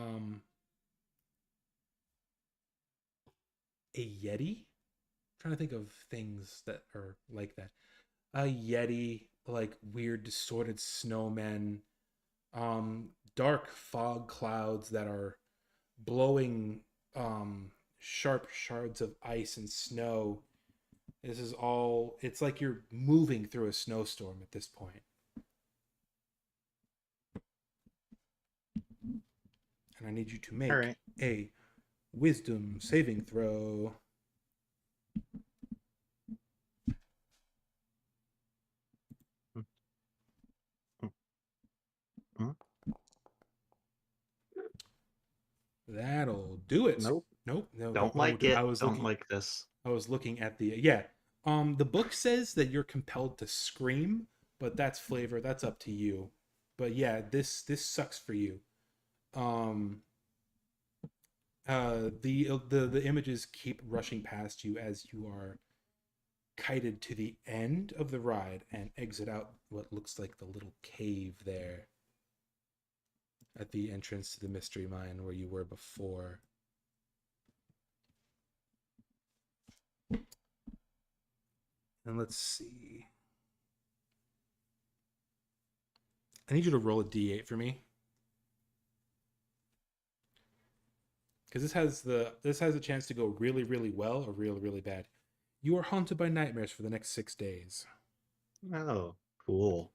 yeti. I'm trying to think of things that are like that. A yeti, like weird distorted snowmen, dark fog clouds that are blowing sharp shards of ice and snow. This is all, it's like you're moving through a snowstorm at this point. And I need you to make a wisdom saving throw. That'll do it. Nope. No, Don't like it. I was Don't like this. I was looking at the the book says that you're compelled to scream, but that's flavor. That's up to you. But yeah, this sucks for you. The images keep rushing past you as you are kited to the end of the ride and exit out what looks like the little cave there at the entrance to the mystery mine where you were before. And let's see. I need you to roll a d8 for me. Because this has a chance to go really, really well or really, really bad. You are haunted by nightmares for the next 6 days. Oh, cool.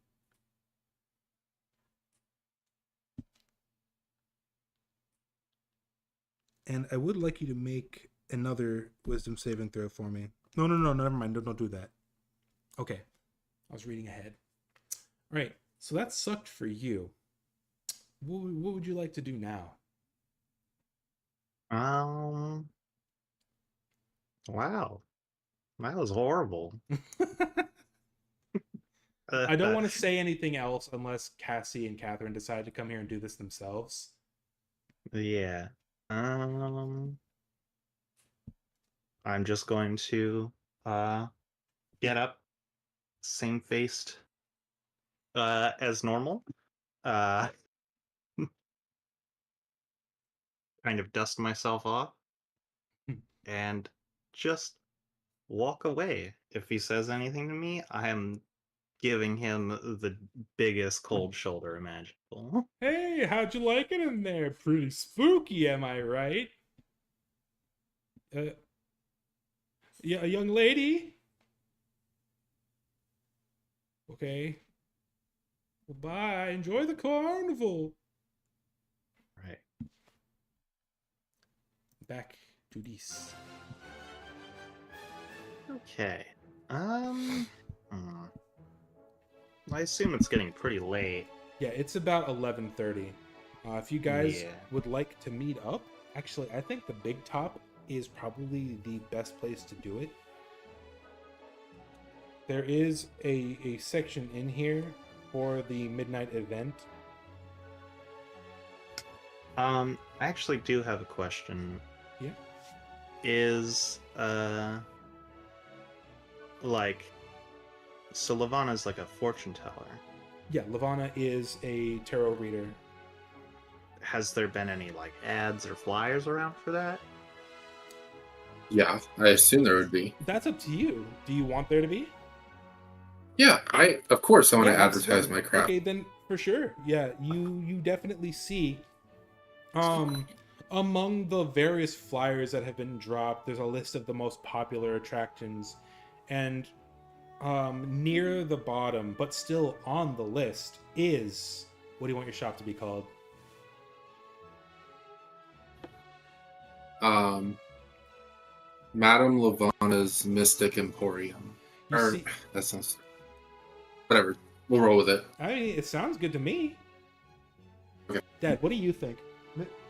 And I would like you to make another wisdom saving throw for me. No, never mind. Don't do that. Okay. I was reading ahead. All right. So that sucked for you. What would you like to do now? Wow. That was horrible. I don't want to say anything else unless Cassie and Catherine decide to come here and do this themselves. Yeah. I'm just going to get up, same faced as normal. Uh kind of dust myself off and just walk away. If he says anything to me, I am giving him the biggest cold shoulder imaginable. Hey, how'd you like it in there? Pretty spooky, am I right? Yeah, a young lady. Okay. Well, bye. Enjoy the carnival. Right. Back to this. Okay. Hmm. I assume it's getting pretty late. Yeah, it's about 11:30. If you guys Yeah. would like to meet up, actually, I think the Big Top is probably the best place to do it. There is a section in here for the midnight event. I actually do have a question. Yeah. Is like, so Lavana's like a fortune teller. Yeah, Lavana is a tarot reader. Has there been any like ads or flyers around for that? Yeah, I assume there would be. That's up to you. Do you want there to be? Yeah, of course I want to Yeah, advertise absolutely. my crap. Okay, then for sure. Yeah, you definitely see among the various flyers that have been dropped, there's a list of the most popular attractions, and near the bottom, but still on the list, is, what do you want your shop to be called? Madame Lavana's Mystic Emporium. You Or see, that sounds whatever. We'll roll with it. I mean, it sounds good to me. Okay. Dad, what do you think?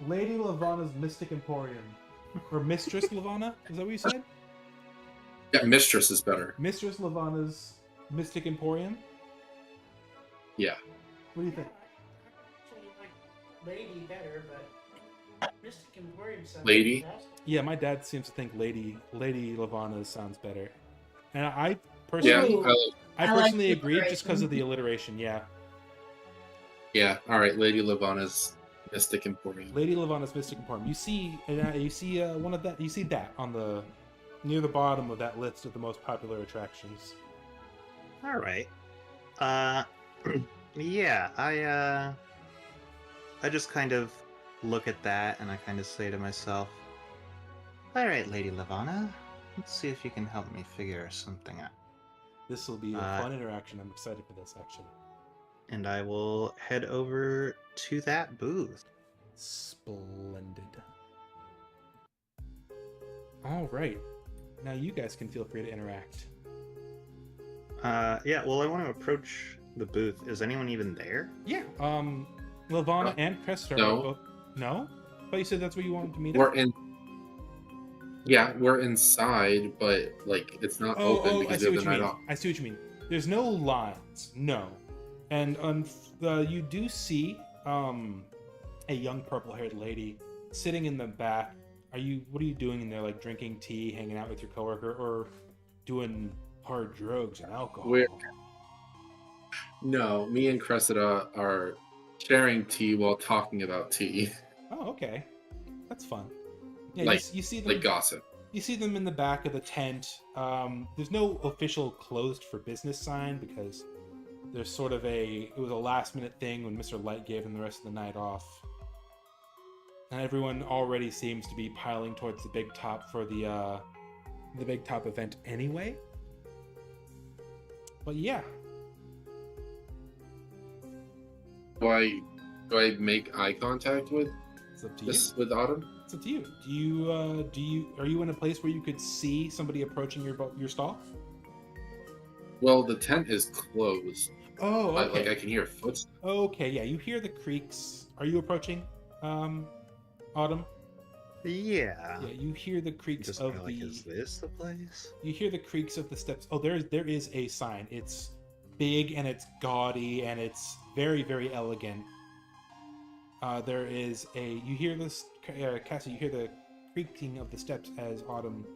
Lady Lavana's Mystic Emporium. Or Mistress Lavana? Is that what you said? Yeah, Mistress is better. Mistress Lavana's Mystic Emporium? Yeah. What do you think? Actually, like Lady better, but Mystic Emporium sounds Lady? fantastic. Yeah, my dad seems to think Lady Lavana's sounds better. And I Yeah, personally, I like personally the agree just because of the alliteration. alliteration, yeah. yeah. All right, Lady Lavana's Mystic Emporium. Lady Lavana's Mystic Emporium. You see one of that. You see that on the near the bottom of that list of the most popular attractions. All right. Yeah, I just kind of look at that and I kind of say to myself, all right, Lady Lavana, let's see if you can help me figure something out. This will be a fun interaction. I'm excited for this, actually. And I will head over to that booth. Splendid. All right. Now you guys can feel free to interact. Yeah, well, I want to approach the booth. Is anyone even there? Yeah. Lavana and Cresta No. are both. No? But you said that's where you wanted to meet We're up? in. Yeah, we're inside, but like it's not open I because see we what have you the mean. night off. I see what you mean. There's no lines. No. And you do see a young purple-haired lady sitting in the back. What are you doing in there? Like drinking tea, hanging out with your coworker, or doing hard drugs and alcohol? No, me and Cressida are sharing tea while talking about tea, Oh, okay. That's fun. Yeah, Like- you see them. like gossip. You see them in the back of the tent. There's no official closed for business sign because there's sort of it was a last minute thing when Mr. Light gave them the rest of the night off. And everyone already seems to be piling towards the Big Top for the Big Top event anyway. But yeah. Do I make eye contact with It's up to you. with Autumn? It's up to you. Are you in a place where you could see somebody approaching your stall? Well, the tent is closed. Oh, But, okay. like I can hear footsteps. Okay, yeah, you hear the creaks. Are you approaching, Autumn? Yeah. Yeah, you hear the creaks Just of kinda like, is this the place? You hear the creaks of the steps. Oh, there is a sign. It's big and it's gaudy and it's very, very elegant. There is you hear this, Cassie, you hear the creaking of the steps as Autumn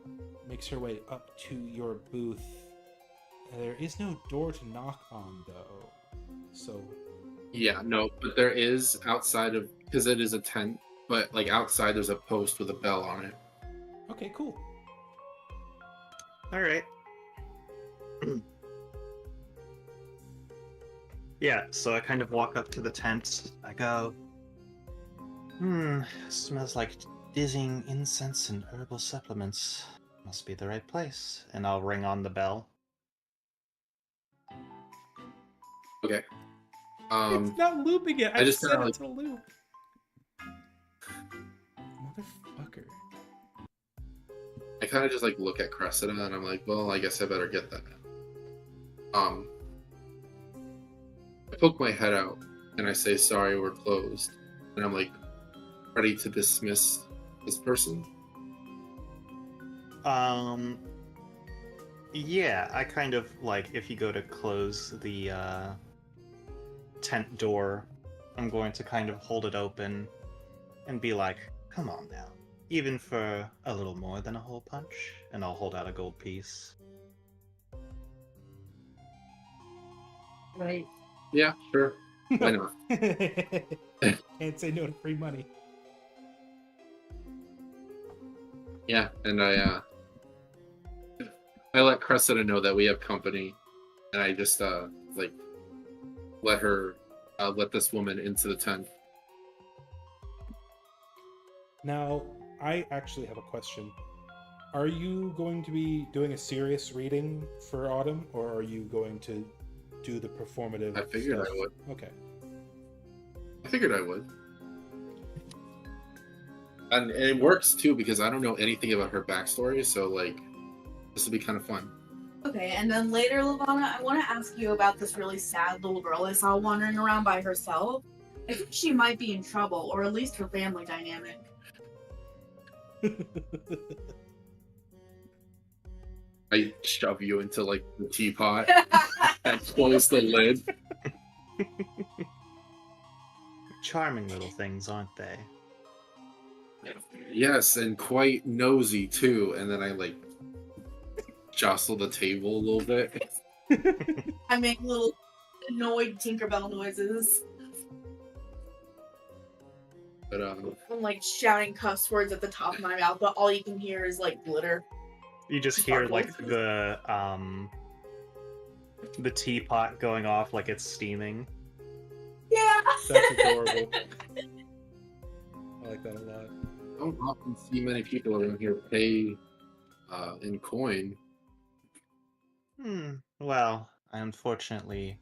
makes her way up to your booth. There is no door to knock on, though. So. Yeah, no, but there is outside of, because it is a tent, but like outside there's a post with a bell on it. Okay, cool. All right. Yeah, so I kind of walk up to the tent. I go, smells like dizzying incense and herbal supplements. Must be the right place. And I'll ring on the bell. Okay. It's not looping it. I I just set kinda, it to loop. Motherfucker. I kind of just like look at Cressida and I'm like, well, I guess I better get that. I poke my head out and I say, sorry, we're closed. And I'm like, ready to dismiss this person. Yeah, I kind of like, if you go to close the tent door, I'm going to kind of hold it open and be like, come on now. Even for a little more than a hole punch, and I'll hold out a gold piece. Right. Yeah, sure. Why not? Can't say no to free money. Yeah, and I let Cressida know that we have company, and I just like let this woman into the tent. Now, I actually have a question. Are you going to be doing a serious reading for Autumn, or are you going to do the performative I figured stuff? I would. Okay. I figured I would. And it works too because I don't know anything about her backstory, so like this will be kind of fun. Okay, and then later, Lavana, I want to ask you about this really sad little girl I saw wandering around by herself. I think she might be in trouble, or at least her family dynamic. I shove you into like the teapot and close the lid. Charming little things, aren't they? Yes, and quite nosy too. And then I like jostle the table a little bit. I make little annoyed Tinkerbell noises. But I'm like shouting cuss words at the top of my mouth, but all you can hear is like glitter. You just hear like the teapot going off like it's steaming. Yeah. That's adorable. I like that a lot. I don't often see many people around here pay in coin. Well, I unfortunately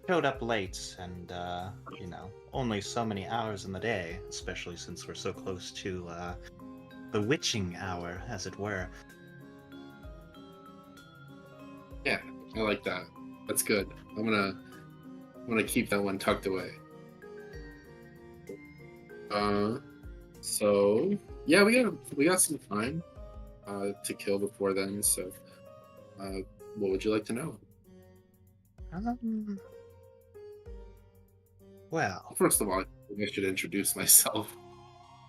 showed up late and, only so many hours in the day, especially since we're so close to, the witching hour, as it were. Yeah, I like that. That's good. I'm gonna keep that one tucked away. So yeah, we got some time to kill before then. So, what would you like to know? Well, First of all, I think I should introduce myself.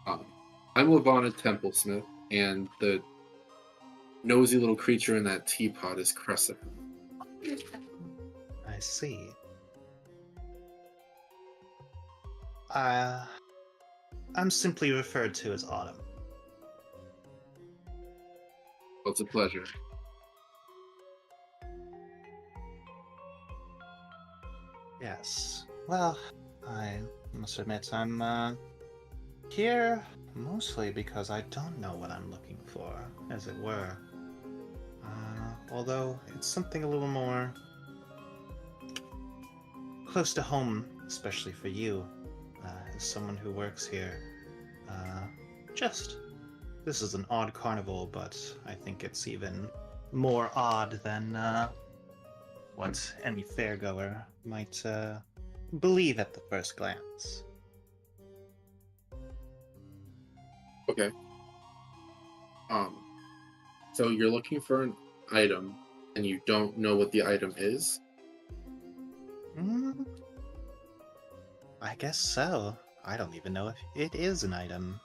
I'm Lavana Templesmith, and the nosy little creature in that teapot is Cressida. I see. I'm simply referred to as Autumn. Well, it's a pleasure. Yes. Well, I must admit I'm here mostly because I don't know what I'm looking for, as it were. Although it's something a little more close to home, especially for you, as someone who works here. This is an odd carnival, but I think it's even more odd than what any fairgoer might believe at the first glance. Okay. So you're looking for an item, and you don't know what the item is? Mm, I guess so. I don't even know if it is an item.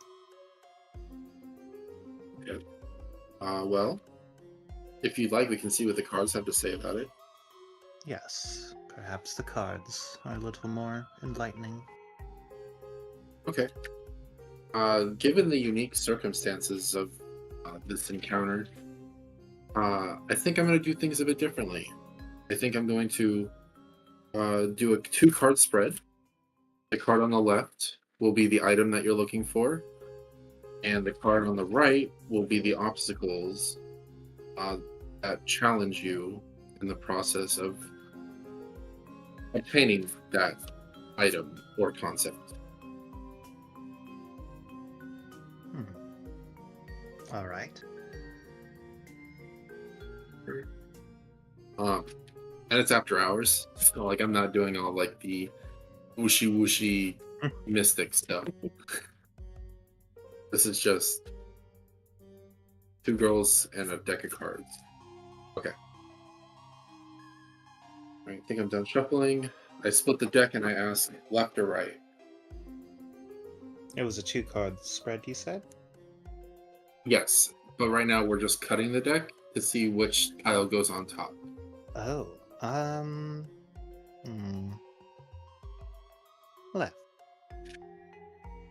Well, if you'd like, we can see what the cards have to say about it. Yes, perhaps the cards are a little more enlightening. Okay. Given the unique circumstances of this encounter, I think I'm going to do things a bit differently. I think I'm going to do a 2-card spread. The card on the left will be the item that you're looking for, and the card on the right will be the obstacles that challenge you in the process of obtaining that item or concept. All right. And it's after hours, so like I'm not doing all like the wooshy mystic stuff. This is just 2 girls and a deck of cards. Okay. Alright, I think I'm done shuffling. I split the deck and I ask left or right. It was a 2-card spread, you said? Yes, but right now we're just cutting the deck to see which pile goes on top. Oh, left.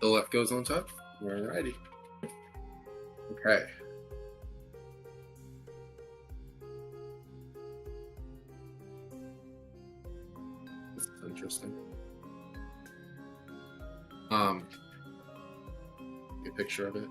The left goes on top? Alrighty. Okay. This is interesting. A picture of it.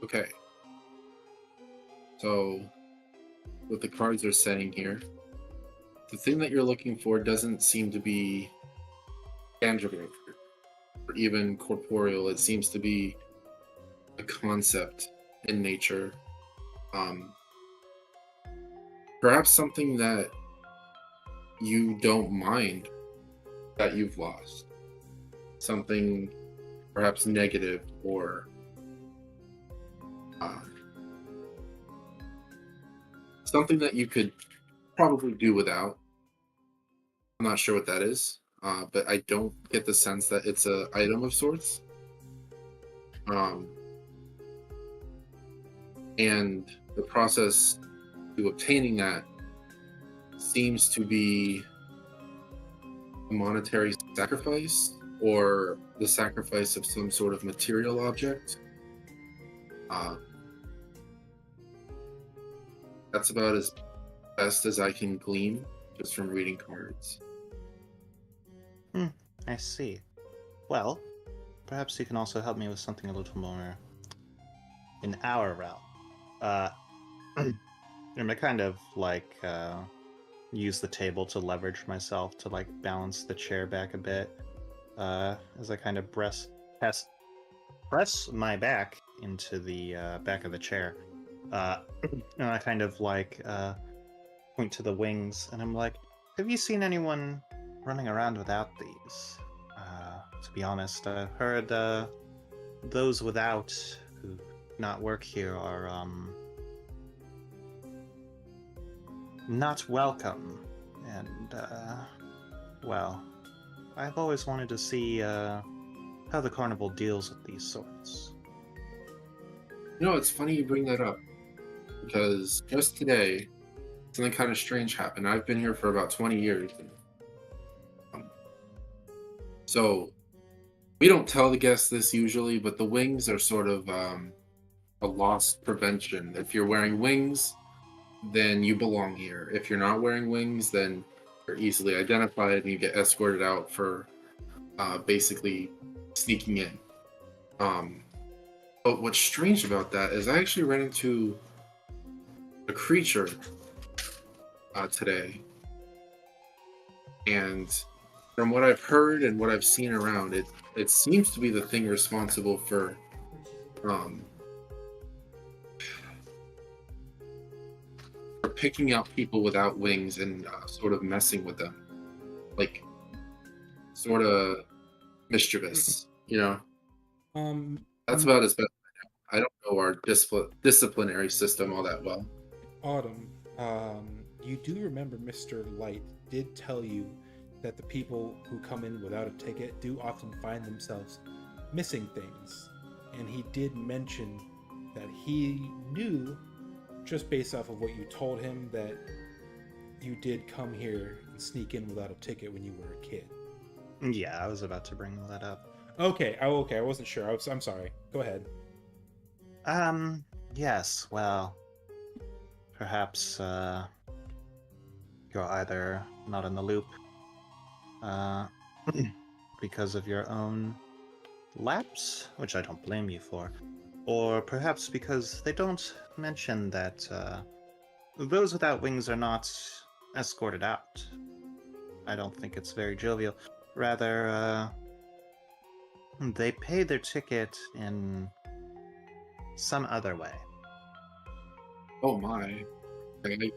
Okay. So, what the cards are saying here, the thing that you're looking for doesn't seem to be tangible or even corporeal. It seems to be a concept in nature. Perhaps something that you don't mind that you've lost. Something perhaps negative or something that you could probably do without. I'm not sure what that is, but I don't get the sense that it's an item of sorts. And the process to obtaining that seems to be a monetary sacrifice or the sacrifice of some sort of material object. That's about as best as I can glean just from reading cards. I see. Well, perhaps you can also help me with something a little more in our realm. I'm gonna kind of like use the table to leverage myself to like balance the chair back a bit as I kind of press my back into the back of the chair. And I kind of like point to the wings and I'm like, have you seen anyone running around without these? To be honest, I've heard those without who not work here are not welcome. And well, I've always wanted to see how the carnival deals with these sorts. You know, it's funny you bring that up because just today, something kind of strange happened. I've been here for about 20 years. So we don't tell the guests this usually, but the wings are sort of a loss prevention. If you're wearing wings, then you belong here. If you're not wearing wings, then you're easily identified and you get escorted out for basically sneaking in. But what's strange about that is I actually ran into a creature today. And from what I've heard and what I've seen around, it seems to be the thing responsible for um, for picking out people without wings and sort of messing with them, like sort of mischievous. You know, Um, that's about as best I know. I don't know our disciplinary system all that well. Autumn, you do remember Mr. Light did tell you that the people who come in without a ticket do often find themselves missing things. And he did mention that he knew, just based off of what you told him, that you did come here and sneak in without a ticket when you were a kid. Yeah, I was about to bring that up. Okay, I wasn't sure. I'm sorry. Go ahead. Yes, well, perhaps, you're either not in the loop, uh, because of your own lapse, which I don't blame you for, or perhaps because they don't mention that, those without wings are not escorted out. I don't think it's very jovial. Rather, they pay their ticket in some other way. Oh my! I'm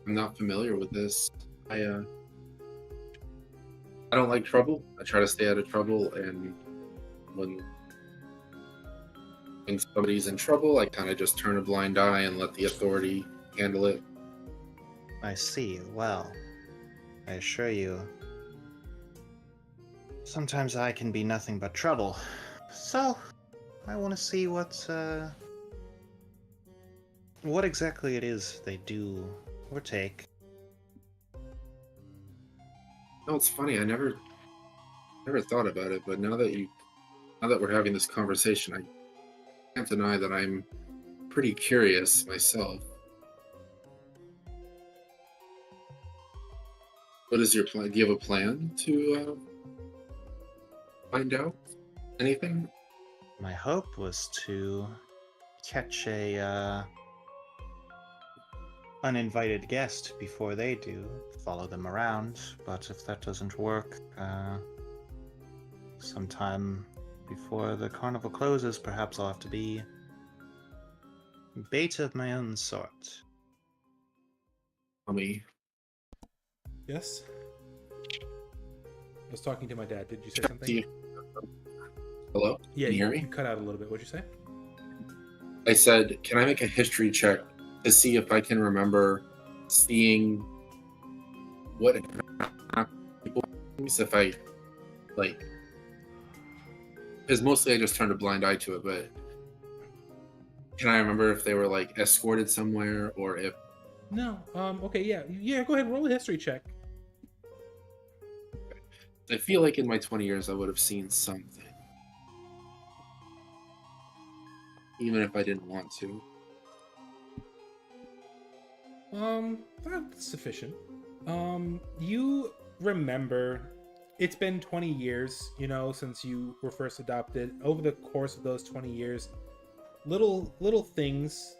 not familiar with this. I don't like trouble. I try to stay out of trouble, and when somebody's in trouble, I kind of just turn a blind eye and let the authority handle it. I see. Well, I assure you, sometimes I can be nothing but trouble. So, I want to see what exactly it is they do or take. No, it's funny. I never thought about it, but now that we're having this conversation, I can't deny that I'm pretty curious myself. What is your plan? Do you have a plan to find out anything? My hope was to catch a uninvited guest before they do, follow them around, but if that doesn't work, sometime before the carnival closes, perhaps I'll have to be bait of my own sort. Tell me. Yes? I was talking to my dad. Did you say something? Hello? Yeah, Can you hear you me? cut out a little bit. What'd you say? I said, can I make a history check to see if I can remember seeing what people if I like, because mostly I just turned a blind eye to it, but can I remember if they were like escorted somewhere or if No. Okay, yeah, go ahead and roll a history check. I feel like in my 20 years I would have seen something, even if I didn't want to. That's sufficient. You remember it's been 20 years, since you were first adopted. Over the course of those 20 years, little things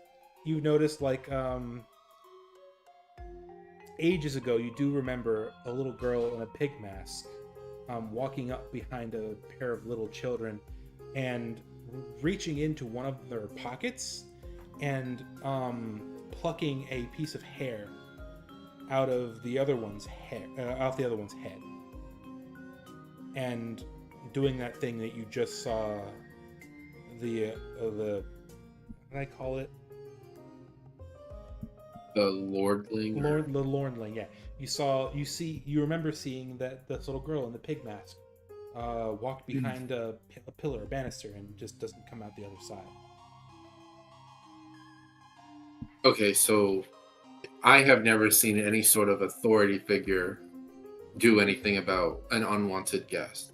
you've noticed, like ages ago, you do remember a little girl in a pig mask walking up behind a pair of little children and reaching into one of their pockets and plucking a piece of hair out of the other one's head, and doing that thing that you just saw the what did I call it? The lordling. The lordling, yeah. You remember seeing that this little girl in the pig mask walk behind a pillar, a banister, and just doesn't come out the other side. Okay, so I have never seen any sort of authority figure do anything about an unwanted guest.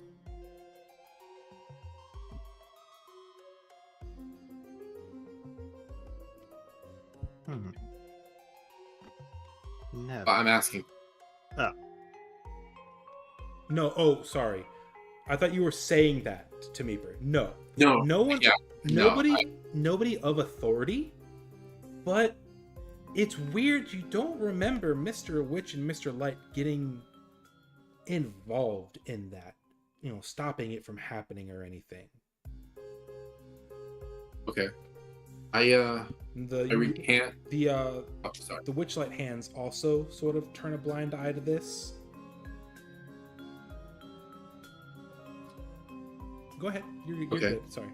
No. I'm asking. Oh. No, sorry. I thought you were saying that to me, Bert. No one, yeah, nobody of authority. But it's weird you don't remember Mr. Witch and Mr. Light getting involved in that, stopping it from happening or anything. Okay. I The recant. the Oh, sorry. the Witchlight hands also sort of turn a blind eye to this. Go ahead. You're Okay. good. Sorry.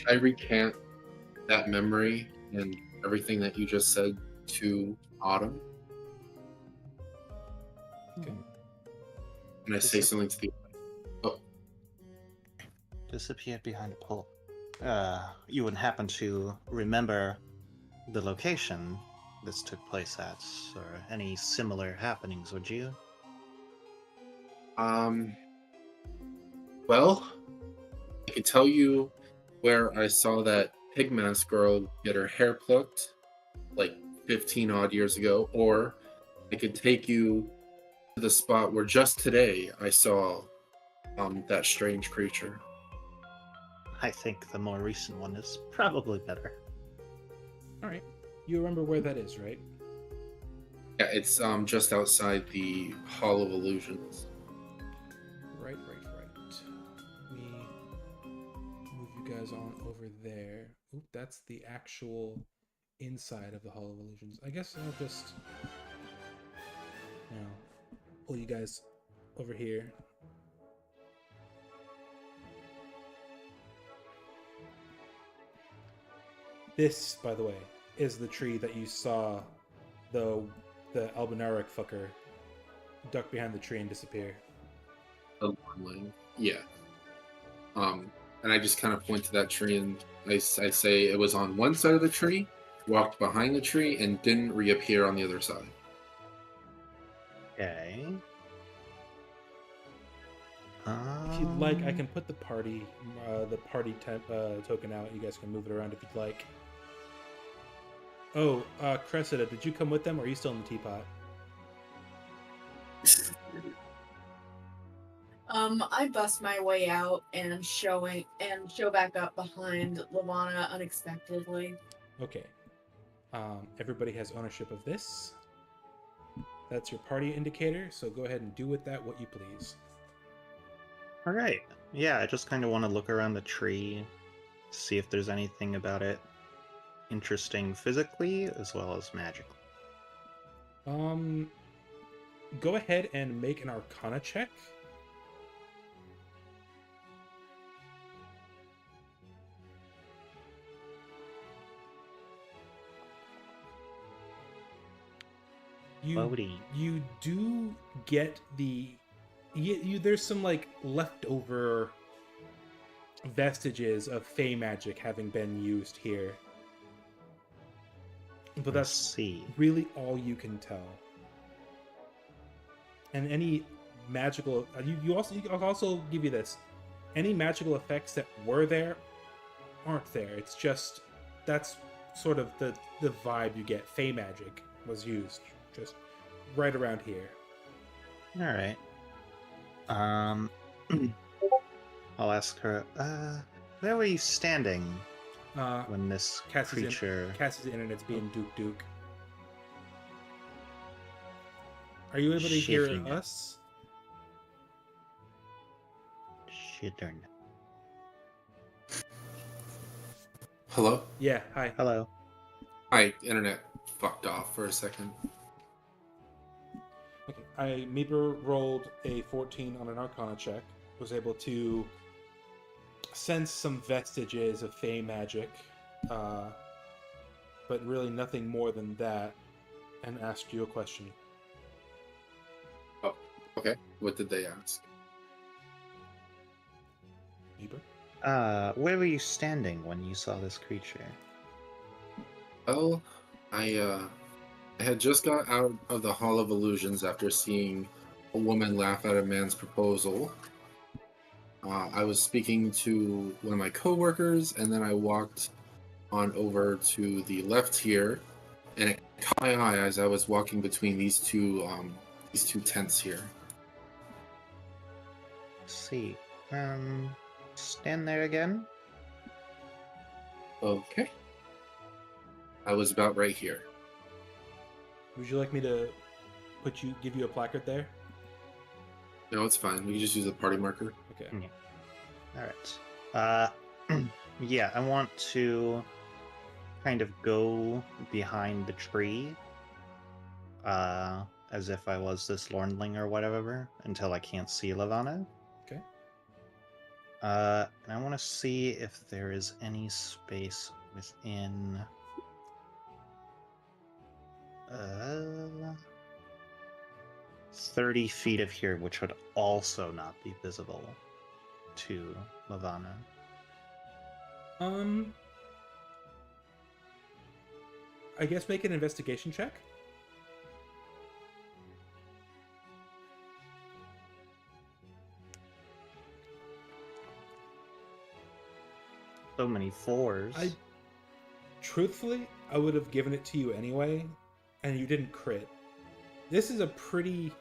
I recant that memory and everything that you just said to Autumn, Okay. and I say something to the. Oh, Disappeared behind a pole. You wouldn't happen to remember the location this took place at, or any similar happenings, would you? well, I could tell you where I saw that pigmask girl get her hair plucked like 15 odd years ago, or I could take you to the spot where just today I saw that strange creature. I think the more recent one is probably better. All right. You remember where that is, right? Yeah, it's just outside the Hall of Illusions. Right. Let me move you guys on over there. Oop, that's the actual inside of the Hall of Illusions. I guess I'll just pull you guys over here. This, by the way, is the tree that you saw the albinaric fucker duck behind the tree and disappear. The long lane. Yeah. And I just kind of point to that tree and I say it was on one side of the tree, walked behind the tree, and didn't reappear on the other side. Okay. If you'd like, I can put the party token out. You guys can move it around if you'd like. Oh, Cressida, did you come with them, or are you still in the teapot? I bust my way out and show back up behind Lavana unexpectedly. Okay. Everybody has ownership of this. That's your party indicator, so go ahead and do with that what you please. All right. Yeah, I just kind of want to look around the tree, see if there's anything about it interesting physically as well as magically. Go ahead and make an Arcana check. You do get there's some like leftover vestiges of fey magic having been used here, but that's really all you can tell. And any magical I'll also give you this: any magical effects that were there aren't there. It's just that's sort of the vibe you get. Fey magic was used just right around here. All right. I'll ask her. Where were you standing when this creature? Cassie's internet's being Duke. Are you able to hear us? Shidern. Hello? Yeah, hi. Hello. My internet fucked off for a second. Okay, I rolled a 14 on an Arcana check. Was able to sense some vestiges of fey magic, but really nothing more than that, and asked you a question. Oh, okay. What did they ask? Bieber? Where were you standing when you saw this creature? Well, I had just got out of the Hall of Illusions after seeing a woman laugh at a man's proposal. I was speaking to one of my coworkers, and then I walked on over to the left here, and it caught my eye as I was walking between these two tents here. Let's see. Stand there again. Okay. I was about right here. Would you like me to give you a placard there? No, it's fine. We can just use a party marker. Okay. Yeah. All right. Yeah, I want to kind of go behind the tree, as if I was this Lornling or whatever, until I can't see Lavana. Okay. And I want to see if there is any space within 30 feet of here, which would also not be visible to Lavana. I guess make an investigation check. So many fours. Truthfully, I would have given it to you anyway, and you didn't crit. This is a pretty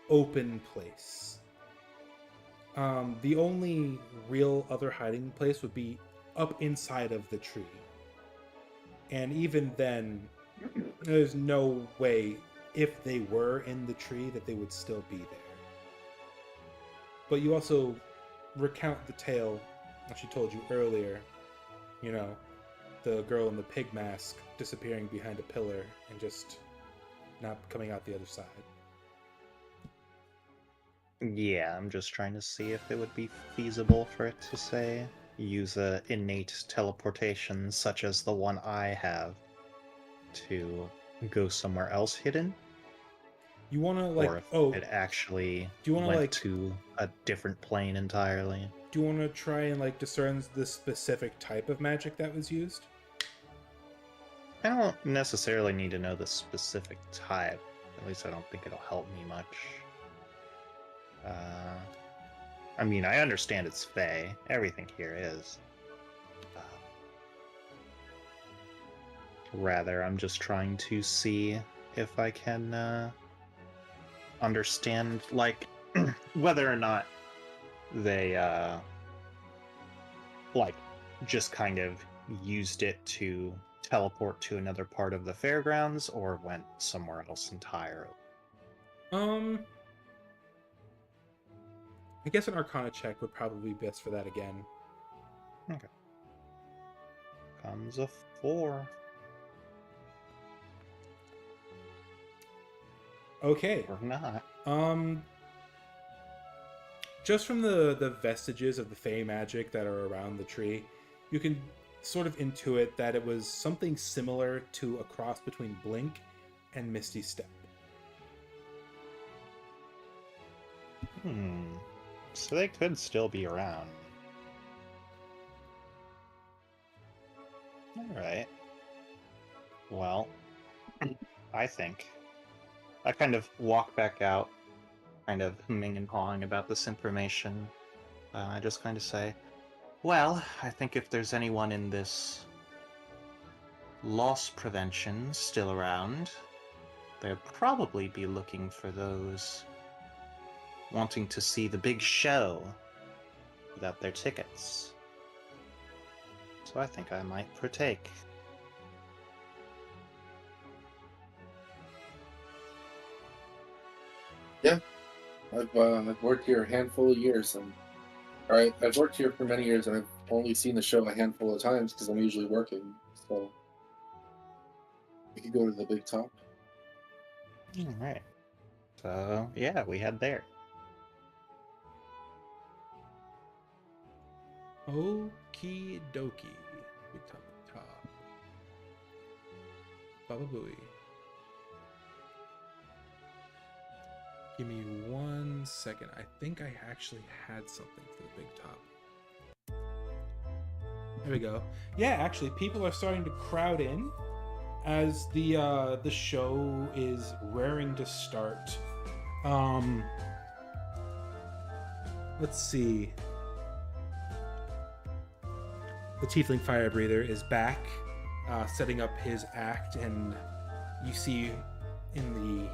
open place. The only real other hiding place would be up inside of the tree. And even then, there's no way, if they were in the tree, that they would still be there. But you also recount the tale that she told you earlier. You know, the girl in the pig mask disappearing behind a pillar and just not coming out the other side. Yeah, I'm just trying to see if it would be feasible for it to say use a innate teleportation such as the one I have to go somewhere else hidden. You want to or if it actually do you want to went to a different plane entirely. Do you want to try and discern the specific type of magic that was used? I don't necessarily need to know the specific type. At least I don't think it'll help me much. I mean, I understand it's Fae. Everything here is. Rather, I'm just trying to see if I can understand, whether or not they, just kind of used it to teleport to another part of the fairgrounds or went somewhere else entirely. I guess an Arcana check would probably be best for that again. Okay. Comes a 4. Okay. Or not. Just from the vestiges of the Fey magic that are around the tree, you can sort of intuit that it was something similar to a cross between Blink and Misty Step. So they could still be around. Alright. Well, I think I kind of walk back out, kind of humming and hawing about this information. I just kind of say, well, I think if there's anyone in this loss prevention still around, they'd probably be looking for those wanting to see the big show without their tickets. So I think I might partake. Yeah, I've worked here a handful of years, I've worked here for many years, and I've only seen the show a handful of times because I'm usually working. So we could go to the big top. All right. So yeah, we head there. Okie dokie. Big top. Baba Booey. Give me 1 second. I think I actually had something for the big top. There we go. Yeah, actually, people are starting to crowd in as the show is raring to start. Let's see. The Tiefling Fire Breather is back, setting up his act, and you see in the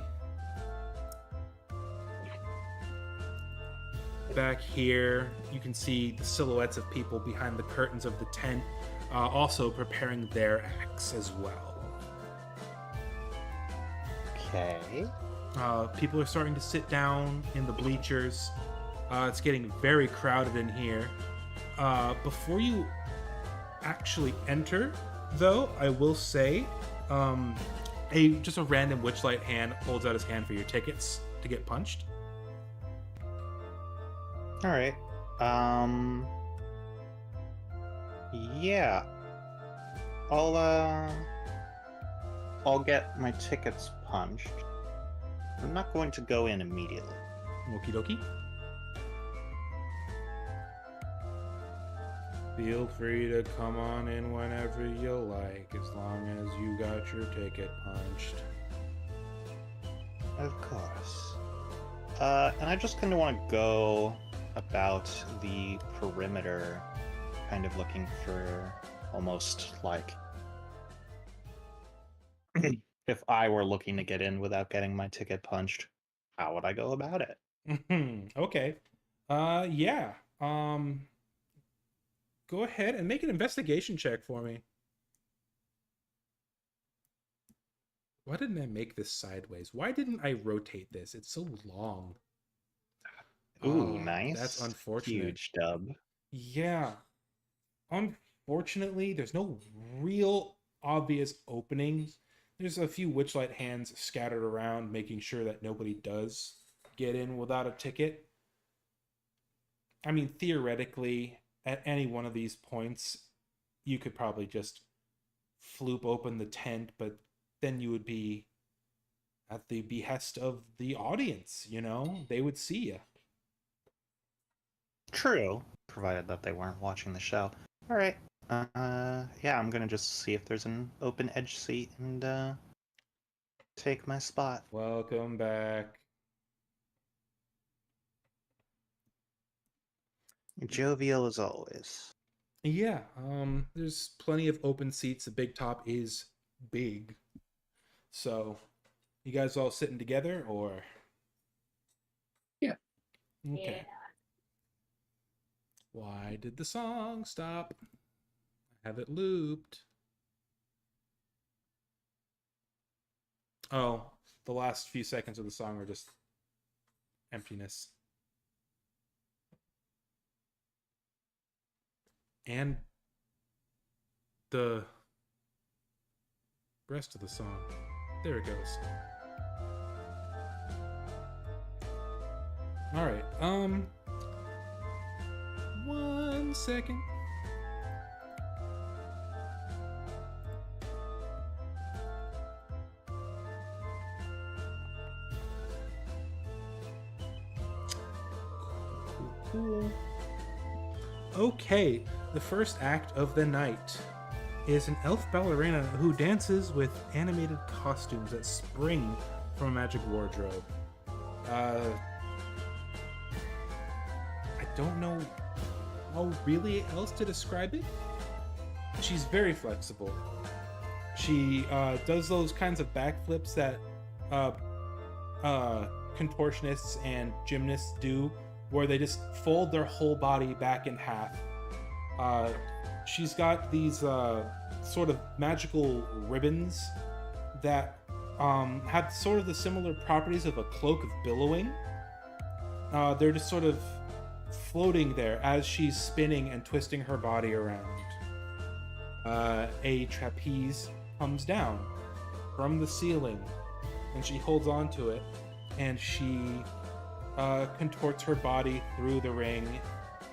back here, you can see the silhouettes of people behind the curtains of the tent, also preparing their acts as well. Okay. People are starting to sit down in the bleachers. It's getting very crowded in here. Before you actually enter, though, I will say, just a random Witchlight hand holds out his hand for your tickets to get punched. All right. Yeah. I'll get my tickets punched. I'm not going to go in immediately. Okie dokie. Feel free to come on in whenever you like, as long as you got your ticket punched. Of course. And I just kind of want to go about the perimeter, kind of looking for almost like if I were looking to get in without getting my ticket punched, how would I go about it? Okay. Yeah. Go ahead and make an investigation check for me. Why didn't I make this sideways? Why didn't I rotate this? It's so long. Ooh, nice. That's unfortunate. Huge dub. Yeah. Unfortunately, there's no real obvious openings. There's a few Witchlight hands scattered around, making sure that nobody does get in without a ticket. I mean, theoretically, at any one of these points, you could probably just floop open the tent, but then you would be at the behest of the audience, you know? They would see you. True, provided that they weren't watching the show. All right. Yeah, I'm gonna just see if there's an open edge seat and take my spot. Welcome back. Jovial as always. Yeah, there's plenty of open seats. The big top is big. So, you guys all sitting together, or? Yeah. Okay. Why did the song stop? I have it looped. Oh, the last few seconds of the song are just emptiness. And the rest of the song. There it goes. All right. 1 second. Cool. Okay, the first act of the night is an elf ballerina who dances with animated costumes that spring from a magic wardrobe. I don't know how really else to describe it. She's very flexible. She does those kinds of backflips that contortionists and gymnasts do, where they just fold their whole body back in half. She's got these sort of magical ribbons that have sort of the similar properties of a cloak of billowing. They're just sort of floating there as she's spinning and twisting her body around. A trapeze comes down from the ceiling, and she holds on to it, and she contorts her body through the ring,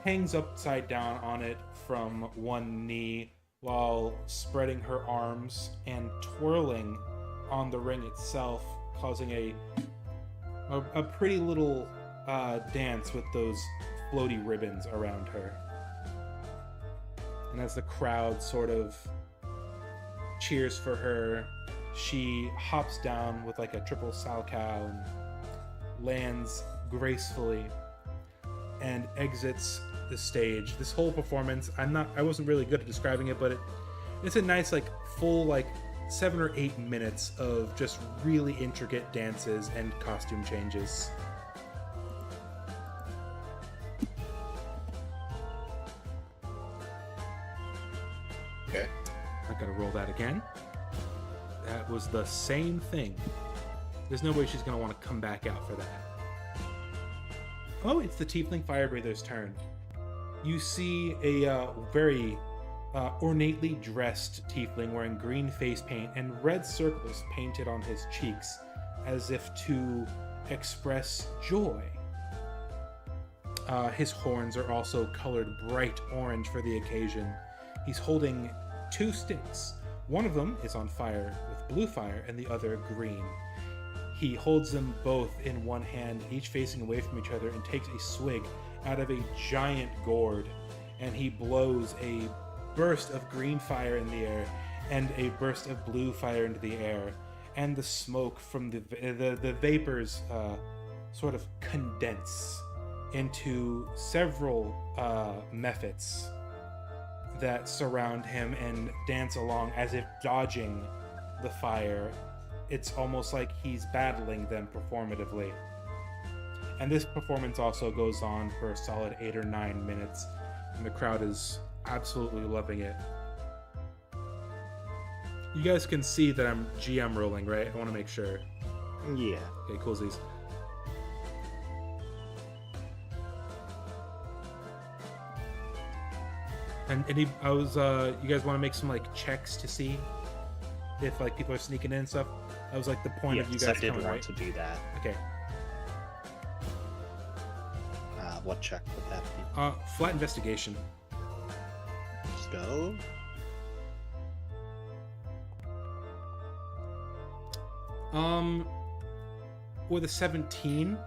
hangs upside down on it from one knee while spreading her arms and twirling on the ring itself, causing a pretty little dance with those floaty ribbons around her. And as the crowd sort of cheers for her, she hops down with like a triple salchow and lands gracefully and exits the stage. This whole performance, I wasn't really good at describing it, but it's a nice like full like 7 or 8 minutes of just really intricate dances and costume changes. Okay. I gotta roll that again. That was the same thing. There's no way she's gonna want to come back out for that. Oh, it's the Tiefling Firebreather's turn. You see a very ornately dressed tiefling wearing green face paint and red circles painted on his cheeks as if to express joy. His horns are also colored bright orange for the occasion. He's holding 2 sticks. One of them is on fire with blue fire and the other green. He holds them both in one hand, each facing away from each other, and takes a swig out of a giant gourd. And he blows a burst of green fire in the air and a burst of blue fire into the air. And the smoke from the vapors sort of condense into several mephits that surround him and dance along as if dodging the fire. It's almost like he's battling them performatively. And this performance also goes on for a solid 8 or 9 minutes, and the crowd is absolutely loving it. You guys can see that I'm GM rolling, right? I want to make sure. Yeah. Okay, coolsies. And you guys want to make some like checks to see if like people are sneaking in and stuff? That was like the point of you Yes, guys I did coming, want right? to do that. Okay. What check would that be? Flat investigation. Let's go. With a 17,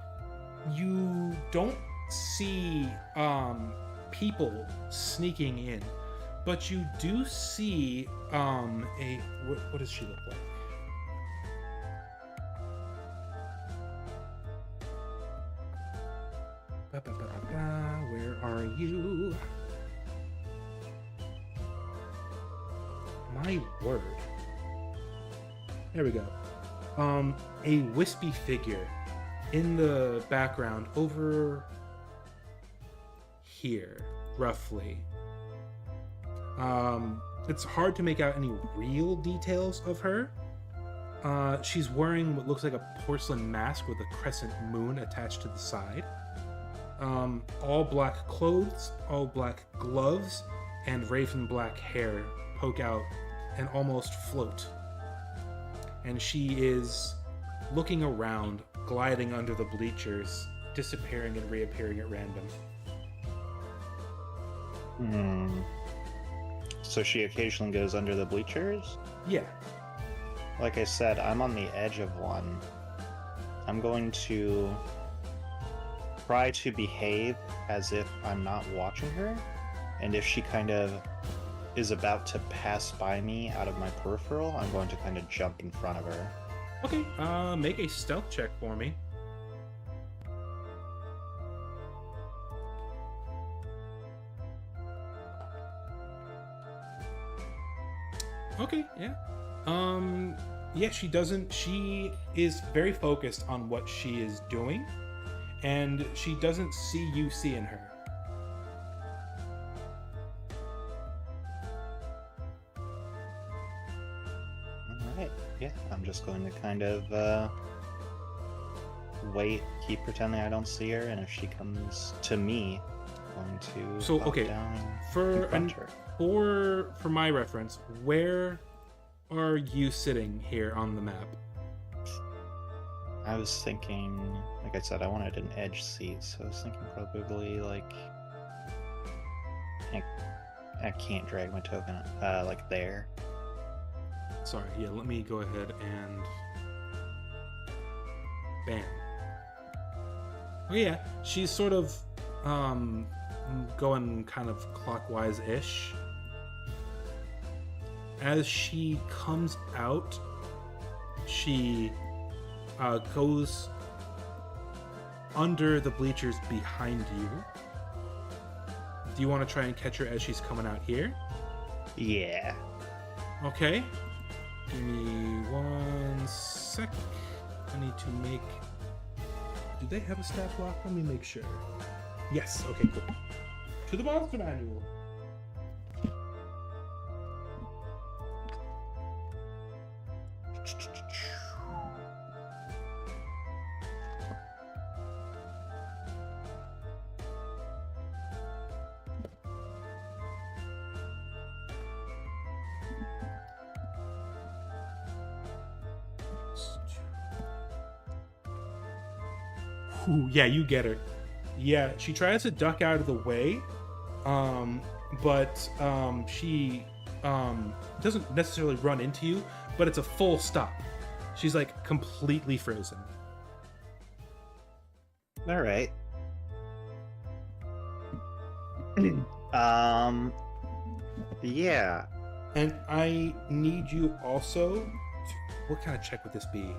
you don't see people sneaking in, but you do see what does she look like? Where are you? My word. There we go. A wispy figure in the background over here, roughly. It's hard to make out any real details of her. She's wearing what looks like a porcelain mask with a crescent moon attached to the side. All black clothes, all black gloves, and raven black hair poke out and almost float. And she is looking around, gliding under the bleachers, disappearing and reappearing at random. So she occasionally goes under the bleachers? Yeah. Like I said, I'm on the edge of one. I'm going to try to behave as if I'm not watching her, and if she kind of is about to pass by me out of my peripheral, I'm going to kind of jump in front of her. Okay, make a stealth check for me. Okay, yeah. Yeah, she is very focused on what she is doing, and she doesn't see you seeing her. Alright, yeah, I'm just going to kind of wait, keep pretending I don't see her, and if she comes to me, I'm going to hop down and confront her. For my reference, where are you sitting here on the map? I was thinking, like I said, I wanted an edge seat, so I was thinking probably like I can't drag my token like there. Sorry, yeah, let me go ahead and bam. Oh yeah, she's sort of going kind of clockwise-ish. As she comes out, she goes under the bleachers behind you. Do you want to try and catch her as she's coming out here? Yeah. Okay. Give me 1 sec. I need to make... Do they have a stat block? Let me make sure. Yes, okay, cool. To the monster manual. Ooh, yeah, you get her. Yeah, she tries to duck out of the way, but she doesn't necessarily run into you, but it's a full stop. She's like completely frozen. All right. Yeah. And I need you also to, what kind of check would this be?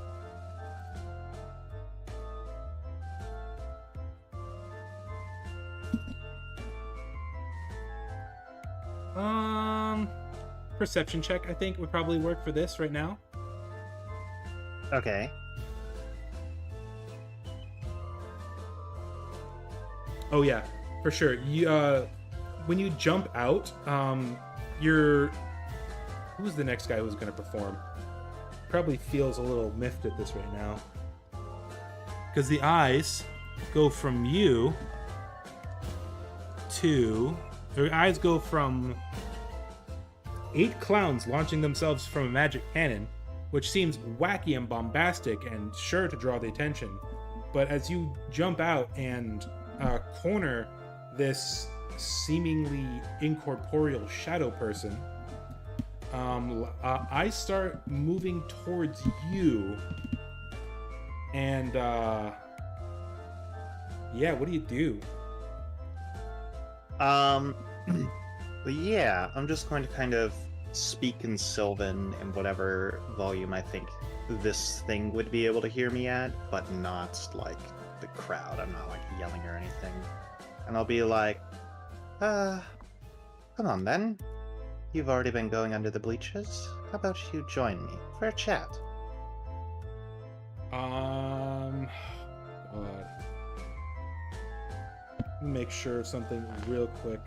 Perception check, I think, would probably work for this right now. Okay. Oh yeah, for sure. You when you jump out, you're who's the next guy who's gonna perform? Probably feels a little miffed at this right now. Because the eyes go from you to the eyes go from 8 clowns launching themselves from a magic cannon, which seems wacky and bombastic and sure to draw the attention. But as you jump out and corner this seemingly incorporeal shadow person, I start moving towards you, and yeah, what do you do? Yeah, I'm just going to kind of speak in Sylvan in whatever volume I think this thing would be able to hear me at, but not like the crowd. I'm not like yelling or anything. And I'll be like, come on then. You've already been going under the bleachers. How about you join me for a chat? God. Let me make sure of something real quick.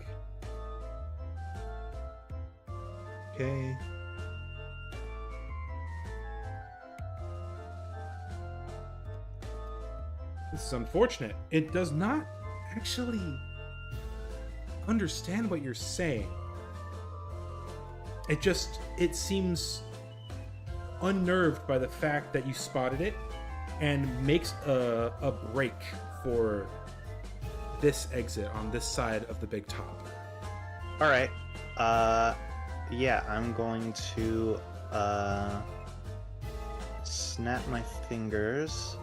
Okay. This is unfortunate. It does not actually understand what you're saying. It seems unnerved by the fact that you spotted it and makes a break for this exit on this side of the big top. All right. Yeah, I'm going to snap my fingers,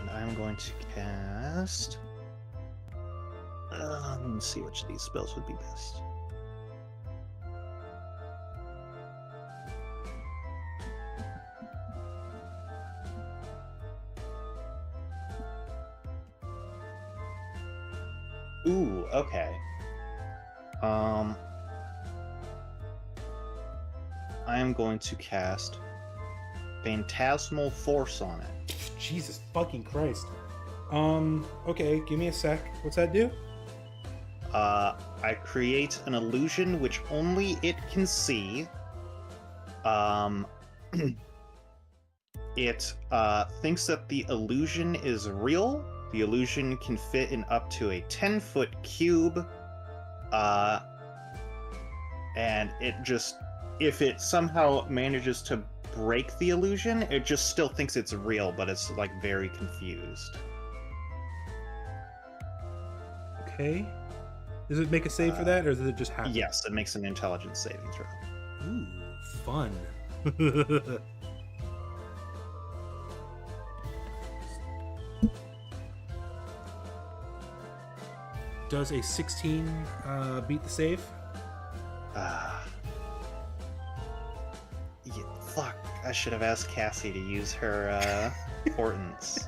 and I'm going to cast. Let me see which of these spells would be best. Ooh, okay. I am going to cast Phantasmal Force on it. Jesus fucking Christ. Okay, give me a sec. What's that do? I create an illusion which only it can see. It thinks that the illusion is real. The illusion can fit in up to a 10-foot cube. And it just, if it somehow manages to break the illusion, it just still thinks it's real, but it's like very confused. Okay. Does it make a save for that, or does it just happen? Yes, it makes an intelligence saving throw. Ooh, fun. Does a 16 beat the save? Yeah, fuck. I should have asked Cassie to use her portents.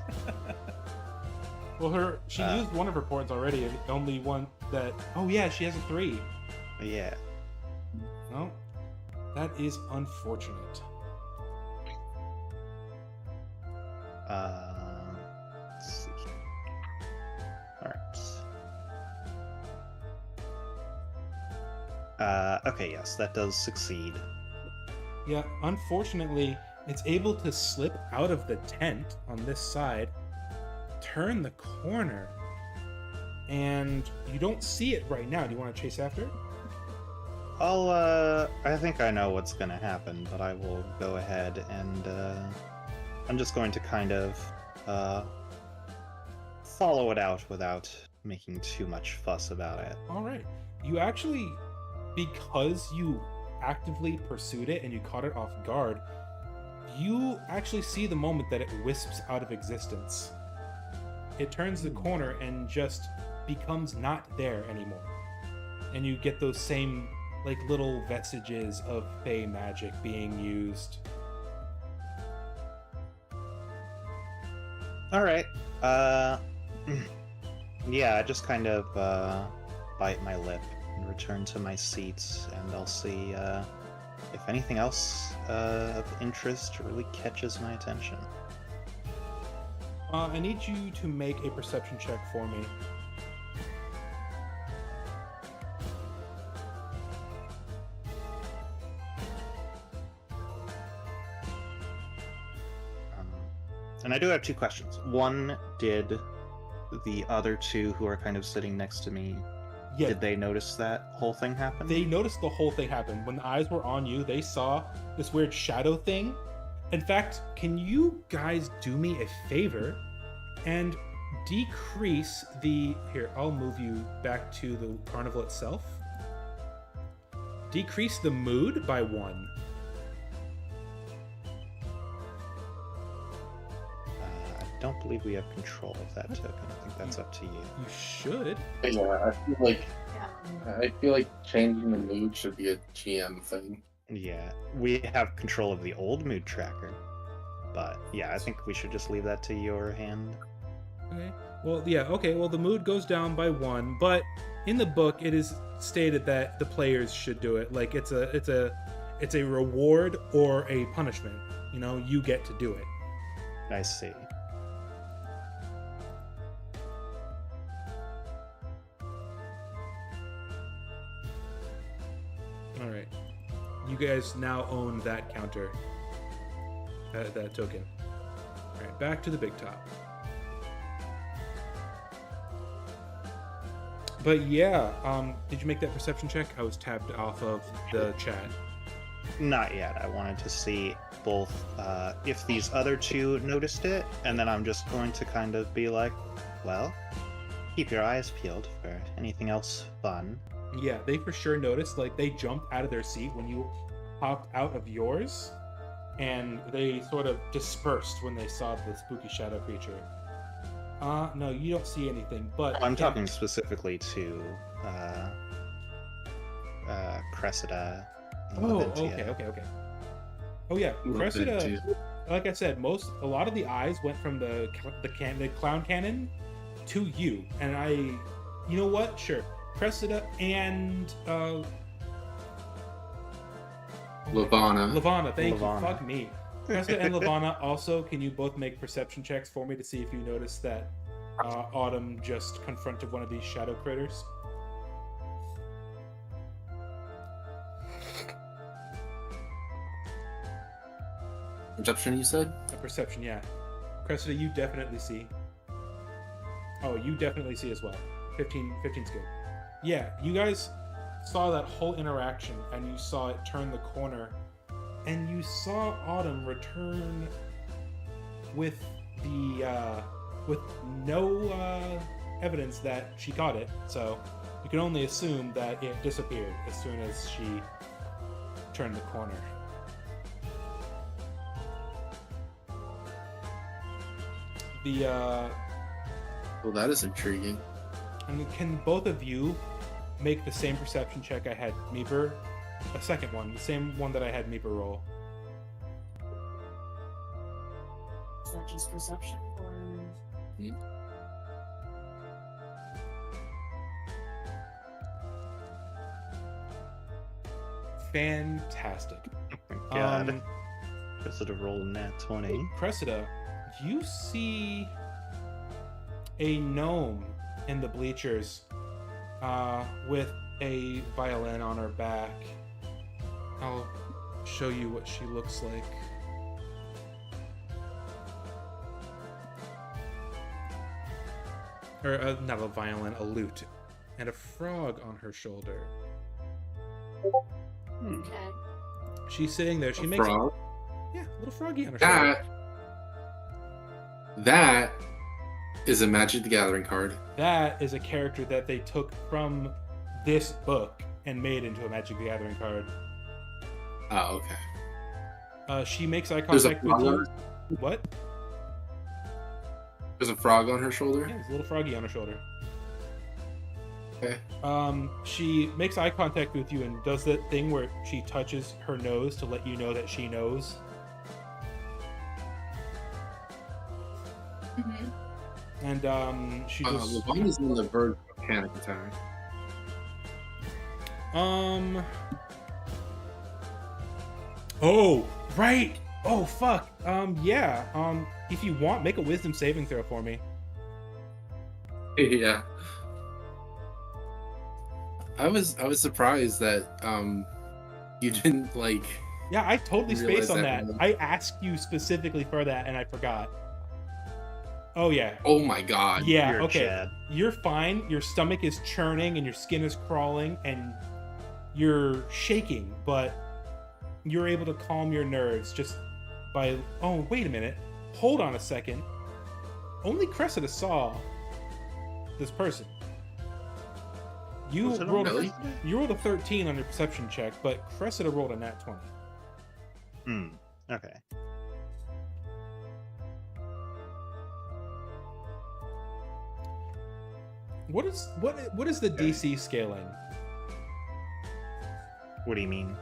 Well, she used one of her portents already. The only one that... Oh, yeah, she has a 3. Yeah. Well, that is unfortunate. Let's see. Alright. Okay, yes, that does succeed. Yeah, unfortunately, it's able to slip out of the tent on this side, turn the corner, and you don't see it right now. Do you want to chase after it? I think I know what's gonna happen, but I will go ahead and, I'm just going to kind of, follow it out without making too much fuss about it. All right. You actually, because you actively pursued it and you caught it off guard, you actually see the moment that it wisps out of existence. It turns the corner and just becomes not there anymore. And you get those same like little vestiges of fey magic being used. All right. Yeah, I just kind of bite my lip and return to my seats, and I'll see if anything else of interest really catches my attention. I need you to make a perception check for me. And I do have two questions. One, did the other two who are kind of sitting next to me, Yeah, did they notice that whole thing happen? they noticed the whole thing happen. When the eyes were on you, they saw this weird shadow thing. In fact, can you guys do me a favor and decrease the... Here, I'll move you back to the carnival itself. Decrease the mood by 1. I don't believe we have control of that token. I think that's up to you. You should. Yeah, Yeah. I feel like changing the mood should be a GM thing. Yeah, we have control of the old mood tracker. But yeah, I think we should just leave that to your hand. Okay. Well, yeah, okay. Well, the mood goes down by 1, but in the book it is stated that the players should do it. Like it's a reward or a punishment. You know, you get to do it. I see. All right. You guys now own that counter. That token. All right, back to the big top. But yeah, did you make that perception check? I was tabbed off of the chat. Not yet. I wanted to see both if these other two noticed it, and then I'm just going to kind of be like, well, keep your eyes peeled for anything else fun. Yeah, they for sure noticed. Like they jumped out of their seat when you popped out of yours, and they sort of dispersed when they saw the spooky shadow creature. No, you don't see anything, but... I'm talking specifically to Cressida. and Oh, Laventia. okay. Oh yeah, Cressida, like I said, a lot of the eyes went from the clown cannon to you, and you know what? Sure, Cressida and Lavana. Thank Lavana. you. Fuck me. Cressida and Lavana also, can you both make perception checks for me to see if you notice that Autumn just confronted one of these shadow critters? Perception, you said? A perception, yeah. Cressida, you definitely see. Oh, you definitely see as well. 15's good. Yeah, you guys saw that whole interaction, and you saw it turn the corner, and you saw Autumn return with with no evidence that she caught it. So you can only assume that it disappeared as soon as she turned the corner. Well, that is intriguing. And can both of you make the same perception check I had Meeper? A second one, the same one that I had Meeper roll. Is that just perception or? Fantastic. Oh my God. Cressida rolled a nat 20. Cressida, you see a gnome in the bleachers with a violin on her back. I'll show you what she looks like. Or not a violin, a lute. And a frog on her shoulder. Okay. She's sitting there. She A makes frog? yeah, a little froggy on her shoulder. That is a Magic the Gathering card. That is a character that they took from this book and made into a Magic the Gathering card. Oh, okay. She makes eye There's a contact with frog on you. her? What? There's a frog on her shoulder. Yeah, there's a little froggy on her shoulder. Okay. She makes eye contact with you and does that thing where she touches her nose to let you know that she knows. Mhm. And she just Well, mine is on the verge of a panic attack. Oh, right. Oh, fuck. Yeah. If you want, make a wisdom saving throw for me. Yeah. I was surprised that you didn't like. Yeah, I totally Realize spaced on that that. one. I asked you specifically for that and I forgot. Oh, yeah. Oh my god. Yeah, You're okay. Chad. You're fine. Your stomach is churning and your skin is crawling and you're shaking, but you're able to calm your nerves just by. Oh, wait a minute. Hold on a second. Only Cressida saw this person. You Was it rolled, really? you rolled a 13 on your perception check, but Cressida rolled a nat 20. Okay. What is the Okay. DC scaling? What do you mean?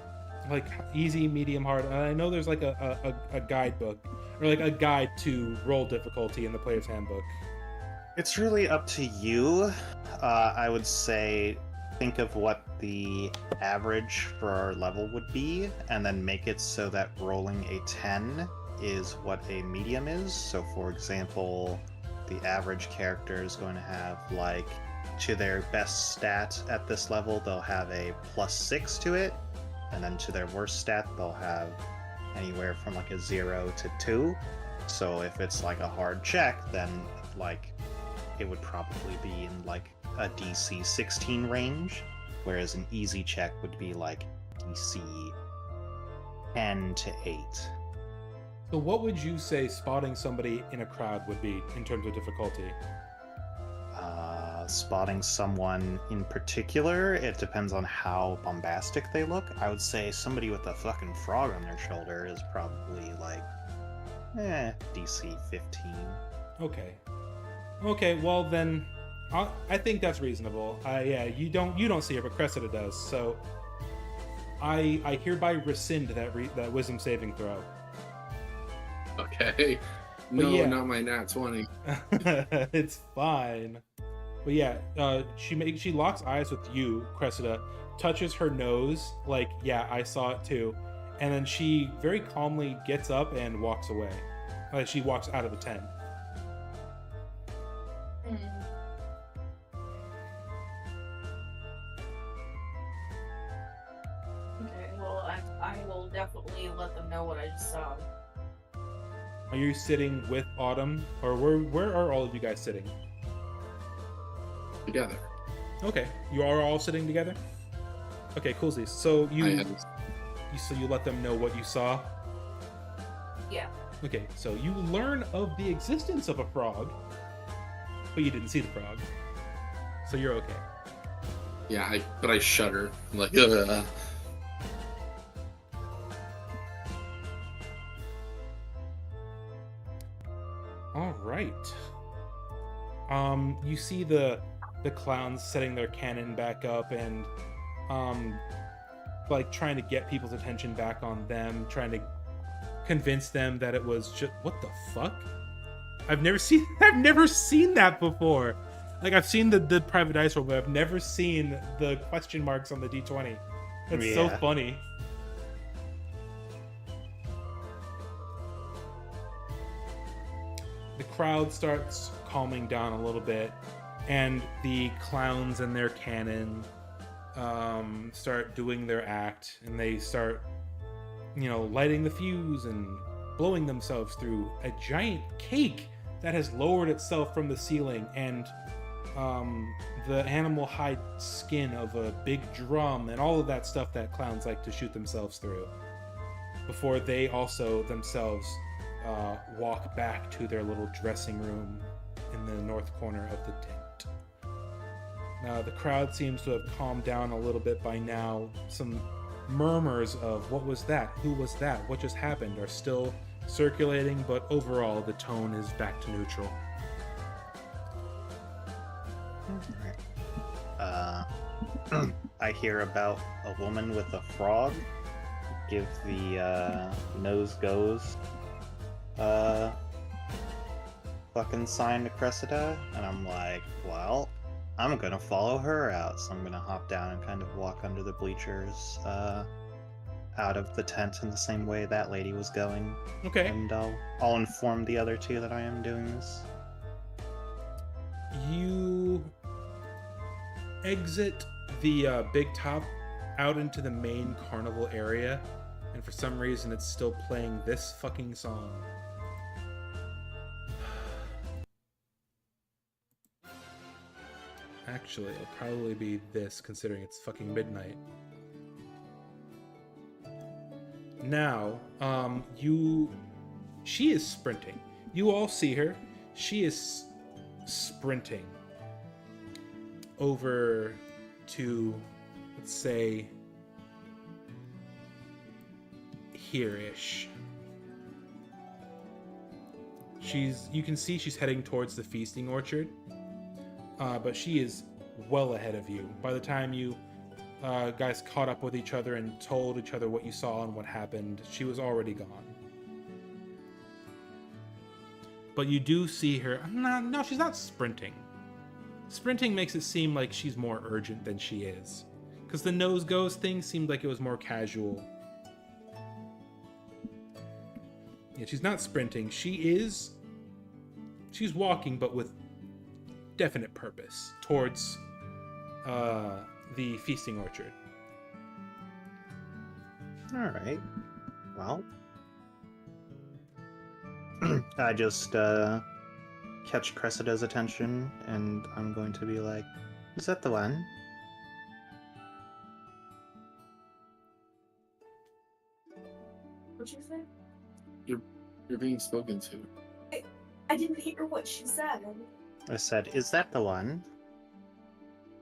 Like easy, medium, hard. I know there's like a guidebook or like a guide to roll difficulty in the player's handbook. It's really up to you. I would say think of what the average for our level would be, and then make it so that rolling a 10 is what a medium is. So, for example, the average character is going to have, like, to their best stat at this level, they'll have a +6 to it, and then to their worst stat, they'll have anywhere from like a 0 to 2. So, if it's like a hard check, then like it would probably be in like a DC 16 range, whereas an easy check would be like DC 10 to 8. So what would you say spotting somebody in a crowd would be in terms of difficulty? Spotting someone in particular, it depends on how bombastic they look. I would say somebody with a fucking frog on their shoulder is probably like, DC 15. Okay, well then, I think that's reasonable. Yeah, you don't see her, but Cressida does. So, I hereby rescind that wisdom saving throw. Okay. No, yeah. not my nat 20. It's fine. But yeah, she locks eyes with you, Cressida, touches her nose, like, yeah, I saw it too, and then she very calmly gets up and walks away. She walks out of the tent. Okay, well, I will definitely let them know what I just saw. Are you sitting with Autumn, or where are all of you guys sitting? Together. Okay, you are all sitting together. Okay, coolsies. So you let them know what you saw. Yeah. Okay, so you learn of the existence of a frog, but you didn't see the frog, so you're okay. Yeah, but I shudder. I'm like, All right. You see the clowns setting their cannon back up and like trying to get people's attention back on them, trying to convince them that it was just what the fuck? I've never seen that before. Like I've seen the private dice roll, but I've never seen the question marks on the D20. That's so Yeah. funny. The crowd starts calming down a little bit, and the clowns and their cannon start doing their act, and they start, lighting the fuse and blowing themselves through a giant cake that has lowered itself from the ceiling, and the animal hide skin of a big drum, and all of that stuff that clowns like to shoot themselves through before they also themselves walk back to their little dressing room in the north corner of the tent. Now, the crowd seems to have calmed down a little bit by now. Some murmurs of what was that? Who was that? What just happened? Are still circulating, but overall the tone is back to neutral. I hear about a woman with a frog. Give the nose goes fucking sign to Cressida, and I'm like, well, I'm gonna follow her out, so I'm gonna hop down and kind of walk under the bleachers out of the tent in the same way that lady was going. Okay. And I'll inform the other two that I am doing this. You exit the big top out into the main carnival area, and for some reason it's still playing this fucking song. Actually, it'll probably be this, considering it's fucking midnight. Now, she is sprinting. You all see her. She is sprinting over to, let's say, here-ish. You can see she's heading towards the feasting orchard, but she is well ahead of you. By the time you guys caught up with each other and told each other what you saw and what happened, she was already gone. But you do see her. No, she's not sprinting. Sprinting makes it seem like she's more urgent than she is, because the nose goes thing seemed like it was more casual. Yeah, she's not sprinting. She's walking, but with definite purpose towards the feasting orchard. All right. Well, I just catch Cressida's attention, and I'm going to be like, "Is that the one?" What'd you say? You're being spoken to. I didn't hear what she said. I said, "Is that the one?"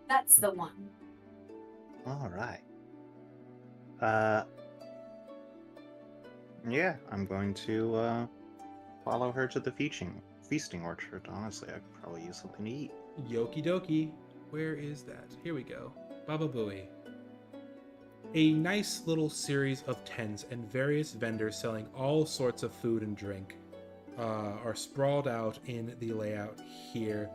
That's the one. All right. Yeah, I'm going to follow her to the feasting orchard. Honestly, I could probably use something to eat. Yoki dokie. Where is that? Here we go. Baba Booey. A nice little series of tents and various vendors selling all sorts of food and drink are sprawled out in the layout here.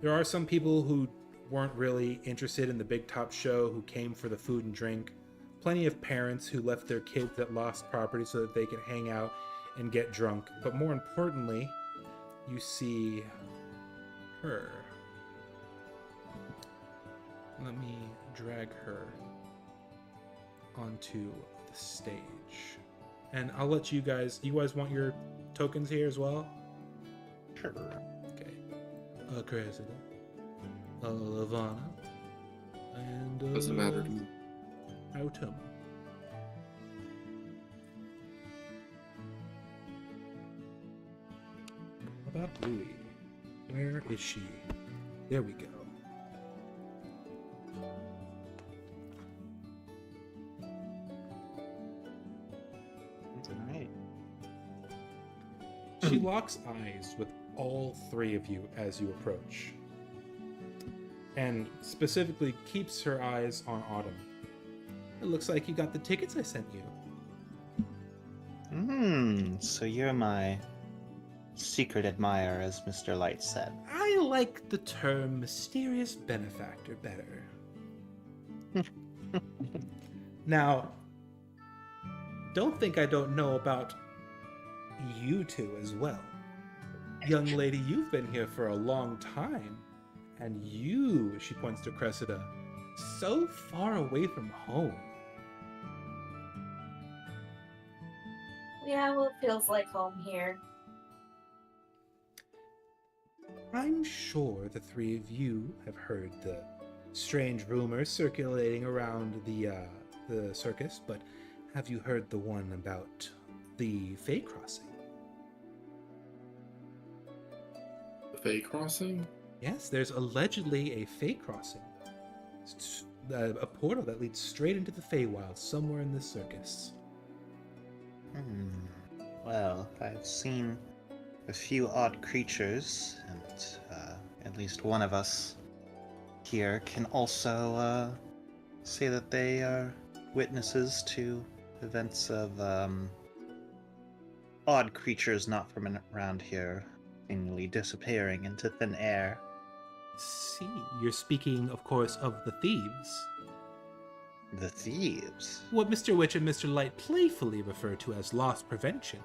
There are some people who weren't really interested in the big top show who came for the food and drink. Plenty of parents who left their kids at lost property so that they could hang out and get drunk. But more importantly, you see her. Let me drag her onto the stage. And I'll let you guys want your tokens here as well? Sure. Okay. Cressida, Lavana, and Doesn't matter to me. Autumn. What about Louie? Where is she? There we go. All right. She locks eyes with all three of you as you approach, and specifically keeps her eyes on Autumn. It looks like you got the tickets I sent you. So you're my secret admirer, as Mr. Light said. I like the term mysterious benefactor better. Now, don't think I don't know about you two as well. Young lady, you've been here for a long time, and you, she points to Cressida, so far away from home. Yeah, well, it feels like home here. I'm sure the three of you have heard the strange rumors circulating around the circus, but have you heard the one about the Fae Crossing? The Fey crossing? Yes, there's allegedly a Fey crossing. A portal that leads straight into the Feywild somewhere in this circus. Well, I've seen a few odd creatures, and at least one of us here can also say that they are witnesses to events of odd creatures not from around here seemingly disappearing into thin air. See, you're speaking, of course, of the thieves. The thieves? What Mr. Witch and Mr. Light playfully refer to as loss prevention.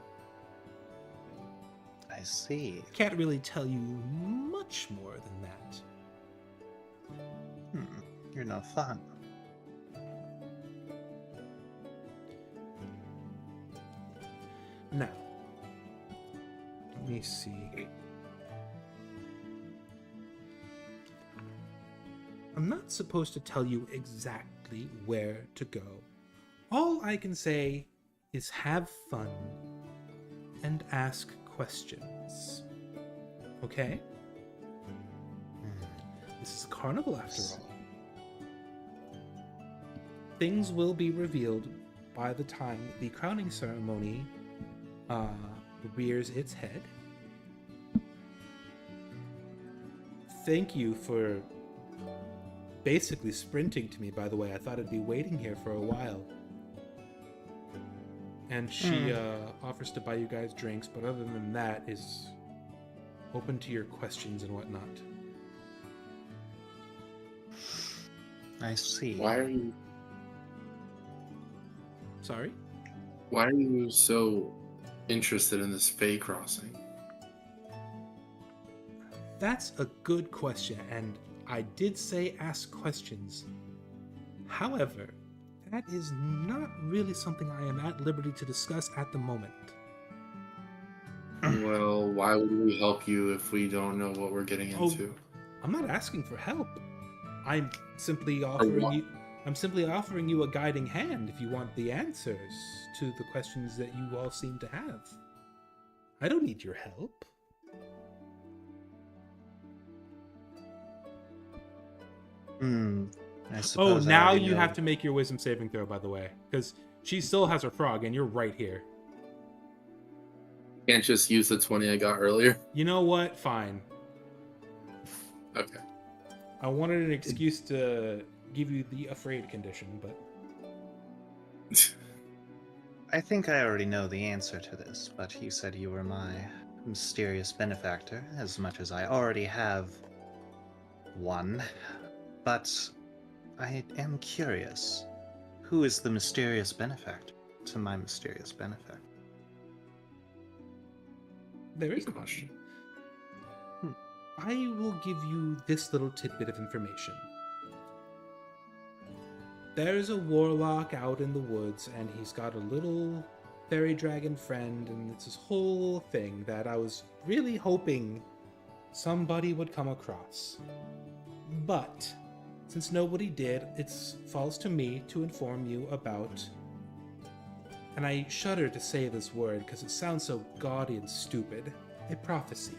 I see. Can't really tell you much more than that. You're no fun. Now, let me see. I'm not supposed to tell you exactly where to go. All I can say is have fun and ask questions. Okay? This is a carnival after all. Things will be revealed by the time the crowning ceremony rears its head. Thank you for basically sprinting to me, by the way. I thought I'd be waiting here for a while. And she offers to buy you guys drinks, but other than that is open to your questions and whatnot. I see. Why are you Sorry? Why are you so interested in this Fey crossing? That's a good question, and I did say ask questions. However, that is not really something I am at liberty to discuss at the moment. Well, why would we help you if we don't know what we're getting into? I'm not asking for help. I'm simply offering you a guiding hand if you want the answers to the questions that you all seem to have. I don't need your help. I suppose I now already you know. have to make your wisdom saving throw, by the way, because she still has her frog, and you're right here. Can't just use the 20 I got earlier. You know what? Fine. Okay. I wanted an excuse to give you the afraid condition, but I think I already know the answer to this, but you said you were my mysterious benefactor, as much as I already have one. But I am curious. Who is the mysterious benefactor to my mysterious benefactor? there is a Good question. question. I will give you this little tidbit of information. There's a warlock out in the woods, and he's got a little fairy dragon friend, and it's this whole thing that I was really hoping somebody would come across. But since nobody did, it falls to me to inform you about, and I shudder to say this word because it sounds so gaudy and stupid, a prophecy.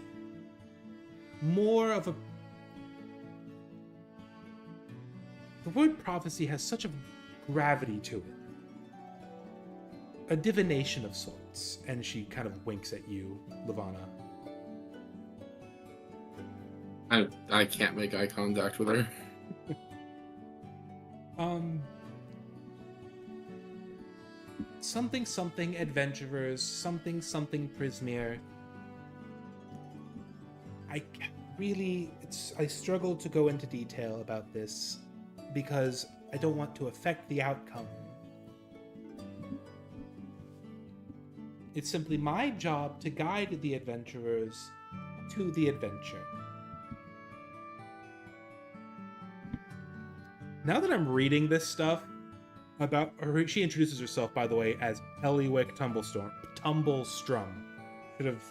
More of a... The word prophecy has such a gravity to it. A divination of sorts. And she kind of winks at you, Levana. I can't make eye contact with her. Something something adventurers, something something Prismere. I struggle to go into detail about this because I don't want to affect the outcome. It's simply my job to guide the adventurers to the adventure. Now that I'm reading this stuff about her, she introduces herself, by the way, as Eliwick Tumblestrum. Should have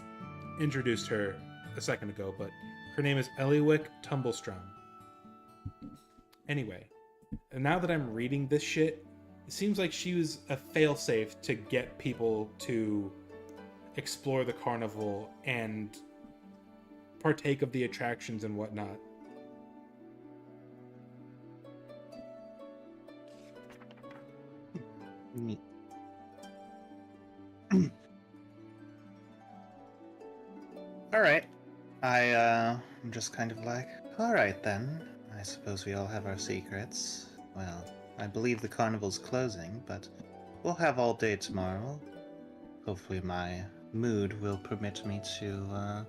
introduced her a second ago, but her name is Eliwick Tumblestrum. Anyway, and now that I'm reading this shit, it seems like she was a failsafe to get people to explore the carnival and partake of the attractions and whatnot. Neat. All right. I'm just kind of like, all right then. I suppose we all have our secrets. Well, I believe the carnival's closing, but we'll have all day tomorrow. Hopefully my mood will permit me to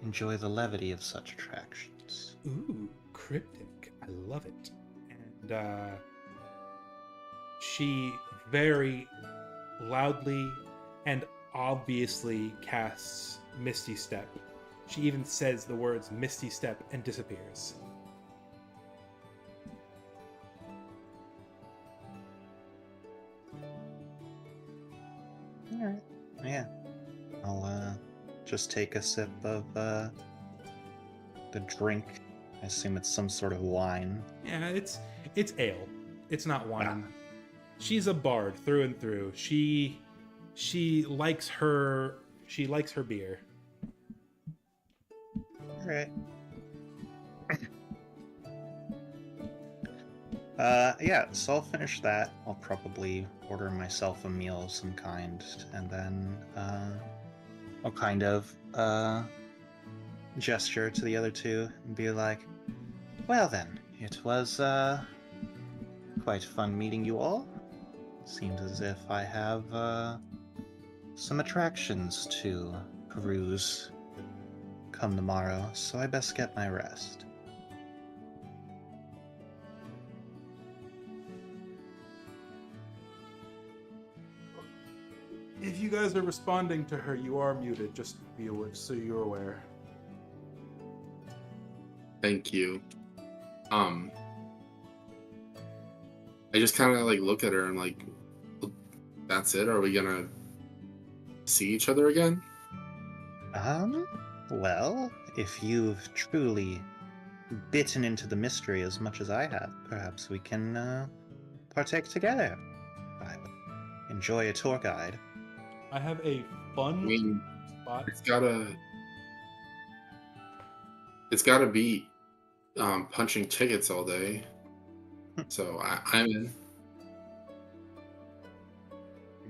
enjoy the levity of such attractions. Ooh, cryptic. I love it. And she very loudly and obviously casts Misty Step. She even says the words Misty Step and disappears. Alright. Yeah. I'll just take a sip of the drink. I assume it's some sort of wine. Yeah, it's ale. It's not wine. Ah. She's a bard through and through. She likes her beer. Alright. Yeah, so I'll finish that. I'll probably order myself a meal of some kind, and then, I'll kind of, gesture to the other two and be like, well then, it was, quite fun meeting you all. Seems as if I have, some attractions to peruse come tomorrow, so I best get my rest. If you guys are responding to her, you are muted, just be aware, so you're aware. Thank you. I just kind of like look at her and like, that's it? Are we gonna see each other again? Well, if you've truly bitten into the mystery as much as I have, perhaps we can, partake together. I would enjoy a tour guide. I have a I fun mean, spot. it's gotta be punching tickets all day. So I'm in.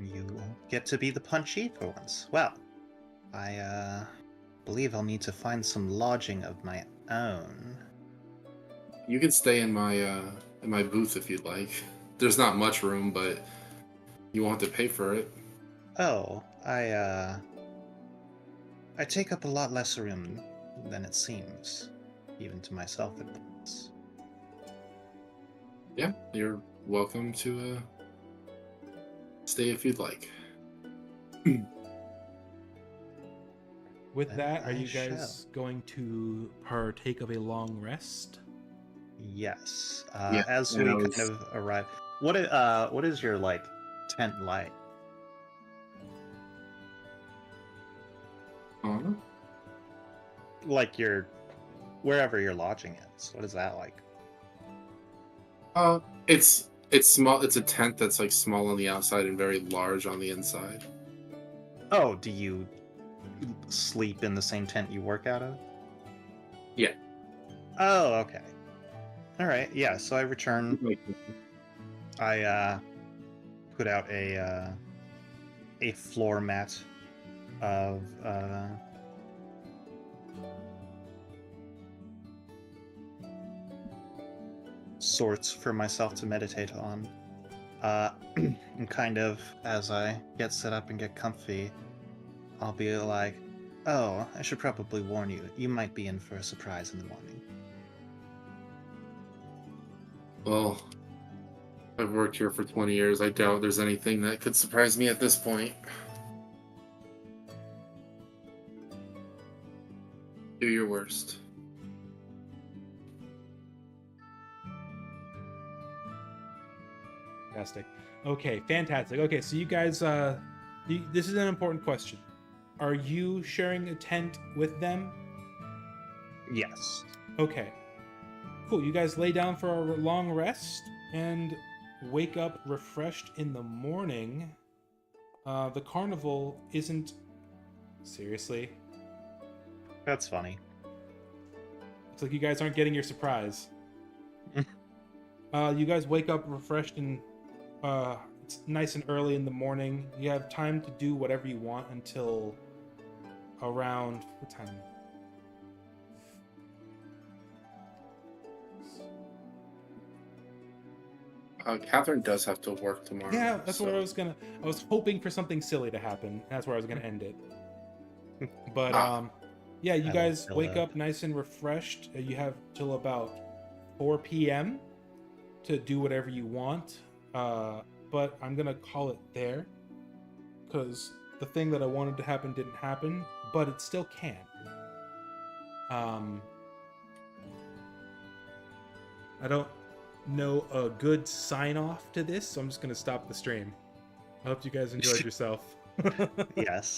You get to be the punchie for once. Well, I, believe I'll need to find some lodging of my own. You can stay in my booth if you'd like. There's not much room, but you won't have to pay for it. Oh, I take up a lot less room than it seems, even to myself at points. Yeah, you're welcome to stay if you'd like. With Then that, are I you guys going to partake of a long rest? Yes. Yeah, As and we I was- kind of arrive, what is your like tent like? Uh-huh. Like your wherever your lodging is. What is that like? It's small. It's a tent that's like small on the outside and very large on the inside. Oh, do you sleep in the same tent you work out of? Yeah. Oh, okay. All right. Yeah. So I return. I put out a floor mat of sorts for myself to meditate on. And kind of as I get set up and get comfy, I'll be like, oh, I should probably warn you, you might be in for a surprise in the morning. Well, I've worked here for 20 years. I doubt there's anything that could surprise me at this point. Do your worst. Fantastic. Okay, fantastic. Okay, so you guys, this is an important question. Are you sharing a tent with them? Yes. Okay. Cool. You guys lay down for a long rest and wake up refreshed in the morning. The carnival isn't... Seriously? That's funny. Looks like you guys aren't getting your surprise. You guys wake up refreshed and it's nice and early in the morning. You have time to do whatever you want until around what time? Catherine does have to work tomorrow. Yeah, that's so. where I was hoping for something silly to happen. That's where I was gonna end it. But yeah, you I guys love wake that. up nice and refreshed. You have till about 4 p.m. to do whatever you want. But I'm gonna call it there because the thing that I wanted to happen didn't happen, but it still can. I don't know a good sign off to this, so I'm just gonna stop the stream. I hope you guys enjoyed yourself. Yes.